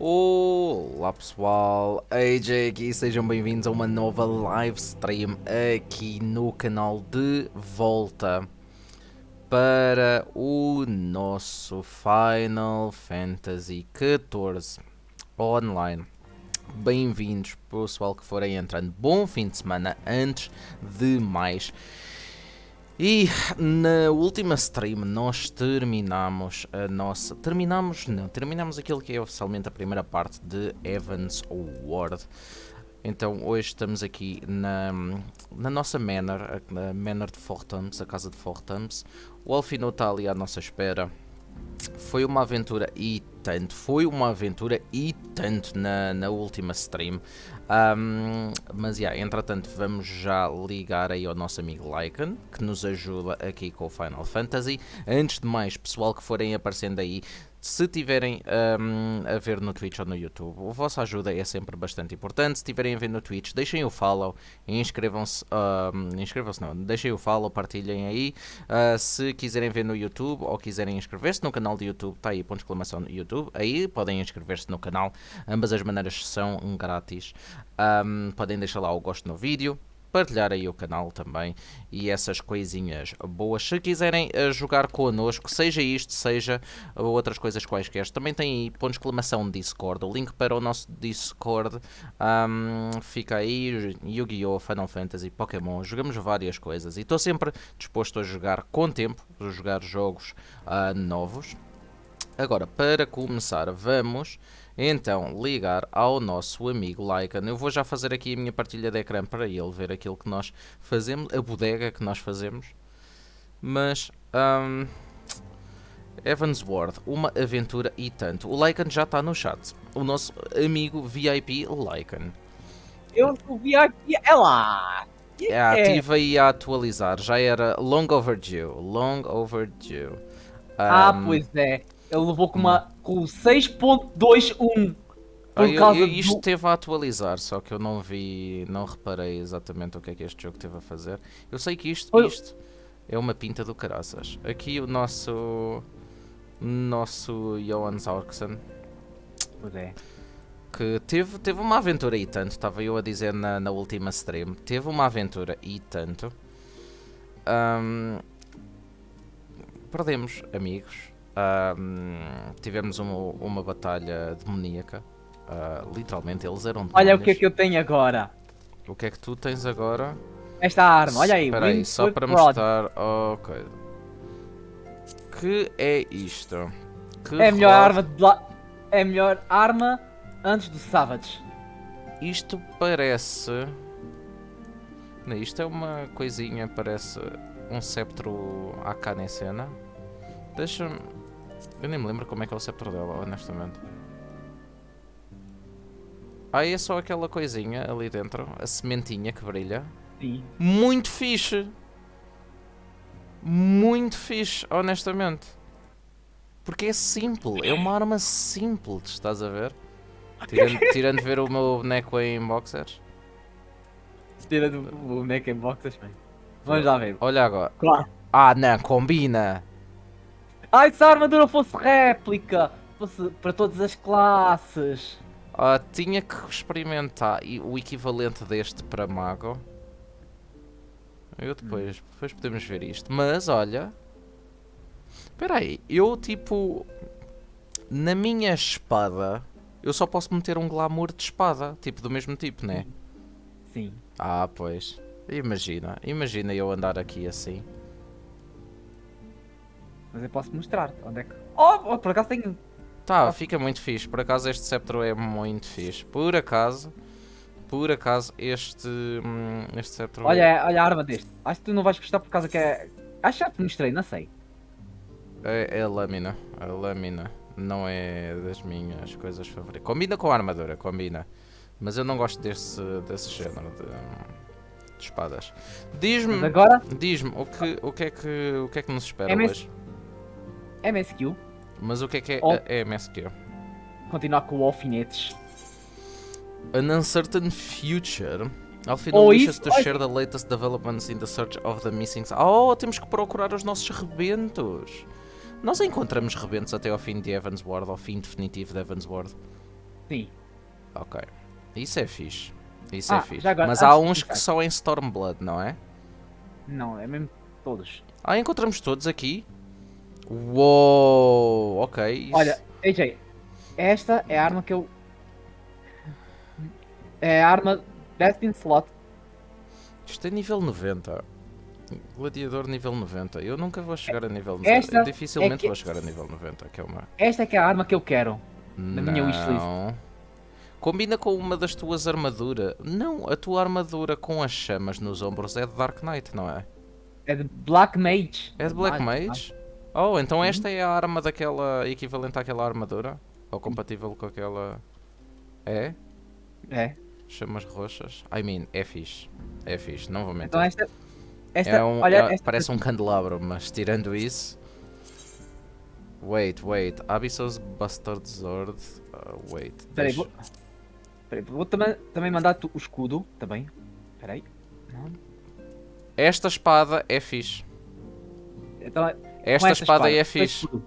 Olá pessoal, AJ aqui, sejam bem-vindos a uma nova live stream aqui no canal de volta para o nosso Final Fantasy XIV Online. Bem-vindos pessoal que forem entrando, bom fim de semana antes de mais. E na última stream nós terminamos a nossa... Terminamos aquilo que é oficialmente a primeira parte de Heaven's Ward. Então hoje estamos aqui na nossa manor, a manor de Fortams, a casa de Fortams. O Alfino está ali à nossa espera. Foi uma aventura e tanto na última stream. Mas entretanto vamos já ligar aí ao nosso amigo Lycan, que nos ajuda aqui com o Final Fantasy. Antes de mais, pessoal que forem aparecendo aí, se tiverem a ver no Twitch ou no YouTube, a vossa ajuda é sempre bastante importante. Se tiverem a ver no Twitch, deixem o follow, inscrevam-se, deixem o follow, partilhem aí. Se quiserem ver no YouTube ou quiserem inscrever-se no canal de YouTube, está aí, ponto de exclamação no YouTube, aí podem inscrever-se no canal, ambas as maneiras são grátis. Podem deixar lá o gosto no vídeo, partilhar aí o canal também e essas coisinhas boas. Se quiserem jogar connosco, seja isto, seja outras coisas quaisquer, também tem aí ponto de exclamação Discord, o link para o nosso Discord fica aí. Yu-Gi-Oh!, Final Fantasy, Pokémon, jogamos várias coisas e estou sempre disposto a jogar com tempo, a jogar jogos novos. Agora, para começar, vamos então ligar ao nosso amigo Lycan. Eu vou já fazer aqui a minha partilha de ecrã para ele ver aquilo que nós fazemos, a bodega que nós fazemos. Mas, Heaven's Ward, uma aventura e tanto. O Lycan já está no chat, o nosso amigo VIP Lycan. Eu vi aqui, é lá! Estive aí a atualizar, já era long overdue, long overdue. Pois é. Ele levou com 6.21 por causa isto do... teve a atualizar, só que eu não vi, não reparei exatamente o que é que este jogo teve a fazer. Eu sei que isto é uma pinta do caraças. Aqui o nosso Johan Saurkson, Pois é. que teve uma aventura e tanto, estava eu a dizer na última stream, teve uma aventura e tanto. Perdemos amigos. Tivemos uma batalha demoníaca. Literalmente eles eram demónios. Olha o que é que eu tenho agora. O que é que tu tens agora? Esta arma, olha aí. Espera aí, só para mostrar. Ok. Que é isto? Que é a melhor arma de lá. É a melhor arma antes do Savage. Isto parece... Não, isto é uma coisinha, parece um sceptro AK na cena. Deixa-me... Eu nem me lembro como é que é o sceptro dela, honestamente. É só aquela coisinha ali dentro, a sementinha que brilha. Sim. Muito fixe! Muito fixe, honestamente. Porque é simples, é uma arma simples, estás a ver? Tirando de ver o meu boneco em boxers. Tirando o boneco em boxers, bem. Vamos lá ver. Olha agora. Claro. Não, combina! Se a armadura fosse réplica, fosse para todas as classes. Tinha que experimentar o equivalente deste para mago. Depois podemos ver isto. Mas olha, espera aí, eu tipo, na minha espada, eu só posso meter um glamour de espada, tipo do mesmo tipo, né? Sim. Pois, imagina eu andar aqui assim. Mas eu posso mostrar onde é que... por acaso tenho... Fica muito fixe. Por acaso este sceptro é muito fixe. Por acaso este sceptro... Olha a arma deste. Acho que tu não vais gostar por causa que é... Acho que já te mostrei, não sei. É a lâmina. A lâmina não é das minhas coisas favoritas. Combina com a armadura, combina. Mas eu não gosto desse género de espadas. Diz-me o que é que nos espera hoje? MSQ. Mas o que é a MSQ? Continuar com alfinetes. An uncertain future. Alfino wishes to share the latest developments in the search of the missing... temos que procurar os nossos rebentos. Nós encontramos rebentos até ao fim de Heaven's Ward, ao fim definitivo de Heaven's Ward. Sim. Ok. Isso é fixe. Isso é fixe. Já agora, Mas há antes de uns que começar. são em Stormblood, não é? Não, é mesmo todos. Ah, encontramos todos aqui? Uou! Ok, Olha, isso. AJ, esta é a arma que eu. É a arma Destin Slot. Isto é nível 90. Gladiador nível 90. Eu nunca vou chegar a nível 90. Esta é Dificilmente vou que. chegar a nível 90, que é uma. Esta é que é a arma que eu quero. Na minha wishlist. Não. Combina com uma das tuas armaduras. Não, a tua armadura com as chamas nos ombros é de Dark Knight, não é? É de Black Mage. É de Black Mage? Oh, então Sim. esta é a arma daquela. Equivalente àquela armadura? Ou compatível com aquela. É? É. Chamas roxas? I mean, é fixe. É fixe, não vou mentir. Então esta, olha, esta Parece um candelabro, mas tirando isso. Wait. Abyssos Bastard Sword. Wait. Espera aí, vou também mandar-te o escudo, também. Espera aí. Não. Esta espada é fixe. Então, Esta espada é com este fixe. escudo.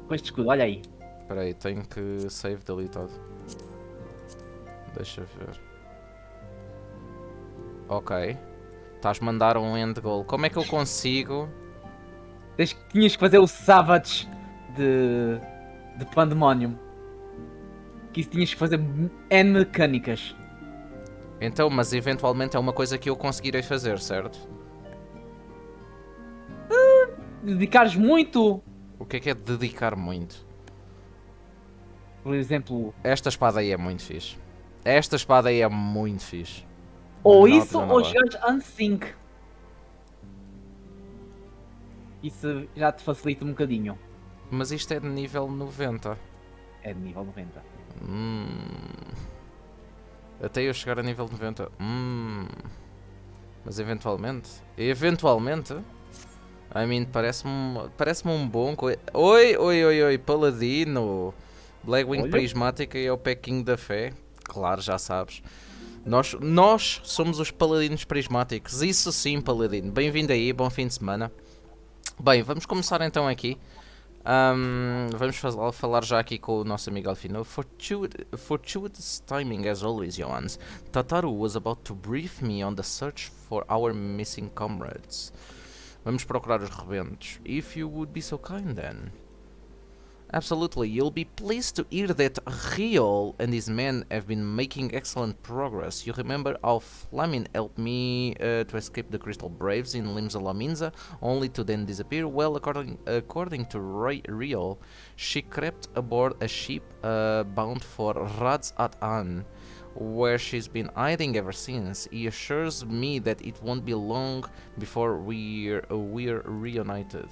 Com este escudo, olha aí. Espera aí, tenho que save deletado. Deixa ver. Ok. Estás-me a mandar um end goal. Como é que eu consigo? Tinhas que fazer o Savage de Pandemonium. Que isso tinhas que fazer N mecânicas. Então, mas eventualmente é uma coisa que eu conseguirei fazer, certo? Dedicares muito, O que é dedicar muito? por exemplo, Esta espada aí é muito fixe. Esta espada aí é muito fixe. ou Not isso gonna ou lie. jogares Unsync. Isso já te facilita um bocadinho. Mas isto é de nível 90. É de nível 90. Até eu chegar a nível 90. Mas eventualmente. Eventualmente. I mean, parece-me um bom. Oi, Paladino. Blackwing Olha. Prismática e é o Pequinho da Fé. Claro, já sabes. Nós somos os Paladinos Prismáticos. Isso sim, Paladino. Bem-vindo aí, bom fim de semana. Bem, vamos começar então aqui. Vamos falar já aqui com o nosso amigo Alfino. Fortuitous timing as always, Johans. Tataru was about to brief me on the search for our missing comrades. Vamos procurar os rebentos. If you would be so kind then. Absolutely, you'll be pleased to hear that Riol and his men have been making excellent progress. You remember how Flamin helped me to escape the Crystal Braves in Limsa Laminza, only to then disappear? Well, according to Riol, she crept aboard a ship bound for Radz at An, where she's been hiding ever since. He assures me that it won't be long before we're reunited.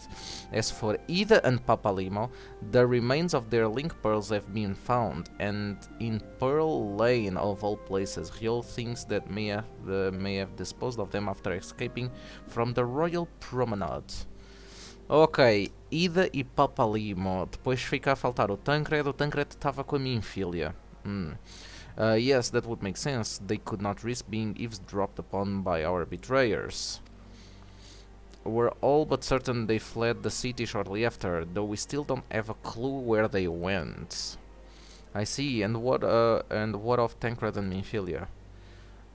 As for Ida and Papalimo, the remains of their link pearls have been found, and in Pearl Lane of all places, Riol thinks that may have disposed of them after escaping from the Royal Promenade. Ok, Ida e Papalimo. Depois fica a faltar o Tancred estava com a minha filha. Yes, that would make sense. They could not risk being eavesdropped upon by our betrayers. We're all but certain they fled the city shortly after, though we still don't have a clue where they went. I see, and what of Tancred and Minfilia?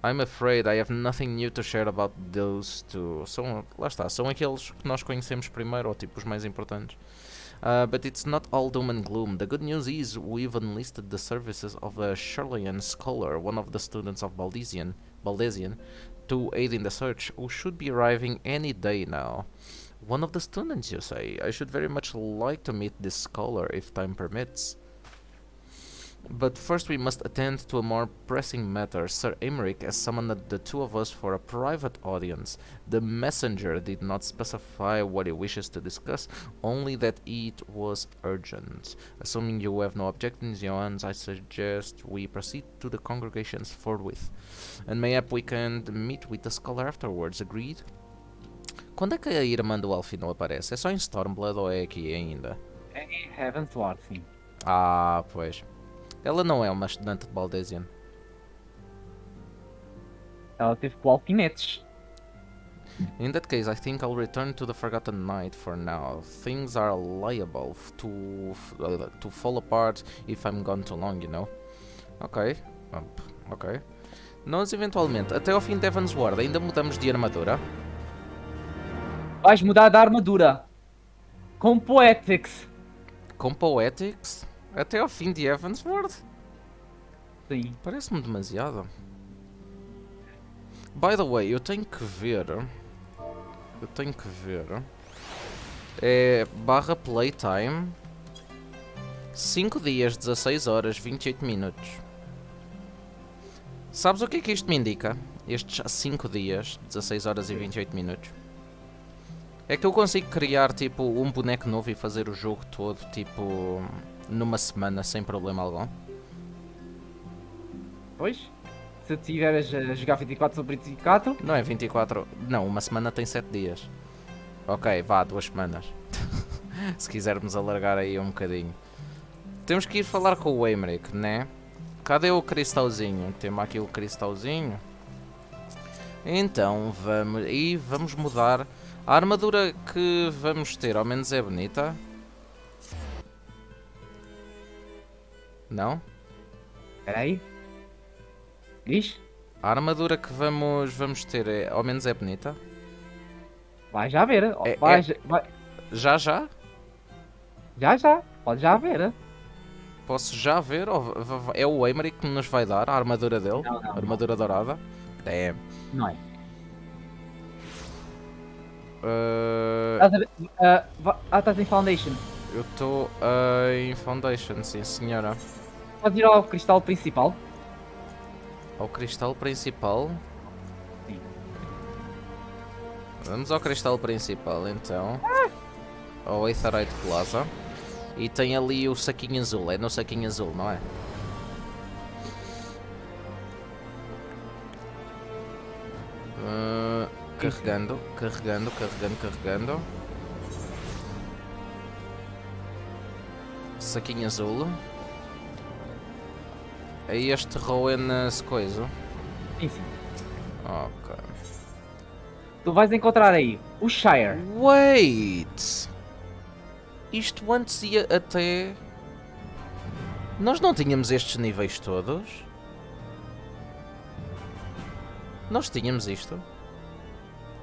I'm afraid I have nothing new to share about those two. Lá está, são aqueles que nós conhecemos primeiro, ou tipo os mais importantes. But it's not all doom and gloom. The good news is we've enlisted the services of a Sherloyan scholar, one of the students of Baldesian, to aid in the search, who should be arriving any day now. One of the students, you say? I should very much like to meet this scholar, if time permits. But first we must attend to a more pressing matter. Sir Emerick has summoned the two of us for a private audience. The messenger did not specify what he wishes to discuss, only that it was urgent. Assuming you have no objections, Johannes, I suggest we proceed to the congregations forthwith. And mayhap we can meet with the scholar afterwards, agreed? Quando é que a irmã do Alfino aparece? É só em Stormblood ou é aqui ainda? É em Heavensward, sim. Ah, pois. Ela não é uma estudante de Baldesian. Ela teve com alfinetes. In that case, I think I'll return to the Forgotten Knight for now. Things are liable to fall apart if I'm gone too long, you know. Ok. Ok. Nós eventualmente, até ao fim de Evansward, ainda mudamos de armadura. Vais mudar da armadura. Com Poetics. Com Poetics, até ao fim de Evansward. Sim. Parece-me demasiado. By the way, eu tenho que ver. É barra playtime. 5 dias, 16 horas, 28 minutos. Sabes o que é que isto me indica? Estes 5 dias, 16 horas e 28 minutos. É que eu consigo criar tipo um boneco novo e fazer o jogo todo tipo numa semana sem problema algum. Pois? Se estiveres a jogar 24 sobre 24. Não é 24. Não, uma semana tem 7 dias. Ok, vá, 2 semanas. Se quisermos alargar aí um bocadinho. Temos que ir falar com o Emmerich, né? Cadê o cristalzinho? Temos aqui o cristalzinho. Então vamos mudar. A armadura que vamos ter ao menos é bonita. Não? Espera aí. Diz? A armadura que vamos ter ao menos é bonita. Vai já ver. Vai. Já? Já. Pode já ver. Posso já ver? É o Emmerich que nos vai dar a armadura dele? Não. A armadura dourada? Damn. Não é. Estás em Foundation. Eu estou em Foundation, sim senhora. Podes ir ao cristal principal. Ao cristal principal? Sim. Vamos ao cristal principal então. Ao Aetherite Plaza. E tem ali o saquinho azul. É no saquinho azul, não é? Carregando. Saquinho azul. É este Rowan coisa. Sim. Ok. Tu vais encontrar aí o Shire. Wait! Isto antes ia até... Nós não tínhamos estes níveis todos? Nós tínhamos isto?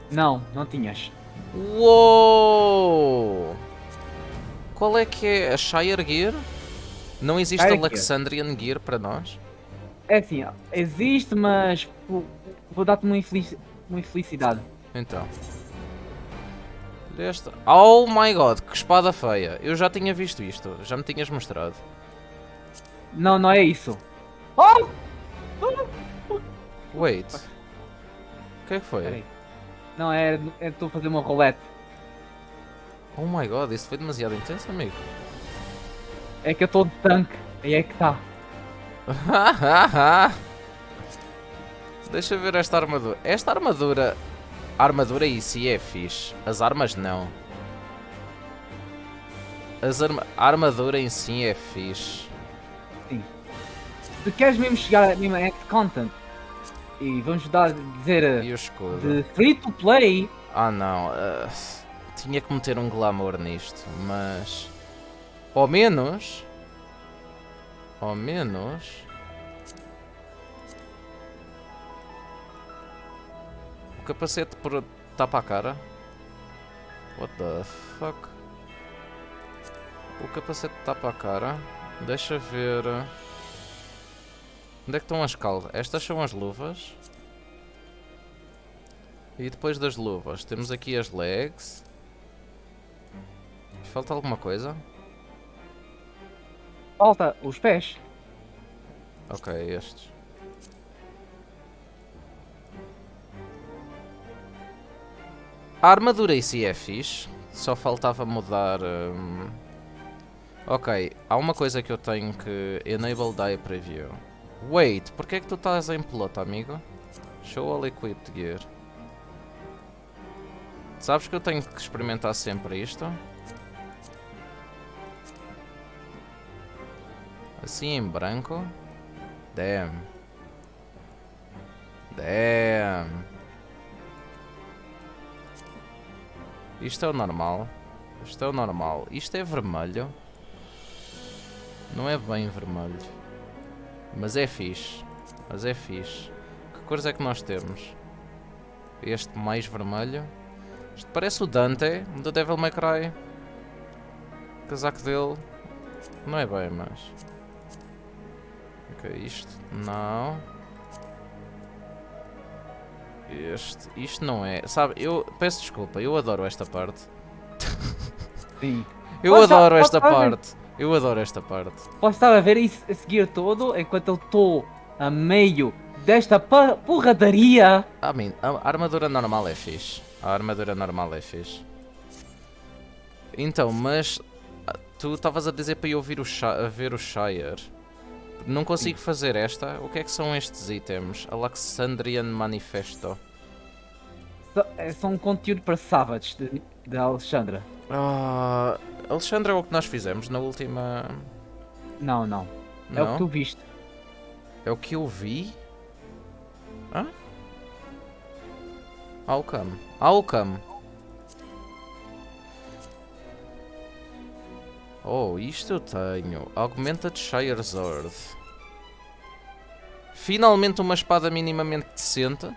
Não tinhas. Uou! Qual é que é a Shire Gear? Não existe Shire Alexandrian Gear para nós? É assim, existe, mas vou dar-te uma infelicidade. Então. Desta. Oh my god, que espada feia. Eu já tinha visto isto, já me tinhas mostrado. Não é isso. Oh! Wait. O que é que foi? Peraí. Não, estou a fazer uma rolete. Oh my god, isso foi demasiado intenso, amigo. É que eu estou de tanque. Aí é que está. Deixa eu ver esta armadura. Esta armadura... A armadura em si é fixe. As armas não. A armadura em si é fixe. Sim. Se queres mesmo chegar a X-Content e vamos dizer E o escudo? de free to play. Ah não. Tinha que meter um glamour nisto. Mas... Ao menos... O capacete por tapa a cara? What the fuck? O capacete tapa a cara? Deixa ver... Onde é que estão as calças? Estas são as luvas. E depois das luvas temos aqui as legs. Falta alguma coisa? Falta os pés. Ok, estes. A armadura em si é fixe, só faltava mudar... Ok, há uma coisa que eu tenho que... Enable Die Preview. Wait, porque é que tu estás em piloto, amigo? Show all equipped gear. Sabes que eu tenho que experimentar sempre isto? Assim em branco. Damn. Isto é o normal. Isto é vermelho. Não é bem vermelho. Mas é fixe. Mas é fixe. Que cores é que nós temos? Este mais vermelho. Isto parece o Dante do Devil May Cry. O casaco dele. Não é bem, mas... Ok, isto não. Isto não é. Sabe, eu peço desculpa, eu adoro esta parte. Sim. Eu adoro esta parte. Eu adoro esta parte. Posso estar a ver isso a seguir todo enquanto eu estou a meio desta porradaria. A armadura normal é fixe. A armadura normal é fixe. Então, mas tu estavas a dizer para eu ver o Shire. Não consigo fazer esta. O que é que são estes itens? Alexandrian Manifesto. São um conteúdo para Savage de Alexandra. Alexandra é o que nós fizemos na última... Não. É o que tu viste. É o que eu vi? Hã? Alcam. Oh, isto eu tenho. Augmented Shire Sword. Finalmente uma espada minimamente decente.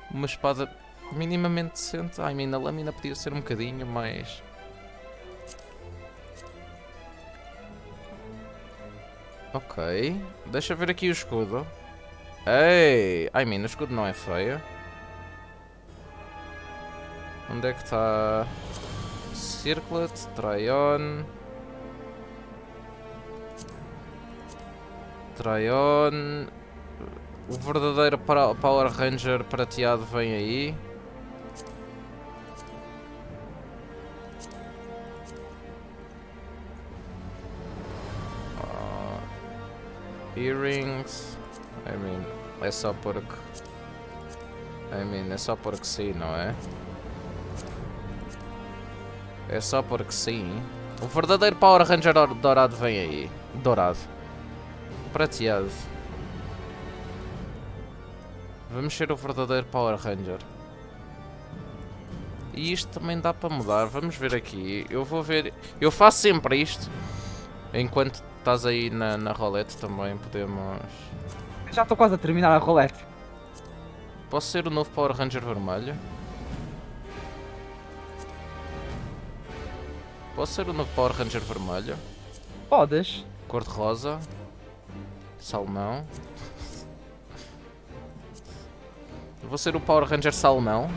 Uma espada minimamente decente. A lâmina podia ser um bocadinho mais... Ok. Deixa ver aqui o escudo. Ei! O escudo não é feio. Onde é que está? Circlet, Tryon. O verdadeiro Power Ranger prateado vem aí. Earrings. É só porque... é só porque sim, não é? É só porque sim. O verdadeiro Power Ranger dourado vem aí. Dourado. Prateado. Vamos ser o verdadeiro Power Ranger. E isto também dá para mudar. Vamos ver aqui. Eu vou ver... Eu faço sempre isto. Enquanto estás aí na rolete também podemos... Já estou quase a terminar a rolete. Posso ser o novo Power Ranger vermelho? Posso ser o novo Power Ranger vermelho? Podes. Cor de rosa. Salmão. Vou ser o Power Ranger salmão.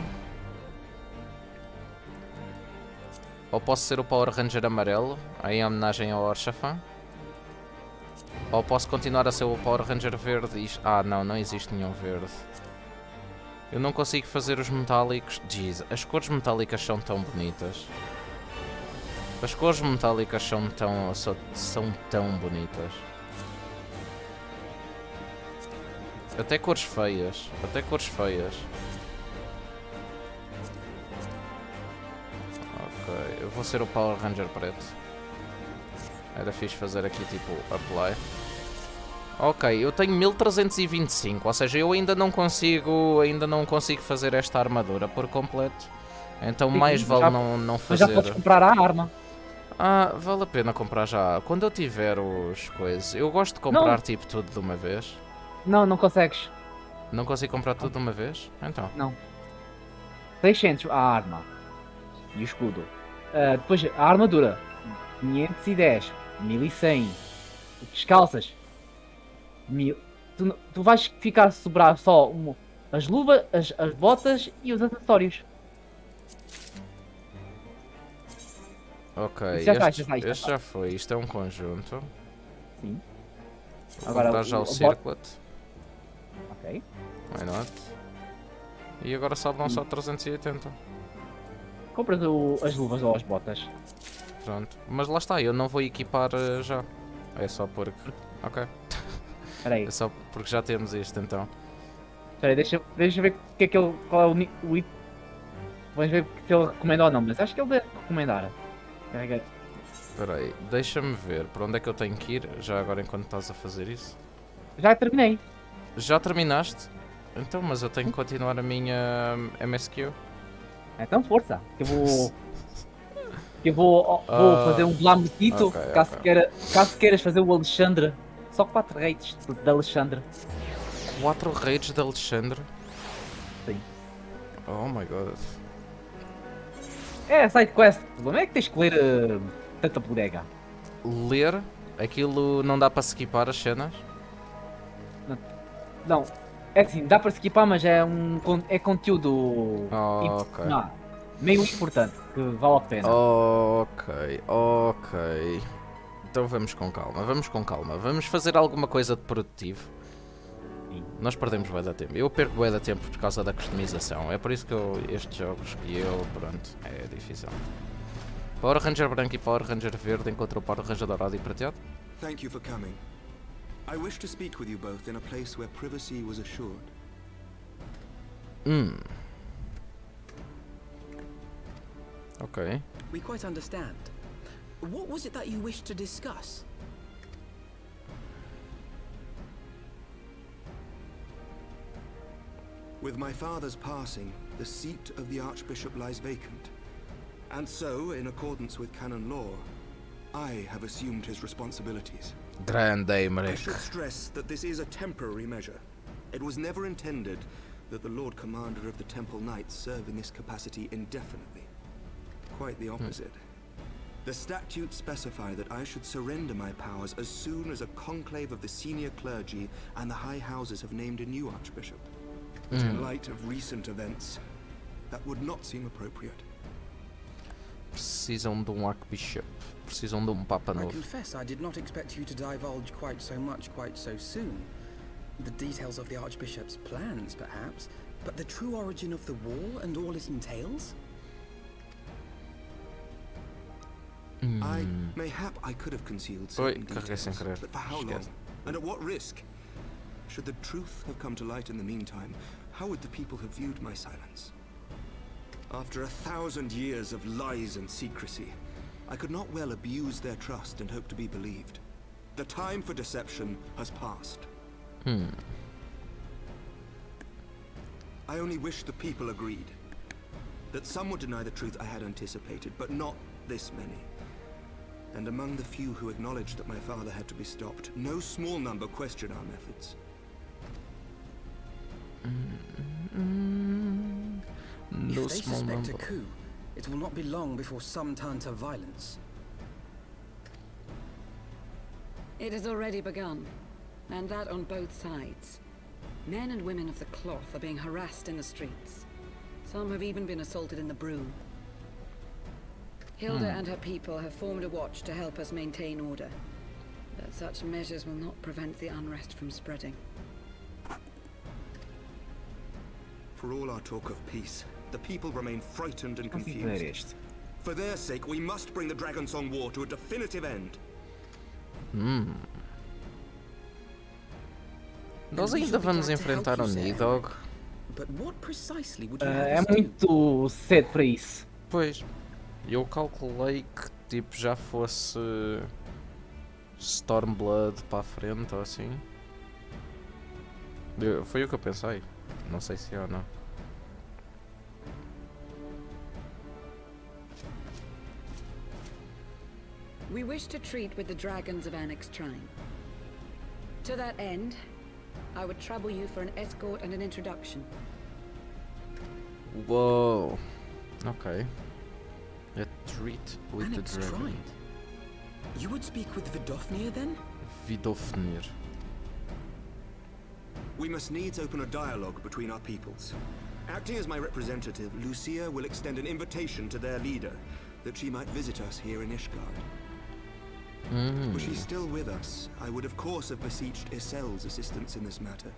Ou posso ser o Power Ranger amarelo, em homenagem ao Orchafã. Ou posso continuar a ser o Power Ranger verde. Não existe nenhum verde. Eu não consigo fazer os metálicos. Jeez, as cores metálicas são tão bonitas. As cores metálicas são tão bonitas. Até cores feias. Ok, eu vou ser o Power Ranger preto. Era fixe fazer aqui tipo apply. Ok, eu tenho 1325, ou seja, eu ainda não consigo fazer esta armadura por completo. Então mais vale não fazer. Mas já podes comprar a arma. Vale a pena comprar já. Quando eu tiver os coisas, eu gosto de comprar tipo tudo de uma vez. Não consegues. Não consigo comprar tudo de uma vez? Então. Não. 600 a arma. E o escudo. Depois a armadura. 510. 1100. As calças. 1000. Tu vais ficar a sobrar só as luvas, as botas e os acessórios. Ok, este já foi. Isto é um conjunto. Sim. Vou comprar já o Circlet. Ok. Why not? E agora sobram só 380. Compras as luvas ou as botas. Pronto. Mas lá está, eu não vou equipar já. É só porque... Ok. Peraí. É só porque já temos isto então. Peraí, deixa ver o que é que ele... Qual é o item. Vamos ver se ele recomenda ou não, mas acho que ele deve recomendar. Carrega. Espera aí, deixa-me ver para onde é que eu tenho que ir, já agora enquanto estás a fazer isso. Já terminei. Já terminaste? Então, mas eu tenho que continuar a minha MSQ. Então força, que eu vou fazer um glamourito, caso queiras fazer o Alexandre Só 4 rates de Alexandre. 4 raids de Alexandre? Sim. Oh my god. É side quest. O problema é que tens que ler tanta bodega. Ler? Aquilo não dá para skipar as cenas? Não, é assim, dá para skipar, mas é é conteúdo Ok. não, meio importante, que vale a pena. Ok, ok. Então vamos com calma, vamos com calma. Vamos fazer alguma coisa de produtivo. Sim. Nós perdemos bué de tempo. Eu perco bué de tempo por causa da customização. É por isso que estes jogos que pronto, é difícil. Power Ranger branco e Power Ranger verde encontrou Power Ranger dourado e prateado. Thank you for coming. I wish to speak with you both in a place where privacy was assured. Ok. We quite understand. What was it that you wished to discuss? With my father's passing, the seat of the Archbishop lies vacant. And so, in accordance with canon law, I have assumed his responsibilities. Grande I Emmerich. should stress that this is a temporary measure. It was never intended that the Lord Commander of the Temple Knights serve in this capacity indefinitely. Quite the opposite. The statutes specify that I should surrender my powers as soon as a conclave of the senior clergy and the high houses have named a new archbishop. But in light of recent events, that would not seem appropriate. Precisam de archbishop. Precisam de papa I novo. confess I did not expect you to divulge quite so much quite so soon. The details of the Archbishop's plans, perhaps, but the true origin of the war and all it entails? Mayhap I could have concealed Oi, certain carreguei sem details, querer. but for how long? Esquece. And at what risk? Should the truth have come to light in the meantime, how would the people have viewed my silence? After 1,000 years of lies and secrecy, I could not well abuse their trust and hope to be believed. The time for deception has passed. I only wish the people agreed. That some would deny the truth I had anticipated, but not this many. And among the few who acknowledged that my father had to be stopped, no small number question our methods. No If they small suspect number. a coup, it will not be long before some turn to violence. It has already begun, and that on both sides. Men and women of the cloth are being harassed in the streets. Some have even been assaulted in the broom. Hilda and her people have formed a watch to help us maintain order. But such measures will not prevent the unrest from spreading. For all our talk of peace, the people remain frightened and Consigo ver confused. este. For their sake, we must bring the Dragon Song War to a definitive end. Nós We ainda shall be vamos glad to help enfrentar you, o Sir. Nidhogg. But what precisely would you have É us do? muito cedo para isso. Pois, eu calculei que tipo já fosse Stormblood para a frente ou assim. Foi o que eu pensei. Não sei se é ou não. We wish to treat with the dragons of Annex Shrine. To that end, I would trouble you for an escort and an introduction. Uou. Ok. A treat with Annex the dragon. Shrine? You would speak with Vidofnir then? Vidofnir. We must needs open a dialogue between our peoples. Acting as my representative, Lucia will extend an invitation to their leader, that she might visit us here in Ishgard. Were she still with us, I would of course have beseeched Isel's assistance in this matter.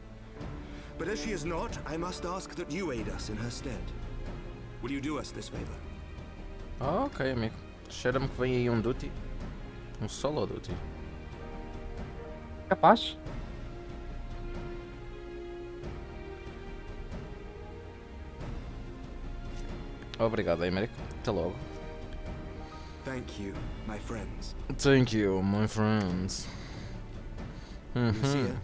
But as she is not, I must ask that you aid us in her stead. Will you do us this favor? Ok, amigo. Cheira-me que vem aí um duty. Um solo duty. Capaz? Obrigado, Emerick. Até logo. Thank you, my friends. Thank you, my friends. Lucia,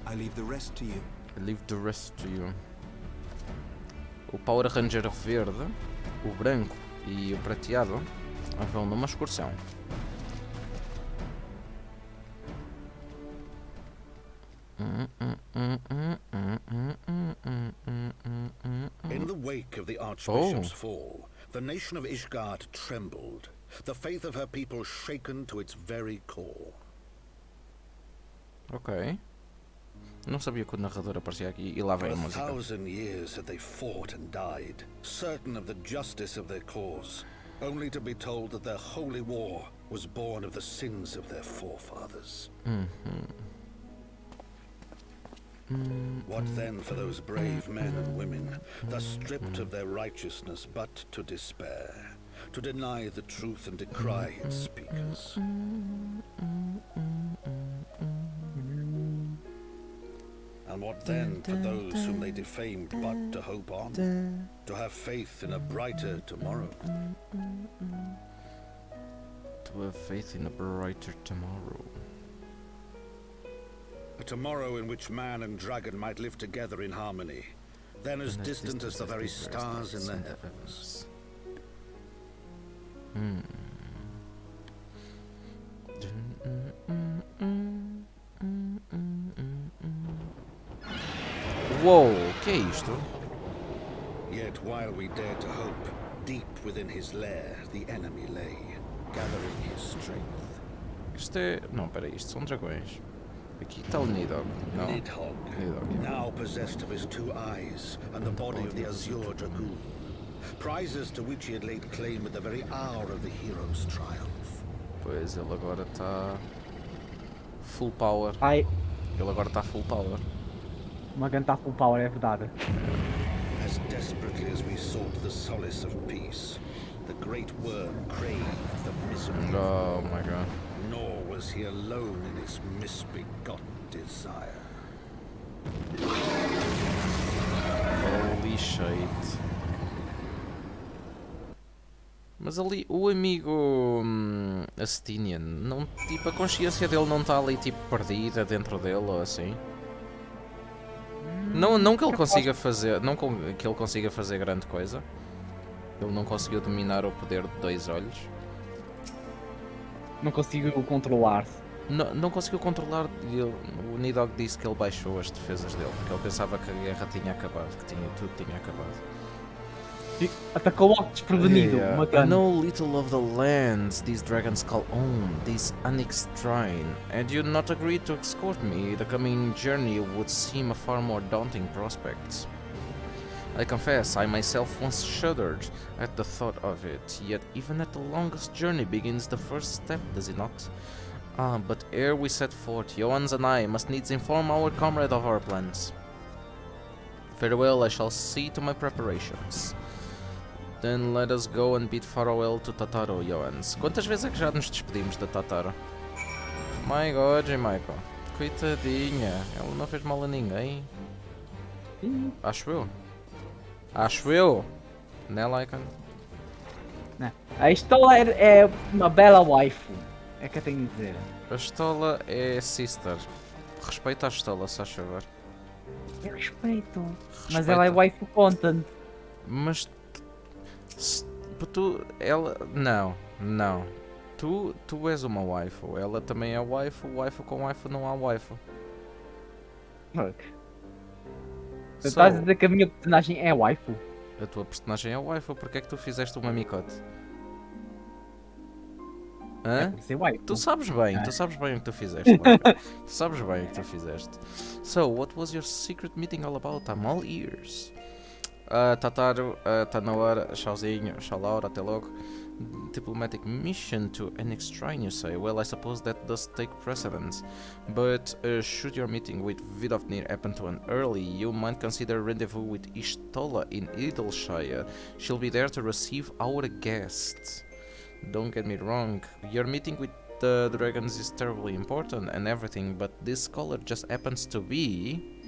I leave the rest to you. Leave the rest to you. O Power Ranger verde, o branco e o prateado vão numa excursão. In the wake of the Archbishop's fall, the nation of Ishgard trembled, the faith of her people shaken to its very core. Ok. Não sabia que o narrador aparecia aqui e lá vem a For música. 1,000 years had they fought and died, certain of the justice of their cause, only to be told that their holy war was born of the sins of their forefathers. What then for those brave men and women, thus stripped of their righteousness but to despair, to deny the truth and decry its speakers? And what then for those whom they defamed but to hope on, to have faith in a brighter tomorrow? To have faith in a brighter tomorrow. A tomorrow in which man and dragon might live together in harmony, then as distant as the very stars in the heavens. Uou, que é isto? Yet while we dared to hope, deep within his lair the enemy lay, gathering his strength. Isto é... Não, peraí, isto são dragões. Aqui está o Nidhogg. Não. Nidhogg, Nidhogg, yeah. now possessed of his 2 eyes and the body of the Azure Dragoon, prizes to which he had laid claim at the very hour of the hero's triumph. Pois, ele agora está... Full power. Ai, Ele agora está full power. uma gun está full power, é verdade. As desperately as we sought the solace of peace, the great worm craved the misery. Oh my god. Nor was he alone in his misbegotten desire. Holy shit. Mas ali, o amigo Astinian, não, tipo, a consciência dele não está ali, tipo, perdida dentro dele ou assim? Não que ele consiga fazer, que ele consiga fazer grande coisa. Ele não conseguiu dominar o poder de 2 olhos. Não consigo controlar-se. Não conseguiu controlar, o Nidhogg disse que ele baixou as defesas dele, porque ele pensava que a guerra tinha acabado, que tudo tinha acabado. Atacou logo desprevenido. Uma I gun. know little of the lands these dragons call home, this annexed shrine, and you not agree to escort me. The coming journey would seem a far more daunting prospect. I confess, I myself once shuddered at the thought of it, yet even at the longest journey begins the first step, does it not? But ere we set forth, Johannes and I must needs inform our comrade of our plans. Farewell, I shall see to my preparations. Then let us go and bid farewell to Tataro, Johannes. Quantas vezes é que já nos despedimos da Tataro? My God, Michael. Coitadinha, ela não fez mal a ninguém. Acho eu. Acho eu. Né, Lycan? Não. A Estola é uma bela waifu. É que eu tenho de dizer. A Estola é sister. Respeita a Estola, se faz favor. Eu respeito. Mas Respeita. ela é waifu content. Mas tu, ela, não. Tu és uma waifu, ela também é waifu com waifu não há waifu. Tu estás a dizer que a minha personagem é waifu? A tua personagem é waifu, porque é que tu fizeste uma micote? É Hã? por ser waifu. Tu sabes bem o que tu fizeste. Lycan. Tu sabes bem o que tu fizeste. So, what was your secret meeting all about? I'm all ears. Tataro, tá na hora, tchauzinho, tchau Laura, até logo. Diplomatic mission to annex shrine, you say? Well, I suppose that does take precedence. But should your meeting with Vidofnir happen to an early, you might consider rendezvous with Ishtola in Idleshire. She'll be there to receive our guests. Don't get me wrong, your meeting with the dragons is terribly important and everything, but this scholar just happens to be...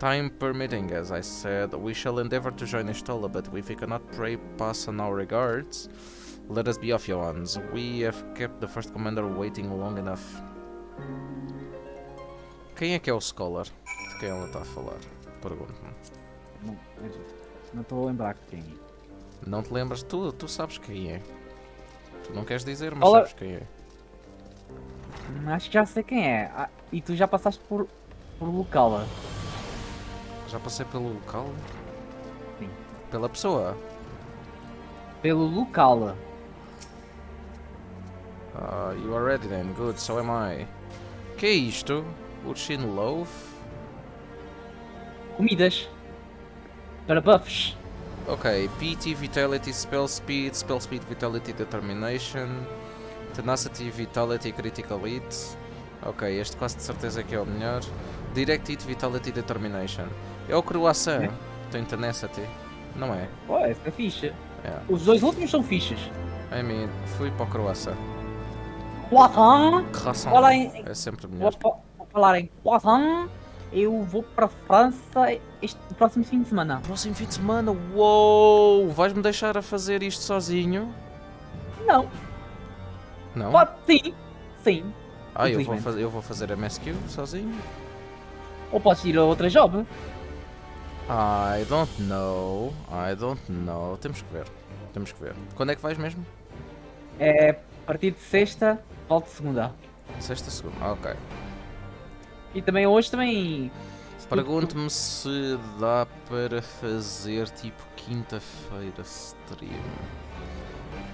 Time permitting, as I said, we shall endeavor to join Ishtola, but if we cannot pray pass on our regards, let us be off, Johannes. We have kept the first commander waiting long enough. Quem é que é o scholar? De quem ela está a falar? Pergunto-me. Não estou a lembrar quem é. Não te lembras? Tu sabes quem é. Tu não queres dizer, mas Olá. sabes quem é. Acho que já sei quem é. E tu já passaste por local. Já passei pelo local? Sim. Pela pessoa? Pelo local. You are ready then. Good, so am I. Que é isto? Urchin Loaf? Comidas. Para buffs. Ok, PT, Vitality, Spell Speed, Vitality, Determination, Tenacity, Vitality, Critical Hit. Ok, este quase de certeza que é o melhor. Direct Hit, Vitality, Determination. É o croissant. Tem Tenacity. Não é? Pô, esse é fixe. É. Os dois últimos são fixes. I mean, fui para o croissant. Croissant. Croissant é sempre melhor. Vou falar em croissant. Eu vou para a França no próximo fim de semana. Próximo fim de semana? Uou! Vais-me deixar a fazer isto sozinho? Não. Não? Pode, sim. Sim. Eu vou fazer a MSQ sozinho? Ou podes ir a outra job. I don't know. Temos que ver. Quando é que vais mesmo? É a partir de sexta, volto de segunda. Sexta, segunda. Ok. E também hoje também. Pergunto-me se dá para fazer tipo quinta-feira stream.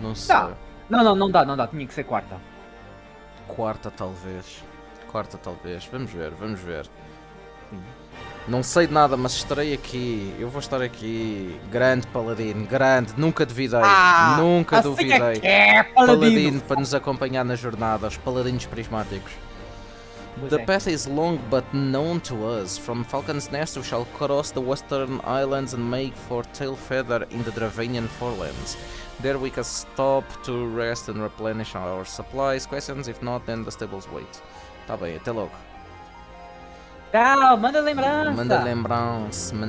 Não sei. Dá. Não dá. Tinha que ser quarta. Quarta talvez. Vamos ver. Não sei de nada, mas estarei aqui. Eu vou estar aqui. Grande Paladino, grande. Nunca duvidei. Nunca duvidei. Paladino para nos acompanhar na jornada. Os Paladinos prismáticos. The path is long but known to us. From Falcon's Nest we shall cross the western islands and make for Tailfeather in the Dravanian Forelands. There we can stop to rest and replenish our supplies. Questions? If not, then the stables wait. Tá bem, até logo. Tchau, manda lembrança. Manda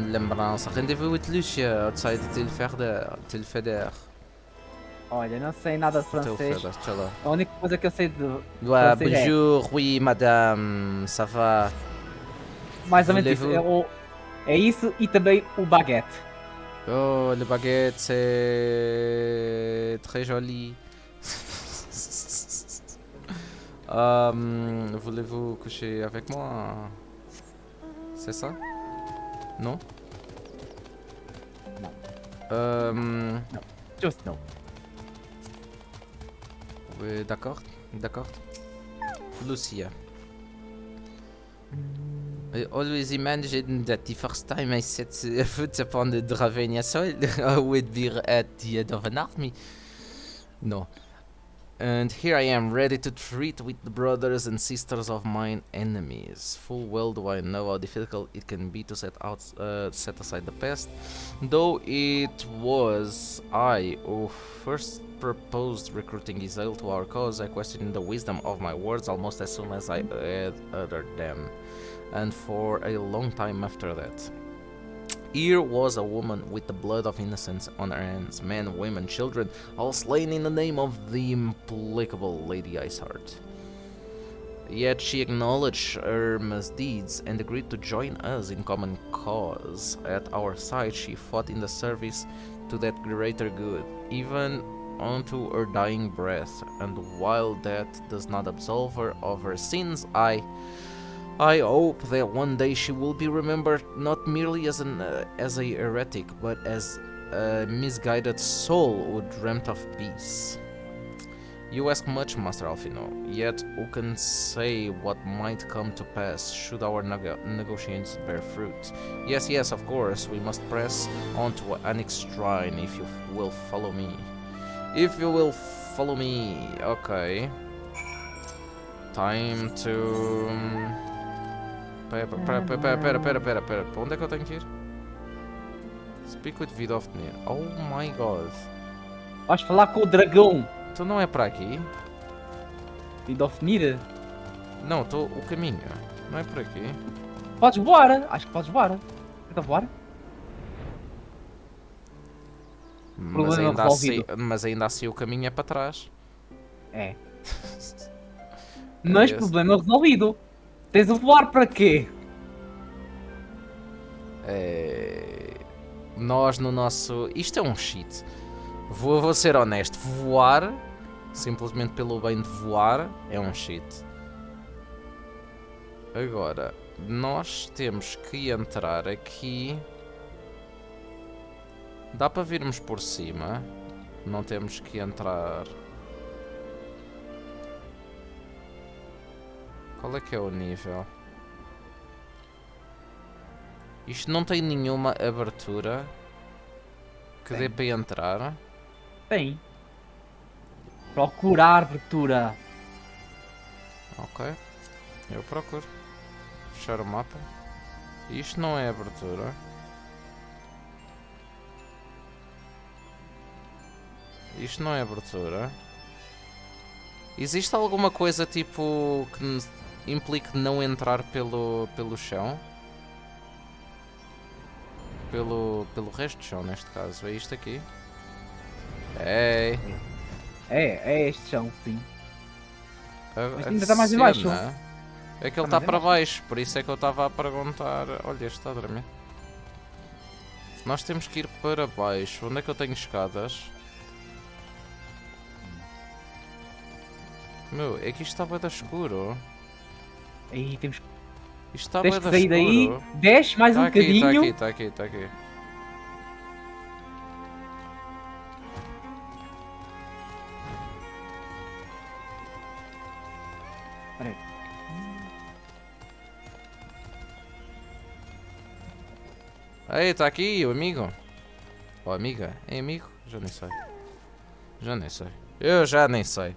lembrança. Rendezvous with Lucia outside Tailfeather. Olha, não sei nada de francês. A única coisa que eu sei de francês bonjour, oui, madame, ça va? Mais ou menos isso. É isso e também o baguette. Oh, le baguette, c'est très joli. Voulez-vous coucher avec moi? C'est ça? Non? Non. Just no. Oui, d'accord. Lucia. I always imagined that the first time I set foot upon the Dravania soil I would be at the head of an army. No. And here I am, ready to treat with the brothers and sisters of mine enemies. Full well do I know how difficult it can be to set aside the past, though it was I who first proposed recruiting Israel to our cause. I questioned the wisdom of my words almost as soon as I had uttered them, and for a long time after that. Here was a woman with the blood of innocence on her hands, men, women, children, all slain in the name of the implacable Lady Iceheart. Yet she acknowledged her misdeeds and agreed to join us in common cause. At our side she fought in the service to that greater good, even unto her dying breath, and while that does not absolve her of her sins, I hope that one day she will be remembered not merely as a heretic, but as a misguided soul who dreamt of peace. You ask much, Master Alfino, yet who can say what might come to pass should our negotiations bear fruit? Yes, of course, we must press on to Anix Shrine if you will follow me. Okay. Time to... Pera, para onde é que eu tenho que ir? Speak with Vidofnir. Oh my god. Vais falar com o dragão. Então não é para aqui? Vidofnir? Não, o caminho. Não é por aqui. Podes voar. Acho que podes voar. Tenta voar. Mas ainda assim o caminho é para trás. É. Mas problema resolvido. Tens de voar para quê? Nós no nosso... Isto é um cheat. Vou ser honesto. Voar, simplesmente pelo bem de voar, é um cheat. Agora, nós temos que entrar aqui. Dá para virmos por cima. Não temos que entrar. Qual é que é o nível? Isto não tem nenhuma abertura que dê para entrar. Tem. Procurar abertura. Ok. Eu procuro. Fechar o mapa. Isto não é abertura. Isto não é abertura. Existe alguma coisa tipo que implique não entrar pelo chão? Pelo resto do chão, neste caso. É isto aqui. Ei. É este chão, sim. Mas A ainda está mais embaixo. cena é que ele Está está mais para embaixo. baixo, por isso é que eu estava a perguntar. Olha, este está a dormir. Nós temos que ir para baixo. Onde é que eu tenho escadas? Meu, é que isto está bué da escuro. Aí temos que. Isto está Tens bué que da sair daí. escuro. Desce mais um Está aqui, está bocadinho. aqui, está aqui, está aqui. Espera aí. Ei, está aqui o amigo. Ou amiga? É amigo? Já nem sei. Já nem sei. Eu já nem sei.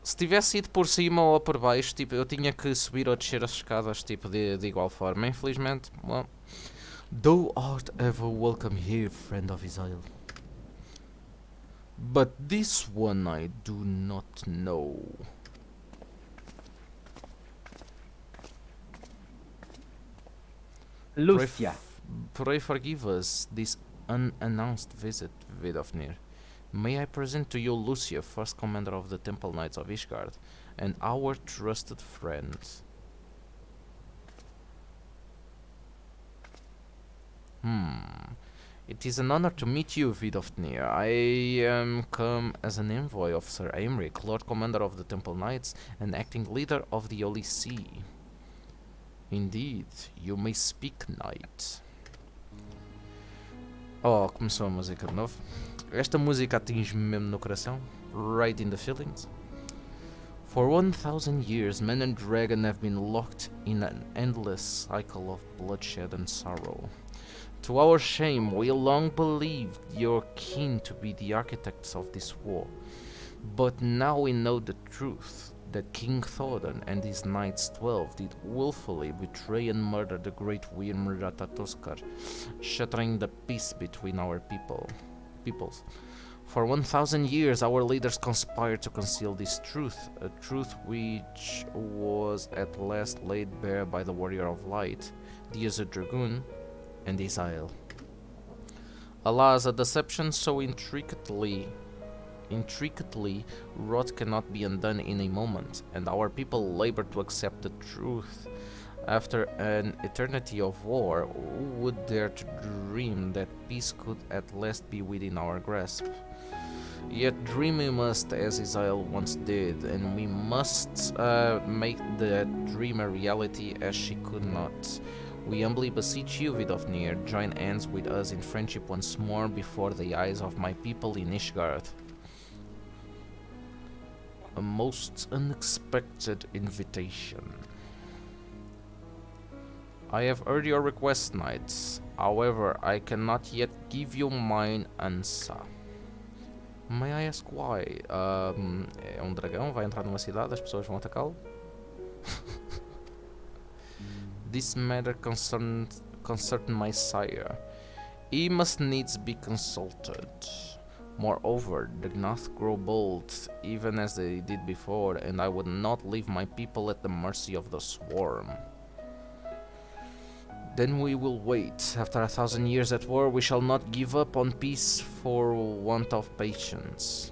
Se tivesse ido por cima ou por baixo, tipo, eu tinha que subir ou descer as escadas, tipo, de igual forma. Infelizmente, well, thou art ever welcome here, friend of Israel. But this one I do not know. Lúcia. Pray forgive us this unannounced visit, Vidofnir. May I present to you Lucia, first commander of the Temple Knights of Ishgard, and our trusted friend. It is an honor to meet you, Vidofnir. I am come as an envoy of Sir Aymeric, Lord Commander of the Temple Knights and acting leader of the Holy See. Indeed, you may speak, knight. Oh, começou a música de novo. Esta música atinge-me mesmo no coração. Right in the feelings. For 1,000 years, man and dragon have been locked in an endless cycle of bloodshed and sorrow. To our shame, we long believed your kin to be the architects of this war. But now we know the truth, that King Thodan and his knights 12 did willfully betray and murder the great Wyrm Ratatoskar, shattering the peace between our peoples. For 1,000 years our leaders conspired to conceal this truth, a truth which was at last laid bare by the Warrior of Light, the Azure Dragoon, and Isael. Alas, a deception so intricately wrought cannot be undone in a moment, and our people labor to accept the truth. After an eternity of war, who would dare to dream that peace could at last be within our grasp? Yet dream we must, as Israel once did, and we must make that dream a reality as she could not. We humbly beseech you, Vidofnir, join hands with us in friendship once more before the eyes of my people in Ishgard. A most unexpected invitation. I have heard your request, knights. However, I cannot yet give you mine answer. May I ask why? É um dragão, vai entrar numa cidade, as pessoas vão atacá-lo. This matter concerned my sire. He must needs be consulted. Moreover, the Gnoth grow bold, even as they did before, and I would not leave my people at the mercy of the swarm. Then we will wait. After 1,000 years at war, we shall not give up on peace for want of patience.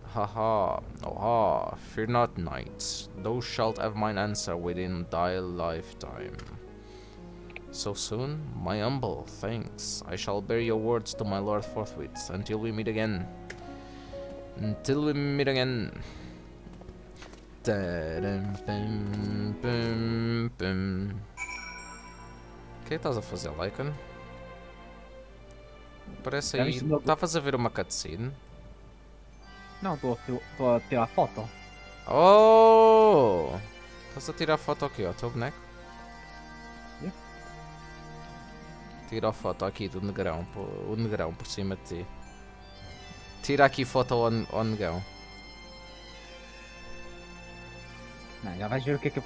Haha, oh, fear not, knights. Thou shalt have mine answer within thy lifetime. So soon? My humble thanks. I shall bear your words to my lord forthwith, until we meet again. Until we meet again. Taram, pum, pum, pum. O que é que estás a fazer, Lycan? Parece Já aí. viste o meu- Estavas a ver uma cutscene? Não, estou a tirar foto. Oh! Estás a tirar foto aqui, ó, teu boneco? Yeah. Tira a foto aqui do negrão, o negrão por cima de ti. Tira aqui foto ao negão. Não, já vais ver o que é que eu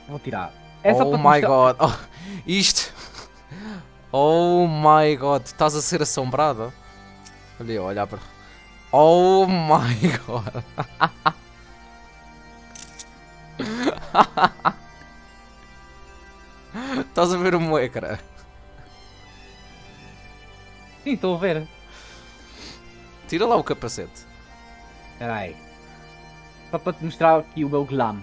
vou tirar. É só Oh para te my mostrar- god! Oh, isto! Oh my god! Estás a ser assombrada? Olha eu, olhar para. Oh my god! Estás a ver o meu ecrã? Sim, estou a ver. Tira lá o capacete. Espera aí. Só para te mostrar aqui o meu glam.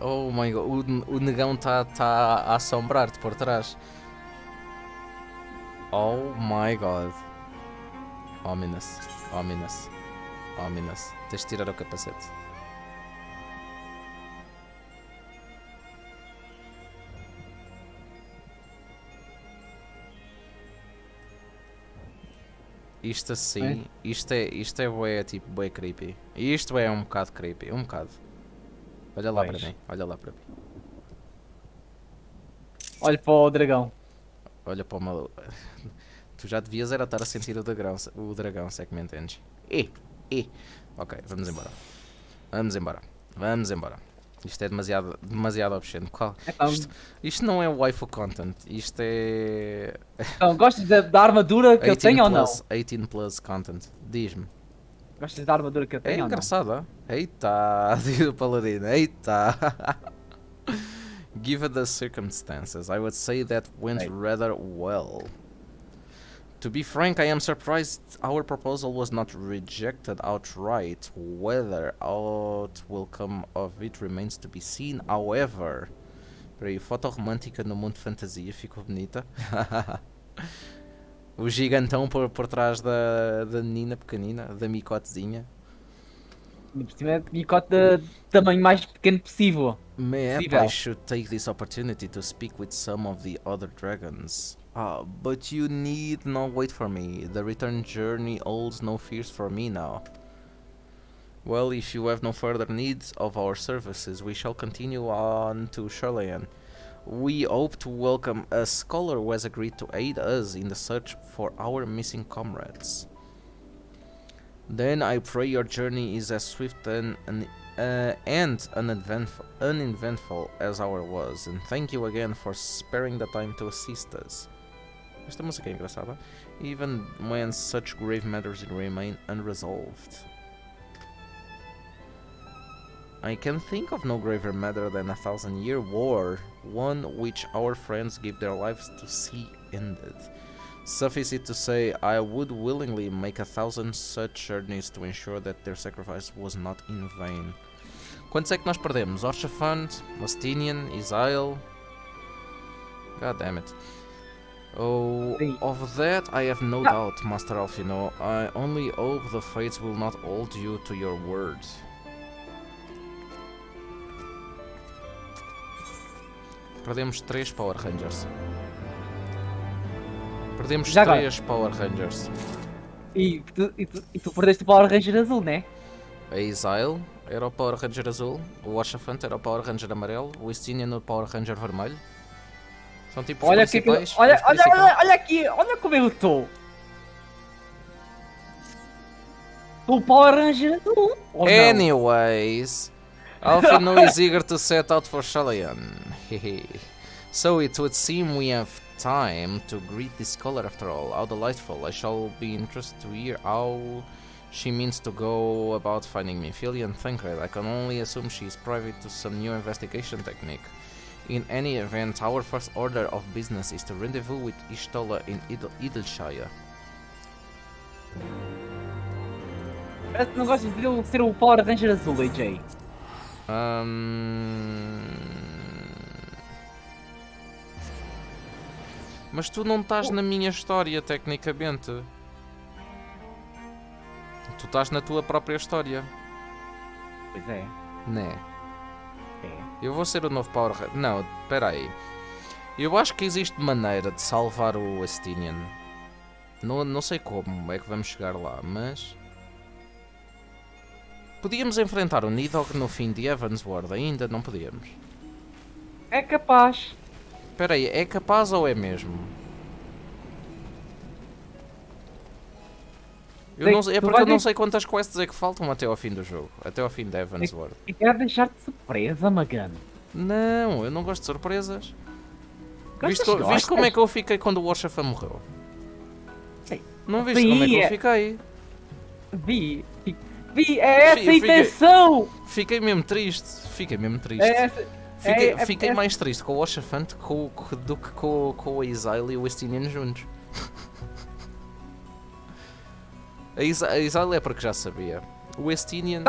Oh my god, o negão está a assombrar-te por trás. Oh my god. Ominous, ominous, ominous. Tens de tirar o capacete. Isto assim, isto é bué, tipo, bué creepy. Isto é um bocado creepy, um bocado. Olha lá Pois. para mim, olha lá para mim. Olha para o dragão. Olha para o maluco. Tu já devias era estar a sentir o dragão, se é que me entendes. Ok, vamos embora. Vamos embora. Vamos embora. Isto é demasiado obsceno. Então, Isto não é waifu content. Isto é então gostas da armadura que eu 18 tenho ou não? plus, 18 plus content. Diz-me. Gostas da armadura que eu É tenho ou não? engraçada. Eita, diz o paladino. Eita. Given the circumstances, I would say that went Right. rather well. To be frank, I am surprised our proposal was not rejected outright. Whether aught will come of it remains to be seen. However, peraí, foto romântica no mundo de fantasia, ficou bonita. O gigantão por trás da menina pequenina, da micotezinha. Por cima é micote de tamanho mais pequeno possível. Maybe I Possível. should take this opportunity to speak with some of the other dragons. But you need not wait for me. The return journey holds no fears for me now. Well, if you have no further needs of our services, we shall continue on to Charlayan. We hope to welcome a scholar who has agreed to aid us in the search for our missing comrades. Then I pray your journey is as swift and uneventful as our was, and thank you again for sparing the time to assist us. Esta música é engraçada. Even when such grave matters remain unresolved. I can think of no graver matter than a 1,000-year war, one which our friends give their lives to see ended. Suffice it to say, I would willingly make 1,000 such journeys to ensure that their sacrifice was not in vain. Quantos é que nós perdemos? Orchafant, Lastinian, Isael. God damn it. Oh, Sim. of that I have no doubt, Master Alfino. I only hope the fates will not hold you to your word. Perdemos 3 Power Rangers. Perdemos Já agora. 3 Power Rangers. E tu perdeste o Power Ranger azul, né? A Isael era o Power Ranger azul, o Orchafant era o Power Ranger amarelo, o Estinian o Power Ranger vermelho. São tipo os Olha, principais. olha aqui, olha como eu estou. O Power Ranger azul. ou não? Anyways, Alfino is eager to set out for Shalayan. So it would seem we have time to greet this scholar after all. How delightful. I shall be interested to hear how she means to go about finding me. Filian Thancred. I can only assume she is privy to some new investigation technique. In any event, our first order of business is to rendezvous with Ishtola in Idleshire. Parece que não gostas de ele ser o Power Ranger azul, AJ. Mas tu não estás na minha história, tecnicamente. Tu estás na tua própria história. Pois é. Né? É. Eu vou ser o novo Power Ranger. Não, espera aí. Eu acho que existe maneira de salvar o Estinian. Não sei como é que vamos chegar lá, mas... Podíamos enfrentar o Nidhogg no fim de Evansward, ainda não podíamos. É capaz. Espera aí, é capaz ou é mesmo? Eu não, é porque eu não sei quantas quests é que faltam até ao fim do jogo. Até ao fim de Evansward. Eu quero deixar-te surpresa, Magano. Não, eu não gosto de surpresas. Gostas? Viste como é que eu fiquei quando o Warshafa morreu? Sim. Não viste como é que eu Sim, fiquei? Vi, é essa a Fiquei- intenção! Fiquei mesmo triste. Fiquei mesmo triste. É essa, Fiquei mais triste com o Warshafa do que com a Exile e o Estinian juntos. A Exile é porque já sabia. O Estinian...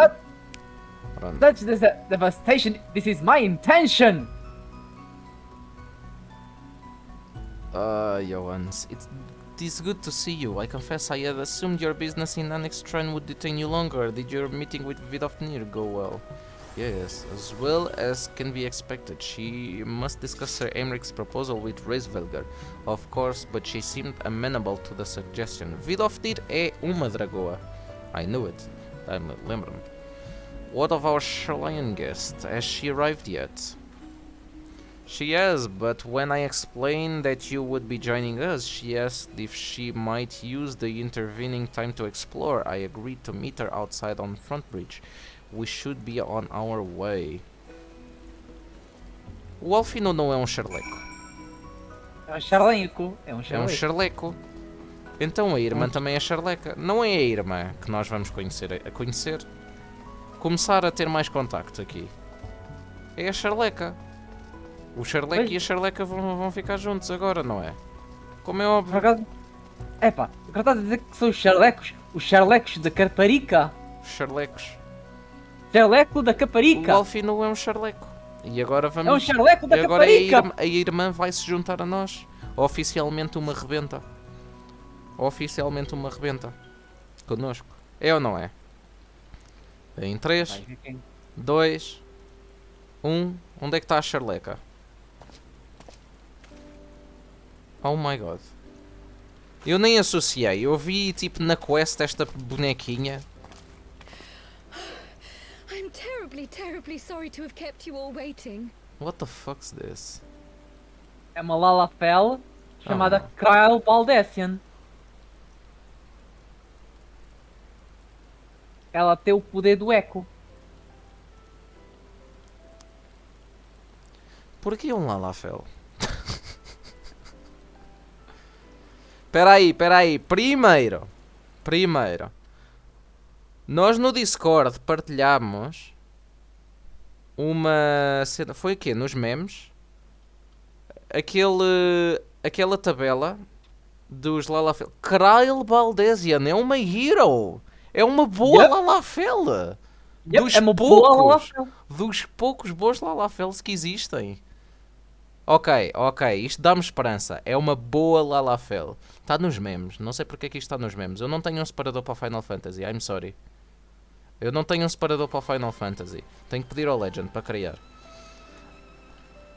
Pronto. Such devastation, this is my intention! Johans, it is good to see you. I confess I had assumed your business in Annex Shrine would detain you longer. Did your meeting with Vidofnir go well? Yes, as well as can be expected. She must discuss Sir Aymric's proposal with Reisvelger, of course, but she seemed amenable to the suggestion. Vidofnir é uma dragoa. I knew it. Lembro-me. What of our Sherlian guest? Has she arrived yet? She has, but when I explained that you would be joining us, she asked if she might use the intervening time to explore. I agreed to meet her outside on Front Bridge. We should be on our way. O Alfino não é um charleco. É um charleco. É um charleco. Então a irmã também é charleca. Não é a irmã que nós vamos conhecer. Começar a ter mais contacto aqui. É a charleca. O charleco e a charleca vão ficar juntos agora, não é? Como é óbvio. Epá, agora estás a dizer que são os charlecos da Caparica? Charlecos. Charleco da Caparica! O Alfino é um charleco. E agora vamos... É um charleco da agora Caparica! a irmã vai se juntar a nós. Oficialmente uma rebenta. Oficialmente uma rebenta. Connosco. É ou não é? Em 3, 2, 1... Onde é que está a charleca? Oh my god. Eu nem associei. Eu vi tipo na quest esta bonequinha. I'm terribly sorry to have kept you all waiting. What the fuck's this? É uma Lalafell chamada Kyle Baldessian. Ela tem o poder do eco. Porquê um Lalafell? Peraí. Primeiro. Nós no Discord partilhamos uma cena. Foi o quê? Nos memes? Aquela tabela dos Lalafell. Kyle Baldessian é uma hero. É uma boa Lalafell. Dos poucos bons Lalafells que existem. Ok, isto dá-me esperança. É uma boa Lalafell. Está nos memes. Não sei porque é que isto está nos memes. Eu não tenho um separador para o Final Fantasy. I'm sorry. Eu não tenho um separador para o Final Fantasy. Tenho que pedir ao Legend para criar.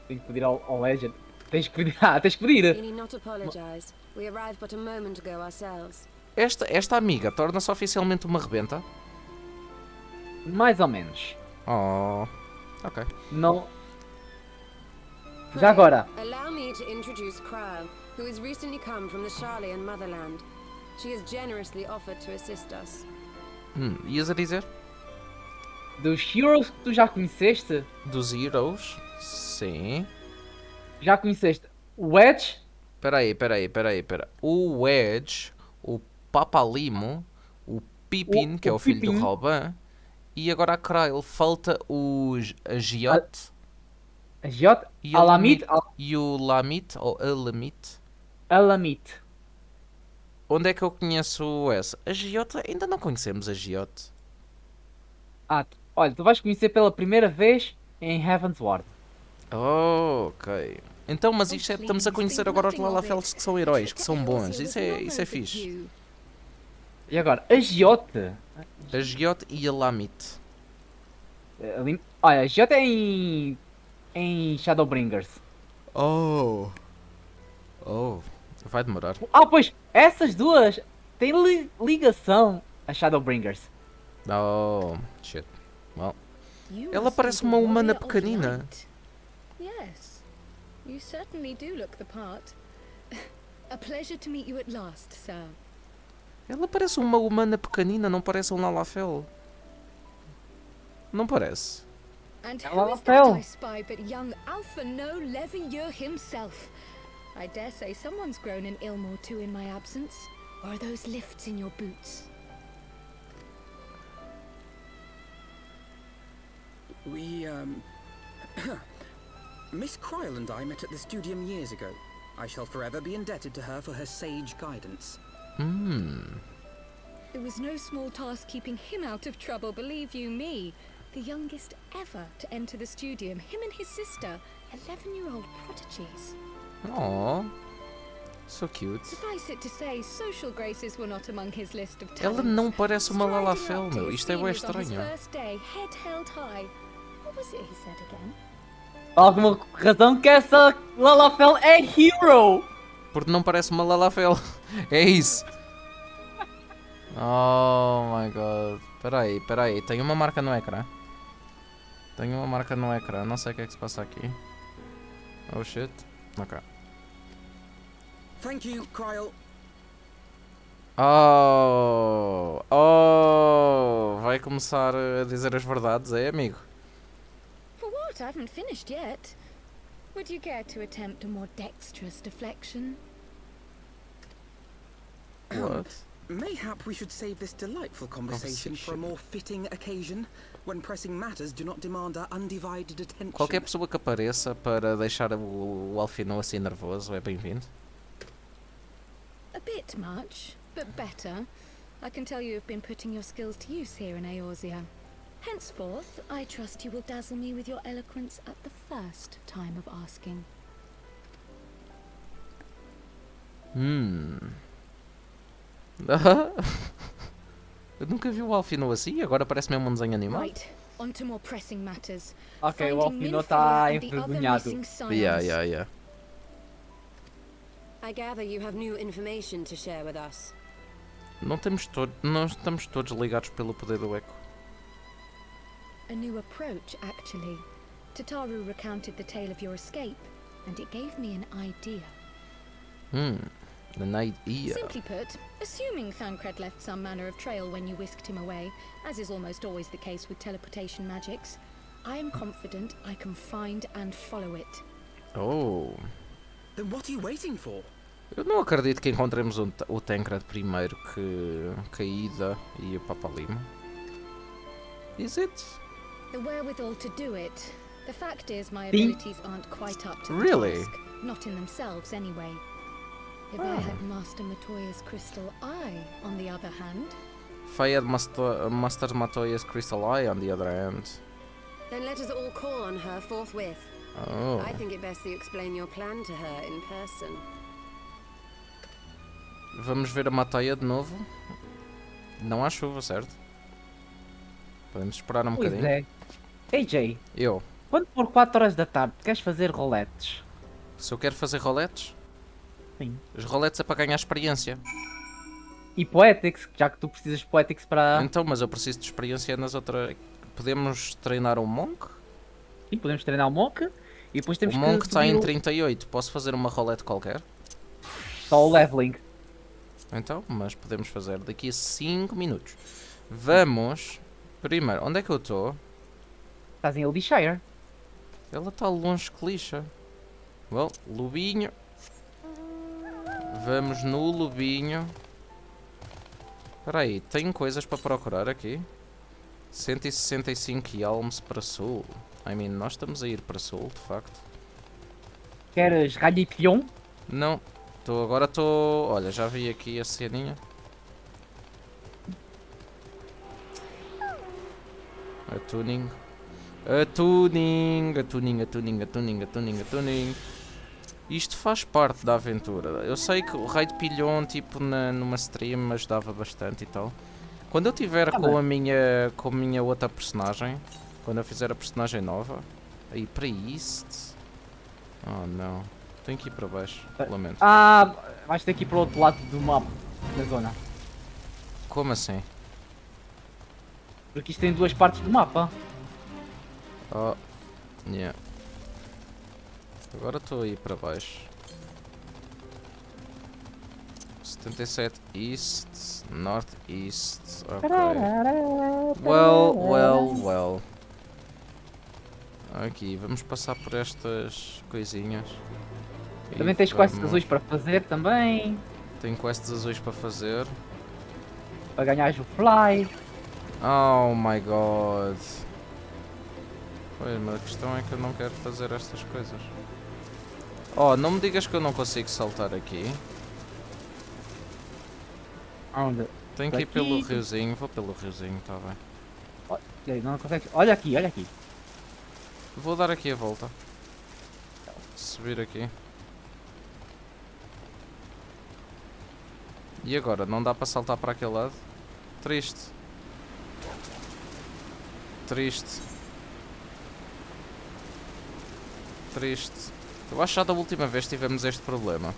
Tenho que pedir ao Legend. Tens que pedir. You need not apologize. We arrived but a moment ago ourselves. Esta amiga torna-se oficialmente uma rebenta? Mais ou menos. Oh. Ok. Não. Já agora. Allow me to introduce Kryle, who has recently come from the Sharlayan motherland. She has generously offered to assist us. Ias a dizer? Dos Heroes que tu já conheceste? Dos Heroes? Sim. Já conheceste o Wedge? Peraí. O Wedge, o Papalimo, o Pippin, que é o filho do Robin, e agora a Kryle. Falta a Giot. A Giot? Alamit? E o Lamit, ou Alamit. Alamit. Onde é que eu conheço essa? A Giot, ainda não conhecemos a Giot. Olha, tu vais conhecer pela primeira vez em Heavensward. Oh, ok. Então, mas isto estamos a conhecer agora os Lalafells que são heróis, que são bons. Isso é fixe. E agora, a Giot? A Giot e a Lamit. Olha, já tem em Shadowbringers. Oh, vai demorar. Ah, pois, essas duas têm ligação a Shadowbringers. Oh, shit. Well, You ela must parece be uma the humana warrior of pequenina. light. Yes, you certainly do look the part. A pleasure to meet you at last, sir. Ela parece uma humana pequenina, não parece um Lalafell. Não parece. And Hello, who is that Phil. I spy but young Alpha No Levier himself? I dare say someone's grown an ilm or two in my absence. Or are those lifts in your boots? We, Miss Cryle and I met at the studium years ago. I shall forever be indebted to her for her sage guidance. It was no small task keeping him out of trouble, believe you me. The youngest ever to enter the studium, him and his sister, 11-year-old prodigies. Oh, so cute. Suffice it to say, social graces were not among his list of Ela talents. não parece uma Striding Lalafell, up to meu. his Isto é bem seniors on his estranho. first day, head held high. What was it he said again? Por alguma razão que essa Lalafell é hero. Porque não parece uma Lalafell. É isso. Oh my god. Espera aí. Tenho uma marca no ecrã. Não sei o que é que se passa aqui. Oh shit. Ok. Thank you, Cryle. Vai começar a dizer as verdades, é, amigo? For what? I haven't finished yet. Would you care to attempt a more dexterous deflection? What? Mayhap we should save this delightful conversation for a more fitting occasion, when pressing matters do not demand our undivided attention. Qualquer pessoa que apareça para deixar o Alfino assim nervoso é bem-vindo. A bit much, but better. I can tell you have been putting your skills to use here in Eorzea. Henceforth, I trust you will dazzle me with your eloquence at the first time of asking. Eu nunca vi o Alfino assim, agora parece mesmo um desenho animado. Right, on to more pressing matters. Ok, o Finding Alfino tá Minfilia and the other envergonhado. missing scions. Yeah. I gather you have new information to share with us. Não estamos todos ligados pelo poder do eco. A new approach, actually. Tataru recounted the tale of your escape, and it gave me an idea. An idea. Simply put, assuming Thancred left some manner of trail when you whisked him away, as is almost always the case with teleportation magics, I am confident I can find and follow it. Oh. Then what are you waiting for? Eu não acredito que encontremos o Tancred primeiro que a Ida e o Papalima. Is it? The wherewithal to do it. The fact is, my Think- abilities aren't quite up to the Really? task. Not in themselves, anyway. If I had Master Matoya's crystal eye, on the other hand, If I had Master Matoya's Crystal Eye on the other hand. Then let us all call on her forthwith. Oh. I think it best that you explain your plan to her in person. Vamos ver a Matoya de novo. Não há chuva, certo? Podemos esperar um Pois bocadinho. é. AJ, Eu. quando for 4 horas da tarde, queres fazer roletes? Se eu quero fazer roletes, Sim. os roletes é para ganhar experiência. E Poetics, já que tu precisas de Poetics para... Então, mas eu preciso de experiência nas outras. Podemos treinar um Monk? Sim, podemos treinar o Monk. E depois temos O Monk que está subir em 38. Posso fazer uma rolete qualquer? só o leveling. Então, mas podemos fazer daqui a 5 minutos. Vamos. Primeiro, onde é que eu estou? Estás em Eldyshire. Ela está longe que lixa. Well, lobinho. Vamos no lobinho. Espera aí, tenho coisas para procurar aqui. 165 Yalms para sul. I mean, nós estamos a ir para sul, de facto. Queres Radipion? Não, agora estou... Olha, já vi aqui a ceninha. Atuning. Isto faz parte da aventura. Eu sei que o raio de pilhão, tipo, numa stream ajudava bastante e tal. Quando eu tiver com a minha outra personagem, Quando eu fizer a personagem nova. Aí para East. Oh não. Tenho que ir para baixo. Lamento. Ah, vais ter que ir para o outro lado do mapa, da zona. Como assim? Porque isto tem duas partes do mapa. Oh. Yeah. Agora estou a ir para baixo. 77 East, North East. Ok. Well. Aqui, vamos passar por estas coisinhas. Também tens quests azuis para fazer também. Tenho quests azuis para fazer. Para ganhares o fly. Oh my god. Pois, mas a questão é que eu não quero fazer estas coisas. Oh, não me digas que eu não consigo saltar aqui. Onde? Tenho que ir pelo riozinho. Vou pelo riozinho, está bem. Não consegues. Olha aqui, olha aqui. Vou dar aqui a volta. Subir aqui. E agora? Não dá para saltar para aquele lado? Triste. Triste. Triste. Eu acho que já da última vez tivemos este problema.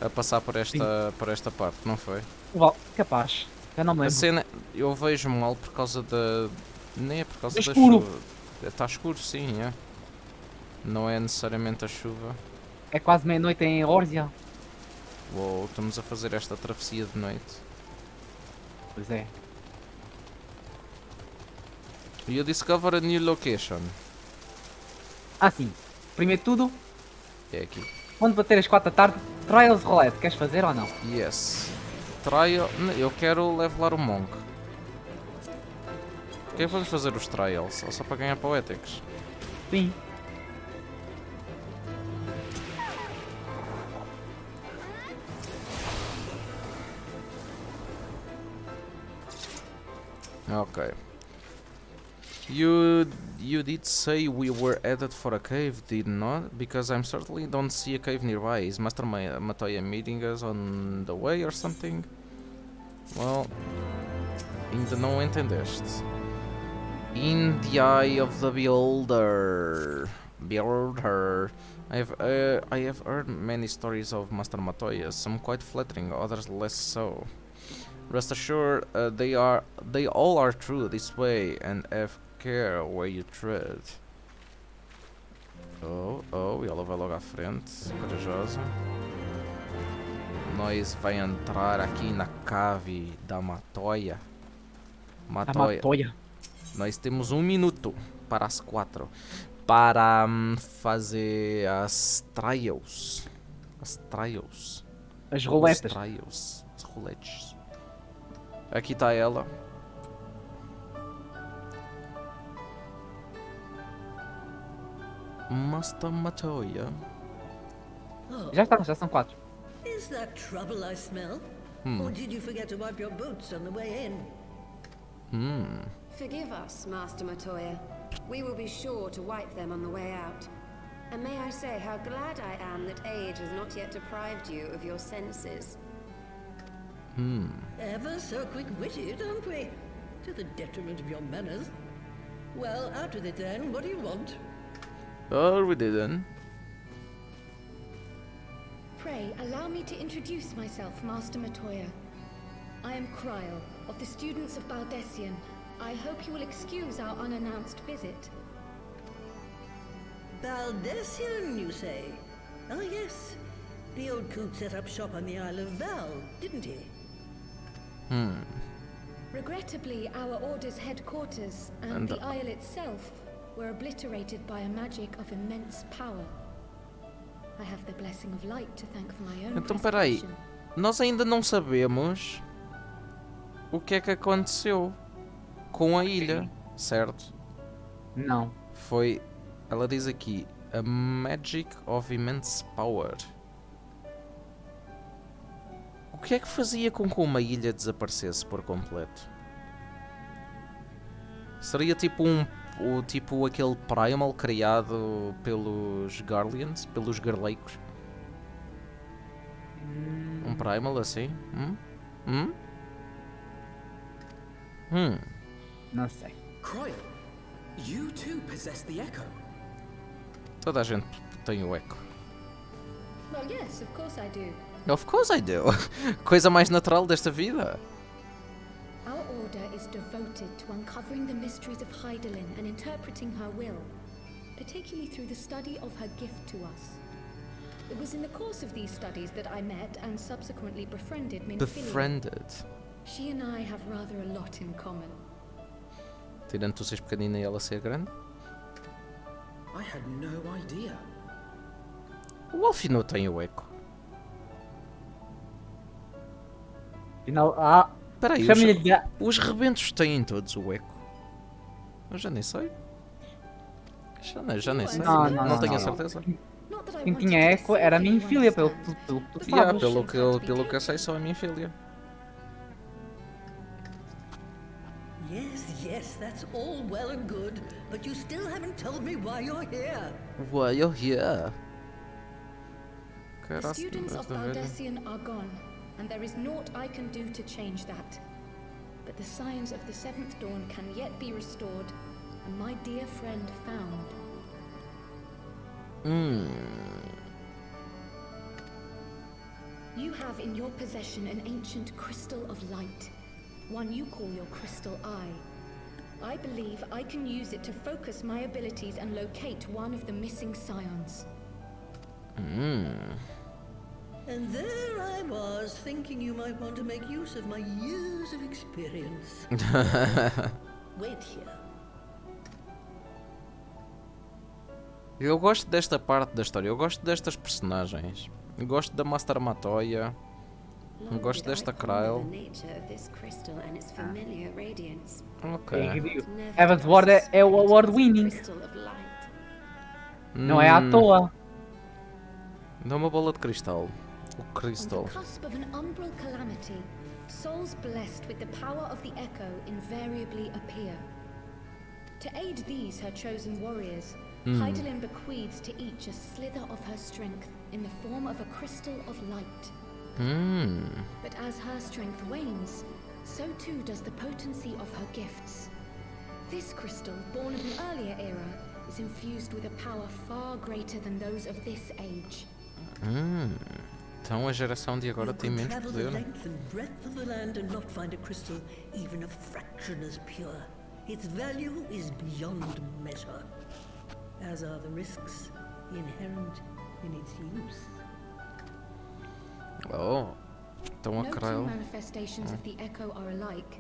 A passar por esta parte, não foi? Capaz. Eu não me lembro. A cena, eu vejo mal por causa da... Nem é por causa da escuro. chuva. Está escuro, sim, é. Não é necessariamente a chuva. É quase meia-noite em Órzia. Uou, estamos a fazer esta travessia de noite. Pois é. You discover a new location. Ah sim. Primeiro de tudo, É aqui. quando bater as 4 da tarde, Trials Roulette. Queres fazer ou não? Yes. Trial... Eu quero levelar o Monk. Porquê é que vamos fazer os Trials? Ou só para ganhar Poetics? Sim. Okay. You did say we were headed for a cave, did not? Because I certainly don't see a cave nearby. Is Master Matoya meeting us on the way or something? Well, ainda não entendeste. In the eye of the beholder. I have heard many stories of Master Matoya, some quite flattering, others less so. Rest assured, they all are true this way, and have care where you tread. Oh, ela vai logo à frente, corajosa. Nós vai entrar aqui na cave da Matoya. Matoya. Nós temos 1 minuto para as 4 para fazer as trials. As roletas. As roletes. Aqui está ela. Master Matoya. Já são 4. Is that trouble I smell? Or did you forget to wipe your boots on the way in? Forgive us, Master Matoya. We will be sure to wipe them on the way out. And may I say how glad I am that age has not yet deprived you of your senses. Ever so quick-witted, aren't we? To the detriment of your manners. Well, out with it then. What do you want? Oh, we didn't. Pray, allow me to introduce myself, Master Matoya. I am Cryle, of the students of Baldessian. I hope you will excuse our unannounced visit. Baldessian, you say? Ah, yes. The old coot set up shop on the Isle of Val, didn't he? Regrettably, our order's headquarters and the isle itself were obliterated by a magic of immense power. I have the blessing of light to thank for my own Então, peraí. preservation. Nós ainda não sabemos o que é que aconteceu com a ilha, certo? Não. Foi... Ela diz aqui... A magic of immense power. O que é que fazia com que uma ilha desaparecesse por completo? Seria tipo tipo aquele primal criado pelos Garleans, pelos Garleicos? Um primal assim? Não sei. Cryle, You too possess the echo. Toda a gente tem o eco. Well, yes, of course I do. Of course I do. Coisa mais natural desta vida. Our order is devoted to uncovering the mysteries of Hydaelyn and interpreting her will, particularly through the study of her gift to us. It was in the course of these studies that I met and subsequently befriended Minfilia. Befriended. She and I have rather a lot in common. Tirando tu seres pequenina e ela ser grande. I had no idea. O Alfino tem o eco. Afinal, Peraí, chama-lhe de... os rebentos têm todos o eco. Eu já nem sei. Já nem sei. Não tenho a certeza. Quem tinha eco era a minha filha, pelo que tu sabes. Pelo que eu sei, só a minha filha. Yes, that's all well and good, but you still haven't told me why you're here. Why you're here? The students of Baldessian are gone, and there is naught I can do to change that. But the signs of the Seventh Dawn can yet be restored, and my dear friend found. You have in your possession an ancient crystal of light, one you call your crystal eye. I believe I can use it to focus my abilities and locate one of the missing scions. And there I was, thinking you might want to make use of my years of experience. Wait here. Eu gosto desta parte da história, eu gosto destas personagens. Eu gosto da Master Matoya. Eu gosto desta Kryl. Ok. Evans Ward é o award winning. Não é à toa. Dá uma bola de cristal. O On Crystal. the cusp of an umbral calamity, souls blessed with the power of the Echo invariably appear. To aid these, her chosen warriors, Hydaelyn bequeaths to each a slither of her strength in the form of a crystal of light. But as her strength wanes, so too does the potency of her gifts. This crystal, born of an earlier era, is infused with a power far greater than those of this age. Então a geração de agora You tem could menos travel the poder. length and breadth of the land and not find a crystal even a fraction as pure. Its value is beyond measure, as are the risks inherent in its use. Oh, então a No two Kryl. manifestations of the Echo are alike.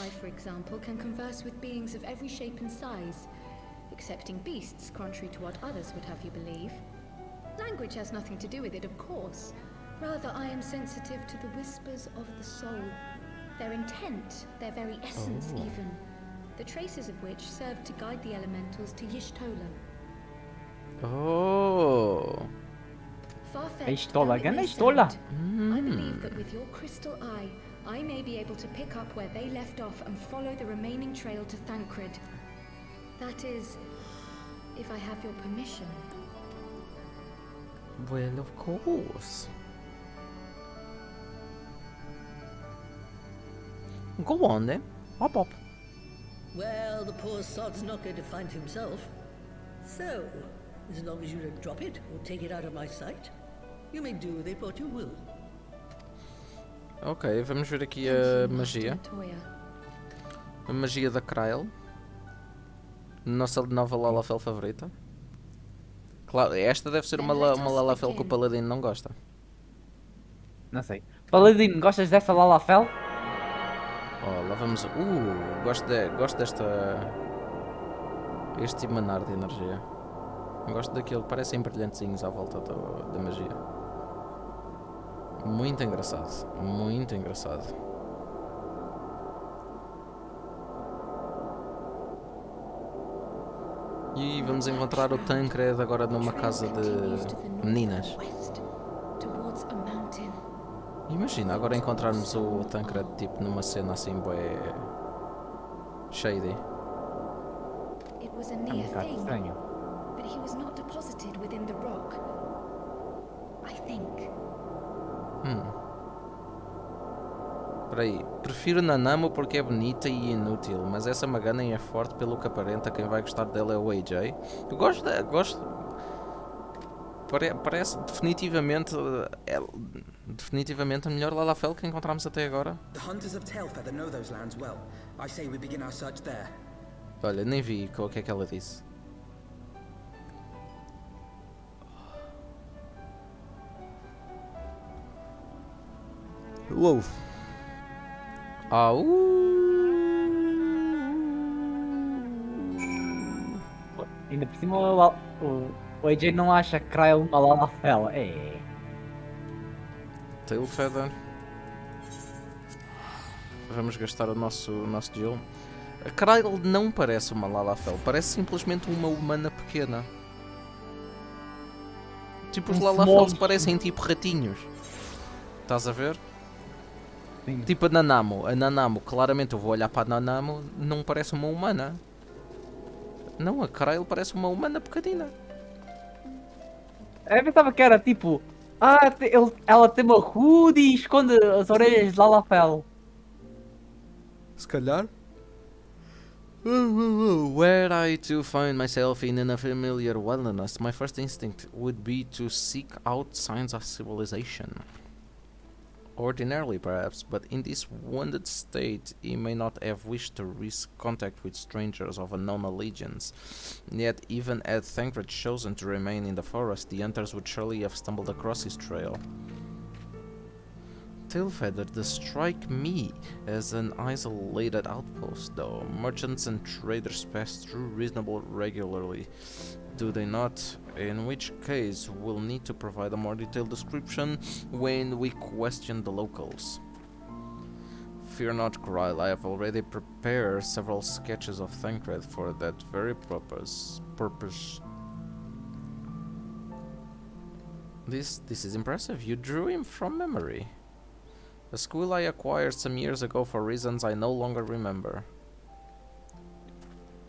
I, for example, can converse with beings of every shape and size, excepting beasts, contrary to what others would have you believe. Language has nothing to do with it, of course. Rather, I am sensitive to the whispers of the soul. Their intent, their very essence even. The traces of which serve to guide the elementals to Y'shtola. Oh. Far-fetched Y'shtola, though it again, may Y'shtola. sound, I believe that with your crystal eye, I may be able to pick up where they left off and follow the remaining trail to Thancred. That is, if I have your permission. Well, of course. Go on then. Hop up. Well, the poor sod's not going to find himself. So, as long as you don't drop it or take it out of my sight, you may do with it what you will. Ok, vamos ver aqui a Thank you, magia. Master Matoya. A magia da Kryl. Nossa nova Lalafell favorita. Claro, esta deve ser uma Lalafell que o Paladino não gosta. Não sei. Paladino, gostas dessa Lalafell? Oh, lá vamos. Gosto desta. Este emanar de energia. Gosto daquilo, parecem brilhantezinhos à volta da magia. Muito engraçado. Muito engraçado. E vamos encontrar o Thancred agora numa casa de meninas. Towards a mountain. Imagina agora encontrarmos o Thancred tipo numa cena assim bué shady. It was a É um near bocado thing, estranho. but he was not deposited within the rock. I think. Espera aí. Prefiro Nanamo porque é bonita e inútil, mas essa Maganen é forte pelo que aparenta. Quem vai gostar dela é o AJ. Eu gosto. Parece definitivamente definitivamente a melhor Lalafell que encontramos até agora. The hunters of Tailfeather know those lands well. I say we begin our search there. Olha, nem vi o que é que ela disse. Uou. Ainda por cima o AJ não acha Krail uma Lalafell. É. Tailfeather. Vamos gastar o nosso gelo. A Krail não parece uma Lalafell, parece simplesmente uma humana pequena. Tipo, os Lalafells parecem tipo ratinhos. Estás a ver? Sim. Tipo a Nanamo. A Nanamo, claramente eu vou olhar para a Nanamo, não parece uma humana. Não, a Krail parece uma humana pequenina. Eu pensava que era tipo... ela tem uma hood e esconde as orelhas de Lalafell. Se calhar. Were I to find myself in an unfamiliar wilderness, my first instinct would be to seek out signs of civilization. Ordinarily, perhaps, but in this wounded state, he may not have wished to risk contact with strangers of unknown allegiance. Yet, even had Thancred chosen to remain in the forest, the hunters would surely have stumbled across his trail. Tailfeather does strike me as an isolated outpost, though. Merchants and traders pass through reasonably regularly, do they not? In which case, we'll need to provide a more detailed description when we question the locals. Fear not, Kryl, I have already prepared several sketches of Thancred for that very purpose. This is impressive. You drew him from memory. A skill I acquired some years ago for reasons I no longer remember.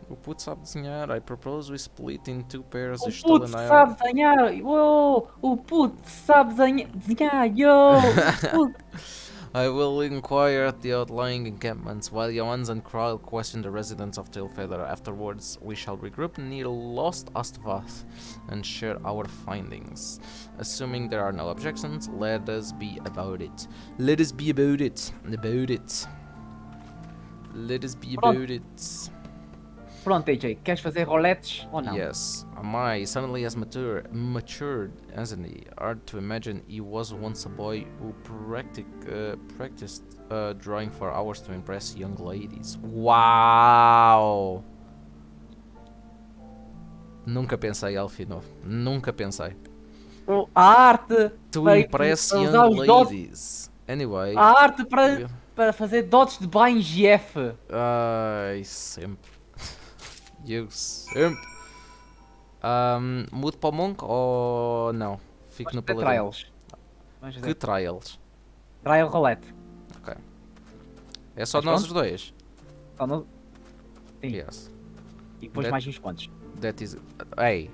O puto sabe desenhar. I propose we split in two pairs. O puto sabe desenhar. Uou, o puto sabe desenhar. Yo. I will inquire at the outlying encampments while Johannes and Kral question the residents of Tailfeather. Afterwards, we shall regroup near Lost Ostvath and share our findings. Assuming there are no objections, let us be about it. Let us be about it. About it. Let us be about it. Pronto, AJ, queres fazer roletes ou não? Yes, my suddenly has matured, hasn't he? Hard to imagine he was once a boy who practiced drawing for hours to impress young ladies. Wow! Nunca pensei, Alfino. Nunca pensei. A arte To impress young ladies. Anyway. A arte para fazer dotes de Bain GF. Ai, sempre. Eu sempre. Mudo para o Monk ou não? Fico no Paladino. Trials. Que trials? Trial rolete. Ok. É só nós os dois? Só nós. Sim. Yes. E depois mais uns quantos. That is... Ei.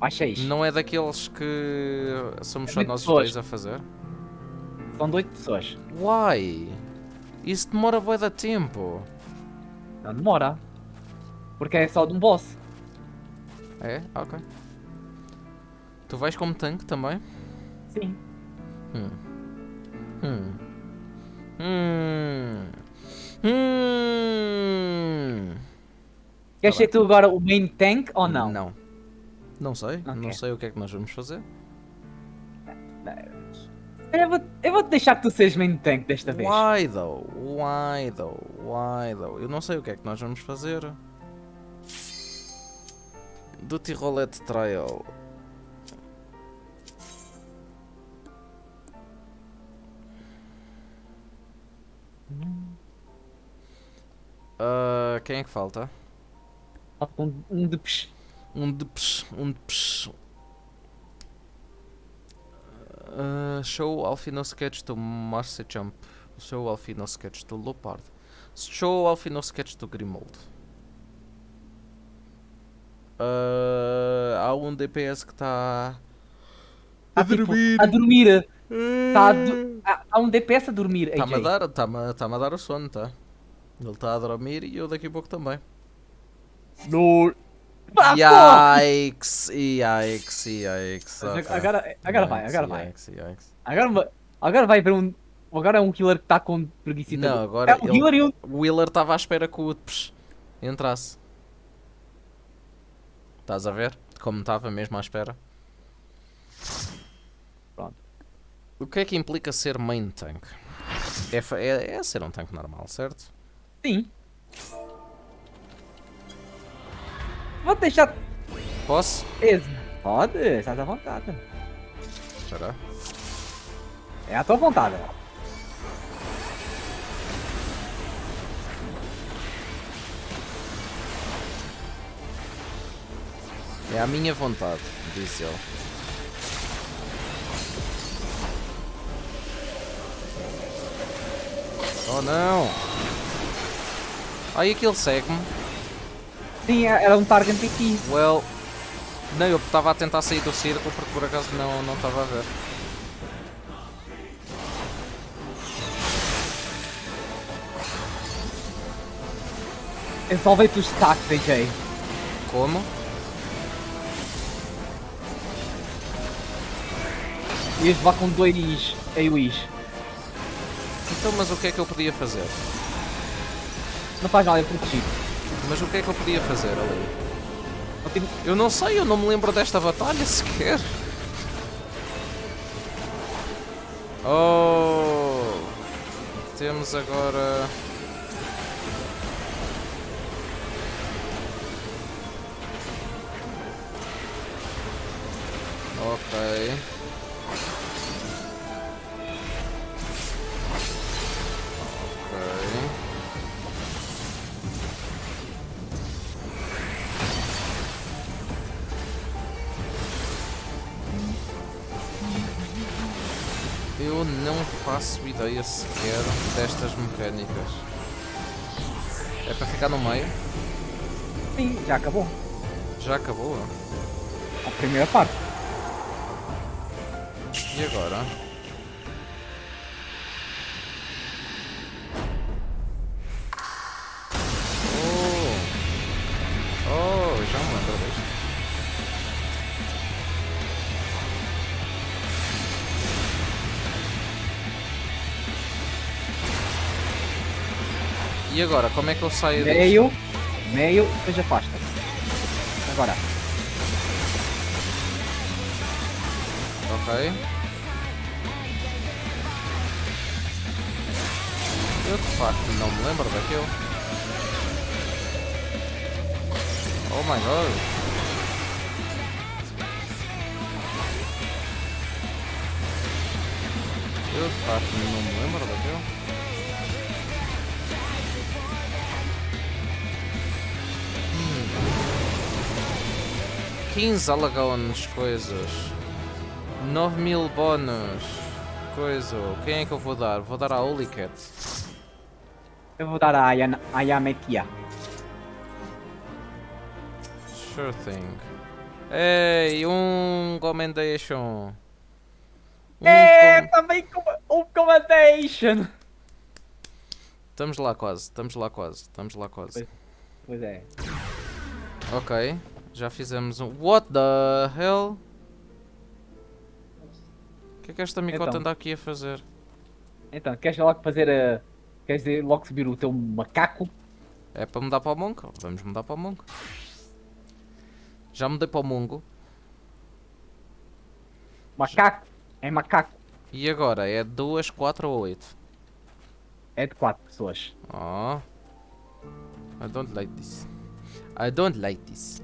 Mais 6. Não é daqueles que somos só nós os dois a fazer? São 8 pessoas. Why? Isso demora bué de tempo. Não demora. Porque é só de um boss. É? Ok. Tu vais como tanque também? Sim. Queres ser tu agora o main tank ou não? Não. Não sei. Okay. Não sei o que é que nós vamos fazer. Eu vou-te deixar que tu sejas main tank desta vez. Why though? Why though? Why though? Eu não sei o que é que nós vamos fazer. Do Tirolete Trial. Quem é que falta? Falta um de psh. Um de psh. Show Alfino sketch to Marcechamp. Show Alfino sketch to Lopard. Show Alfino sketch to Grimold. Há um DPS que está a dormir. Há um DPS a dormir, AJ. Está-me a dar o sono, tá? Ele está a dormir e eu daqui a pouco também. No... Ah, Yikes, yikes, yikes. Agora vai. Yikes. Agora vai ver um... Agora é um killer que está com preguiça. Não, agora é um killer e um... o Wheeler estava à espera que o Utpes entrasse. Estás a ver? Como estava mesmo à espera. Pronto. O que é que implica ser main tank? É ser um tanque normal, certo? Sim. Vou deixar... Posso? Pode, estás à vontade. Será? É à tua vontade. É à minha vontade, diz ele. Oh não! Ai, aquele segue-me. Sim, era um target aqui. Well, não, eu estava a tentar sair do círculo porque por acaso não estava a ver. Eu salvei-te os stacks, AJ. Como? Ias levar com 2 AoEs. Então, mas o que é que eu podia fazer? Não faz mal, é protegido. Mas o que é que eu podia fazer ali? Eu não sei, eu não me lembro desta batalha sequer. Oh! Temos agora... Ok. Eu não faço ideia sequer destas mecânicas. É para ficar no meio? Sim, já acabou. Já acabou? A primeira parte. E agora? Oh, já me lembro disto. E agora, como é que eu saio disto? Meio, depois afasta. Agora. Ok. Eu de facto não me lembro daquilo. Oh my god. Eu de facto não me lembro daquilo. 15 alagões, coisas. 9.000 bónus. Coisa. Quem é que eu vou dar? Vou dar a Holy Cat. Eu vou dar a Ayamekia. Sure thing. Ei, um commendation. Também com commendation. Estamos lá quase. Pois é. Ok. Já fizemos um... What the hell? O que é que esta micota anda aqui a fazer? Então, queres logo fazer queres logo subir o teu macaco? É para mudar para o Monk? Vamos mudar para o Monk. Já mudei para o Mongo. Macaco? É macaco. E agora? É 2, 4 ou 8? É de 4 pessoas. Oh. I don't like this. I don't like this.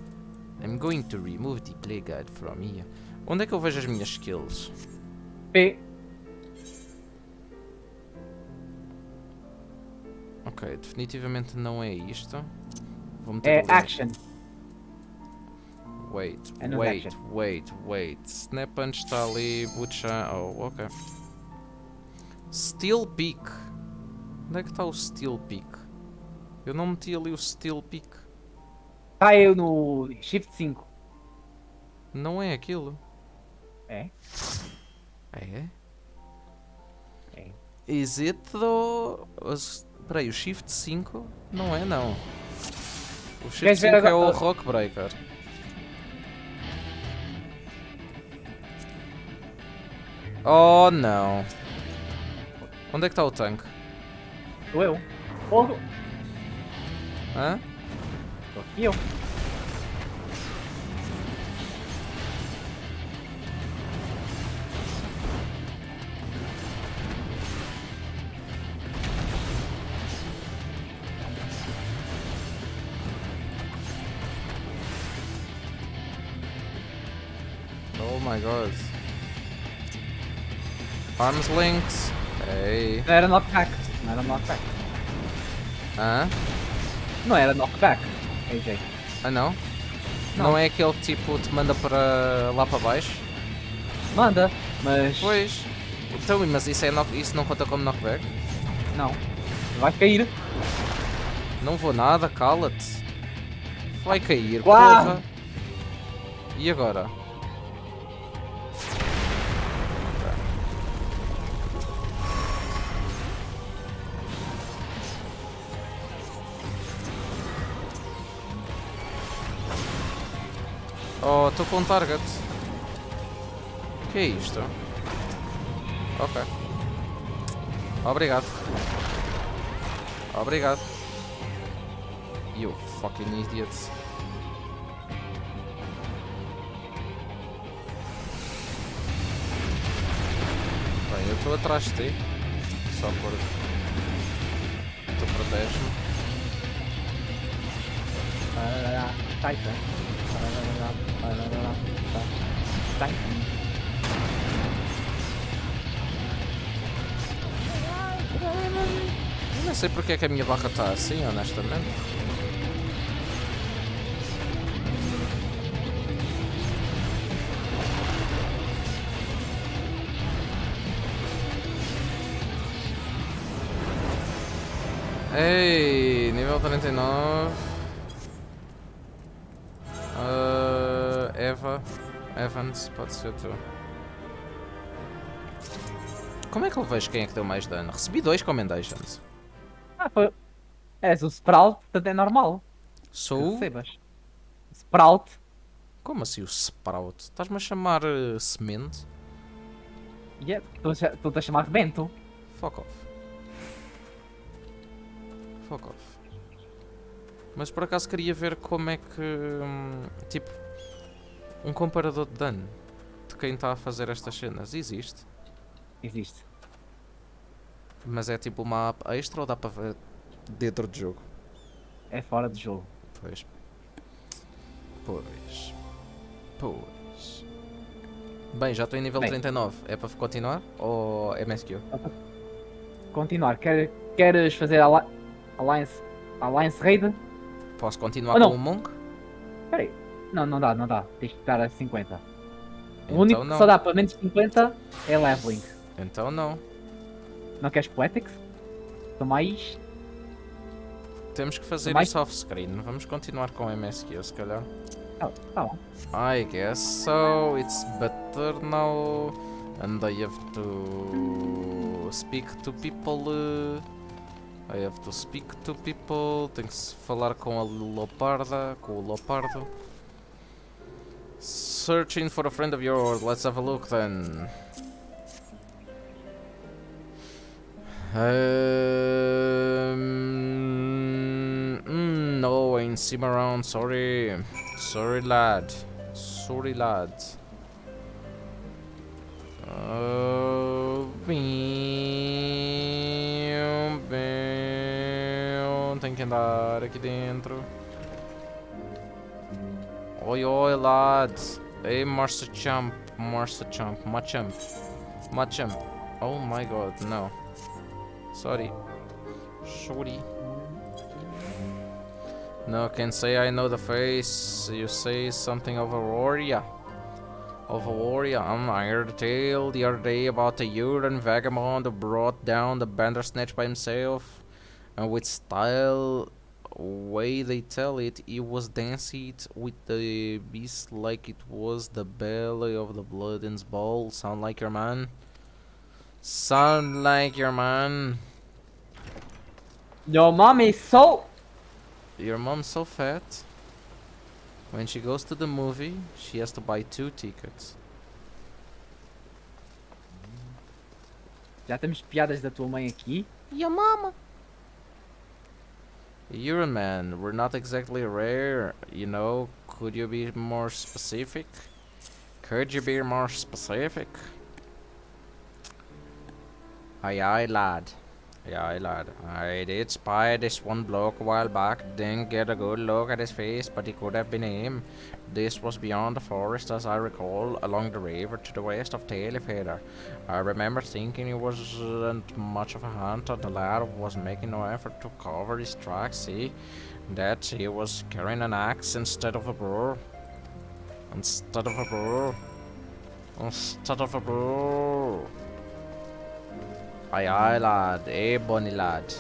I'm going to remove the play guide from here. Onde é que eu vejo as minhas skills? P. Ok, definitivamente não é isto. Vou É meter action. Wait. Snap Punch está ali, Butcha. Oh, ok. Steel Peak. Onde é que está o Steel Peak? Eu não meti ali o Steel Peak. Tá eu no Shift 5. Não é aquilo. É? É? Is it though? Peraí, o Shift 5 não é não. O Shift Queres 5 ver é o agora? Rock Breaker. Oh não. Onde é que está o tanque? Sou eu. Fogo. Hã? Estou aqui eu. Oh my god. Arms links. Hey. Não era knockback. Não era knockback. Hã? Não era knockback. AJ. Ah não? Não. Não é aquele que tipo te manda para lá para baixo? Manda, mas... Pois. Então, mas isso, isso não conta como knockback? Não. Vai cair. Não vou nada, cala-te. Vai cair, Uau! porra. E agora? Oh, estou com um target. O que é isto? Ok. Obrigado. Obrigado. You fucking idiots. Bem, eu estou atrás de ti. Só por... Tu protege-me. Titan. Titan. Eu não sei porque é que a minha barra está assim, honestamente. Ei, nível 39. Evans, pode ser tu. Como é que eu vejo quem é que deu mais dano? Recebi 2 commendations. Foi. És o Sprout, portanto é normal. Sou? Que recebas. Sprout. Como assim o Sprout? Estás-me a chamar semente? Yeah, estou-te a chamar Rebento. Fuck off. Fuck off. Mas por acaso queria ver como é que... tipo... um comparador de dano de quem está a fazer estas cenas. Existe? Existe. Mas é tipo uma app extra ou dá para ver dentro do jogo? É fora do jogo. Pois. Pois. Pois. Bem, já estou em nível 39. É para continuar? Ou é MSQ? Continuar. Queres fazer Alliance Raid? Posso continuar Oh, não. com o Monk? Espera aí. Não dá. Tens de estar a 50. Então O único não. que só dá para menos de 50 é leveling. Então não. Não queres Poetics? Toma isto. Temos que fazer Mais- isso off-screen. Vamos continuar com MSQ, se calhar. Tá bom. I guess so. It's better now. And I have to speak to people. I have to speak to people. Tenho que falar com a Loparda. Com o Lopardo. Searching for a friend of yours. Let's have a look then. No, I ain't see him around. Sorry. Sorry, lad. Sorry, lad. Tem que andar aqui dentro. Oi, oi, lad. Hey, Machamp. Oh my god, no. Sorry. No, can say I know the face. You say something of Aurora. I heard a tale the other day about a Uran vagabond who brought down the Bandersnatch by himself. And with style, way they tell it, he was dancing with the beast like it was the belly of the blood and ball. Sound like your man? Sound like your mom. Your mom is so... Your mom's so fat. When she goes to the movie, she has to buy 2 tickets. Já temos piadas da tua mãe aqui. Your mama. You're a man. We're not exactly rare, you know. Could you be more specific? Could you be more specific? Aye, lad. Aye, lad. I did spy this one bloke a while back. Didn't get a good look at his face, but he could have been him. This was beyond the forest, as I recall, along the river to the west of Tailfeather. I remember thinking he wasn't much of a hunter. The lad was making no effort to cover his tracks. See, that he was carrying an axe instead of a bow. Instead of a bow. Instead of a bow. Aye, lad. Eh, bonny lad.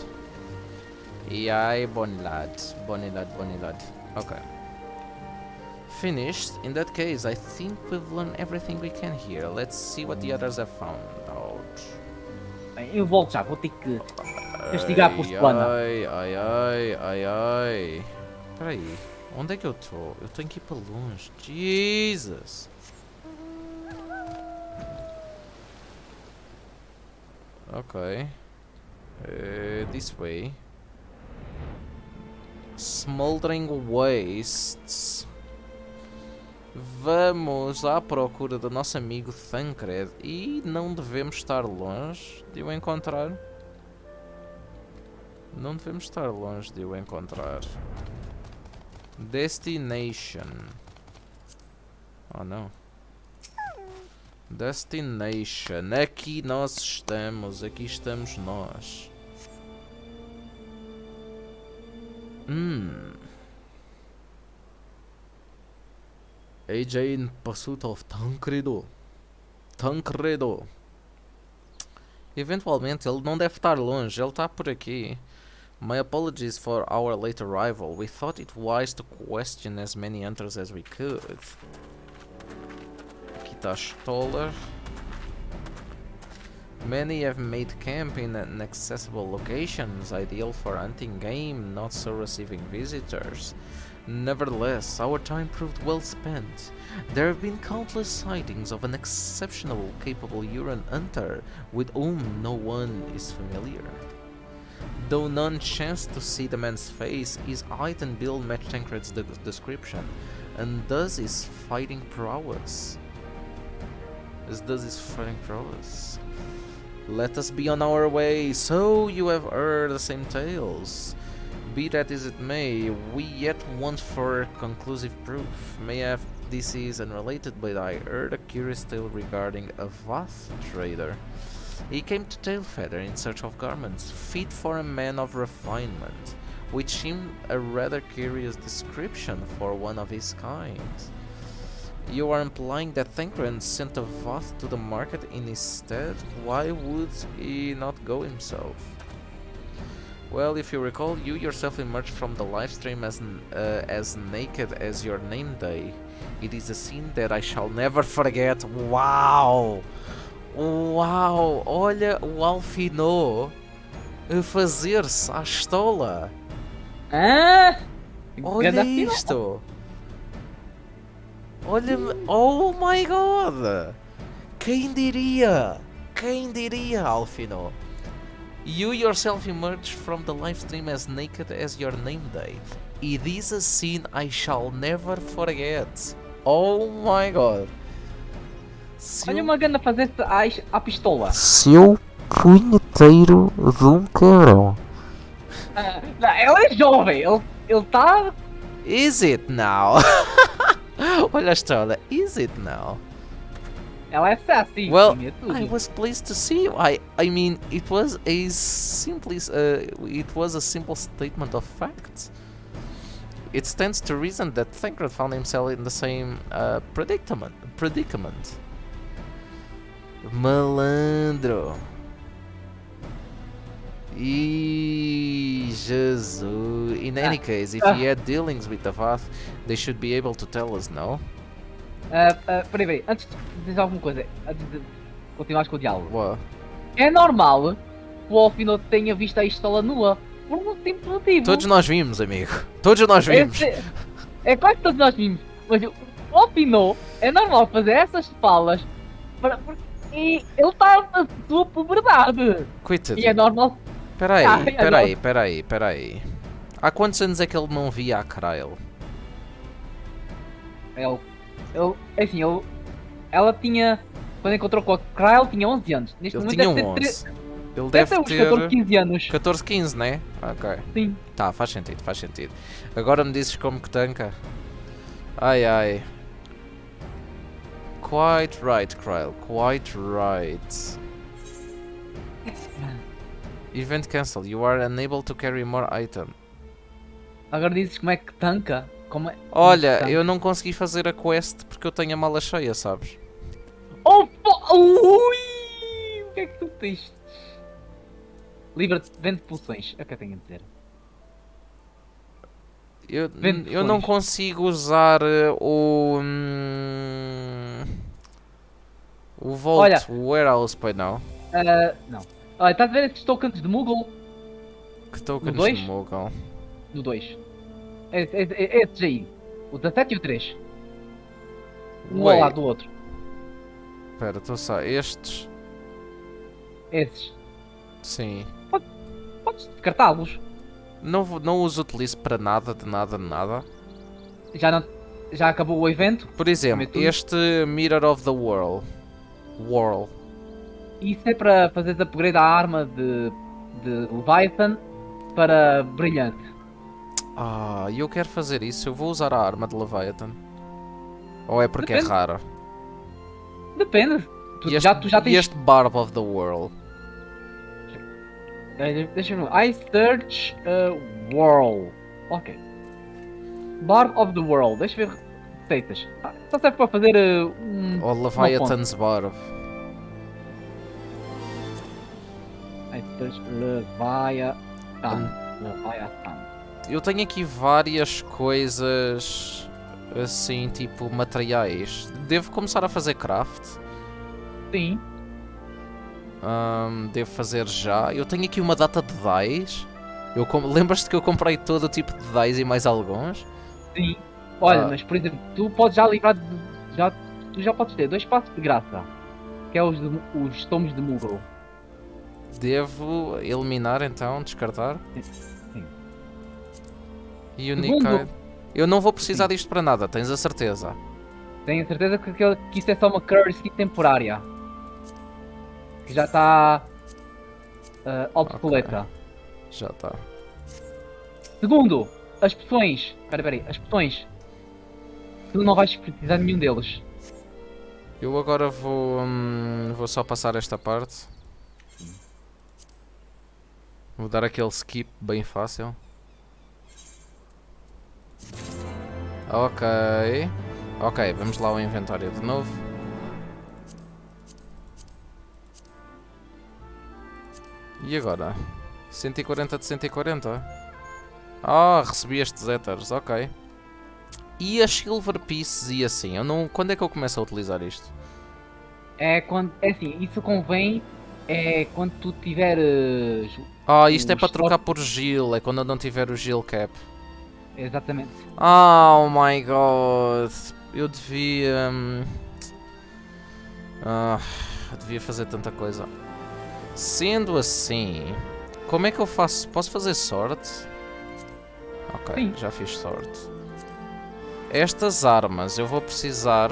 Aye, bonny lad. Bonny lad, bonny lad. Okay. Finished. In that case, I think we've learned everything we can here. Let's see what the others have found out. Bem, eu volto já, vou ter que castigar a porcelana. Ai. Espera aí. Onde é que eu tô? Eu tenho que ir para longe. Jesus. Okay. This way. Smoldering wastes. Vamos à procura do nosso amigo Thancred e não devemos estar longe de o encontrar. Não devemos estar longe de o encontrar. Destination. Oh não. Destination. Aqui nós estamos. Aqui estamos nós. AJ in pursuit of Tancredo. Eventualmente ele não deve estar longe. Ele está por aqui. My apologies for our late arrival. We thought it wise to question as many hunters as we could. Aqui está Stoller. Many have made camp in inaccessible locations, ideal for hunting game, not so receiving visitors. Nevertheless, our time proved well spent. There have been countless sightings of an exceptional, capable Huron hunter with whom no one is familiar. Though none chanced to see the man's face, his height and build matched Tancred's description, and thus his fighting prowess. Let us be on our way. So you have heard the same tales. Be that as it may, we yet want for conclusive proof. May have this is unrelated, but I heard a curious tale regarding a Vath trader. He came to Tailfeather in search of garments fit for a man of refinement, which seemed a rather curious description for one of his kind. You are implying that Thancred sent a Vath to the market in his stead? Why would he not go himself? Well, if you recall, you yourself emerged from the livestream as naked as your name day. It is a scene that I shall never forget. Uau! Uau! Olha o Alfinô a fazer-se à estola. Olha isto! Olha, oh my god! Quem diria? Quem diria, Alfinô? You yourself emerged from the livestream as naked as your name day. It is a scene I shall never forget. Oh my god! Olha uma gana fazer-se à pistola. Seu punheteiro de um cabrão. Não, ele é jovem, ele está... Is it now? Olha a história. Is it now? Ela é sassy. Well, I was pleased to see you. I mean, it was a simple statement of fact. It stands to reason that Thancred found himself in the same predicament. Malandro. Jesus. In any case, if he had dealings with the Vath, they should be able to tell us, no? Peraí, antes de dizer alguma coisa, antes de continuares com o diálogo. What? É normal que o Alfino tenha visto a estrela nua. Por um simples motivo. Todos nós vimos, amigo. Todos nós vimos. É claro que todos nós vimos. Mas o Alfino é normal fazer essas falas. E ele está na sua puberdade. Coitado. E é normal. Peraí. Há quantos anos é que ele não via a Kryl? Ela tinha. Quando encontrou com a Kryl, tinha 11 anos. Neste Ele momento tinha deve 11. Ele deve deve ter uns 14, ter 15 anos. 14, 15, né? Ok. Sim. Tá, faz sentido. Agora me dizes como que tanca. Ai. Quite right, Kryl. Quite right. Event cancel. You are unable to carry more item. Agora dizes como é que tanca? Olha, eu não consegui fazer a quest porque eu tenho a mala cheia, sabes? Ui! O que é que tu tens? Livra-te, vende pulsões. É o que eu tenho a dizer. Eu não consigo usar o Vault, Olha, o Warehouse, pois não? Não. Olha, estás a ver estes tokens de Moogle? Que tokens dois? de Moogle? No 2. Esses aí. O 17 e o 3. Um ao lado do outro. Espera, estou só. Estes? Esses. Sim. Podes descartá-los. Não os utilizo para nada, de nada. Já acabou o evento? Por exemplo, este Mirror of the World. Isso é para fazeres upgrade à arma de Leviathan para brilhante. Eu quero fazer isso. Eu vou usar a arma de Leviathan. Ou é porque Depende. é rara? Depende. Tu já tens... E este Barb of the World? Deixa-me ver. I search world. Ok. Barb of the World. Deixa eu ver receitas. Só serve para fazer Ou Leviathan's Barb. I search Leviathan. Eu tenho aqui várias coisas assim, tipo materiais. Devo começar a fazer craft? Sim. Devo fazer já. Eu tenho aqui uma data de dice. Lembras-te que eu comprei todo o tipo de dice e mais alguns? Sim. Olha, mas por exemplo, tu podes já livrar de... Tu já podes ter 2 passos de graça. Que é os tomos de Moogle. Devo eliminar então, descartar? Sim. Unique. Eu não vou precisar disto para nada, tens a certeza? Tenho a certeza que isso é só uma currency temporária. Que já está obsoleta. Okay. Já está. Segundo, as poções. Espera aí, as poções. Tu não vais precisar de nenhum deles. Eu agora vou só passar esta parte. Vou dar aquele skip bem fácil. Ok, vamos lá ao inventário de novo. E agora? 140 de 140? Recebi estes Ethers, ok. E as Silver Pieces e assim, quando é que eu começo a utilizar isto? É assim, isso convém quando tu tiveres... Isto é para trocar por Gil, é quando eu não tiver o Gil Cap. Exatamente. Oh my god, eu devia... devia fazer tanta coisa. Sendo assim, como é que eu faço? Posso fazer sorte? Ok, sim. Já fiz sorte. Estas armas eu vou precisar.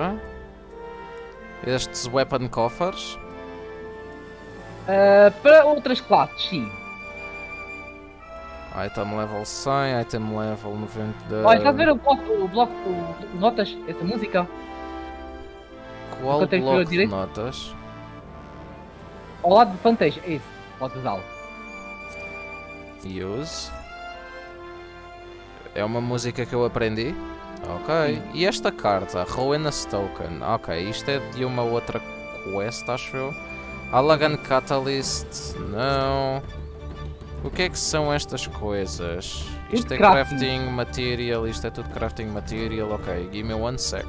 Estes weapon coffers. Para outras classes, sim. Item level 100, item level 90. Olha, estás a ver o bloco de notas? Essa música? Qual bloco de notas? Ao lado de Fantasy, é isso. Podes usá-lo. Use. É uma música que eu aprendi. Ok. Sim. E esta carta, Rowena's Token. Ok, isto é de uma outra quest, acho eu. Allagan Catalyst. Não. O que é que são estas coisas? Isto é crafting material, isto é tudo crafting material. Ok, give me 1 sec.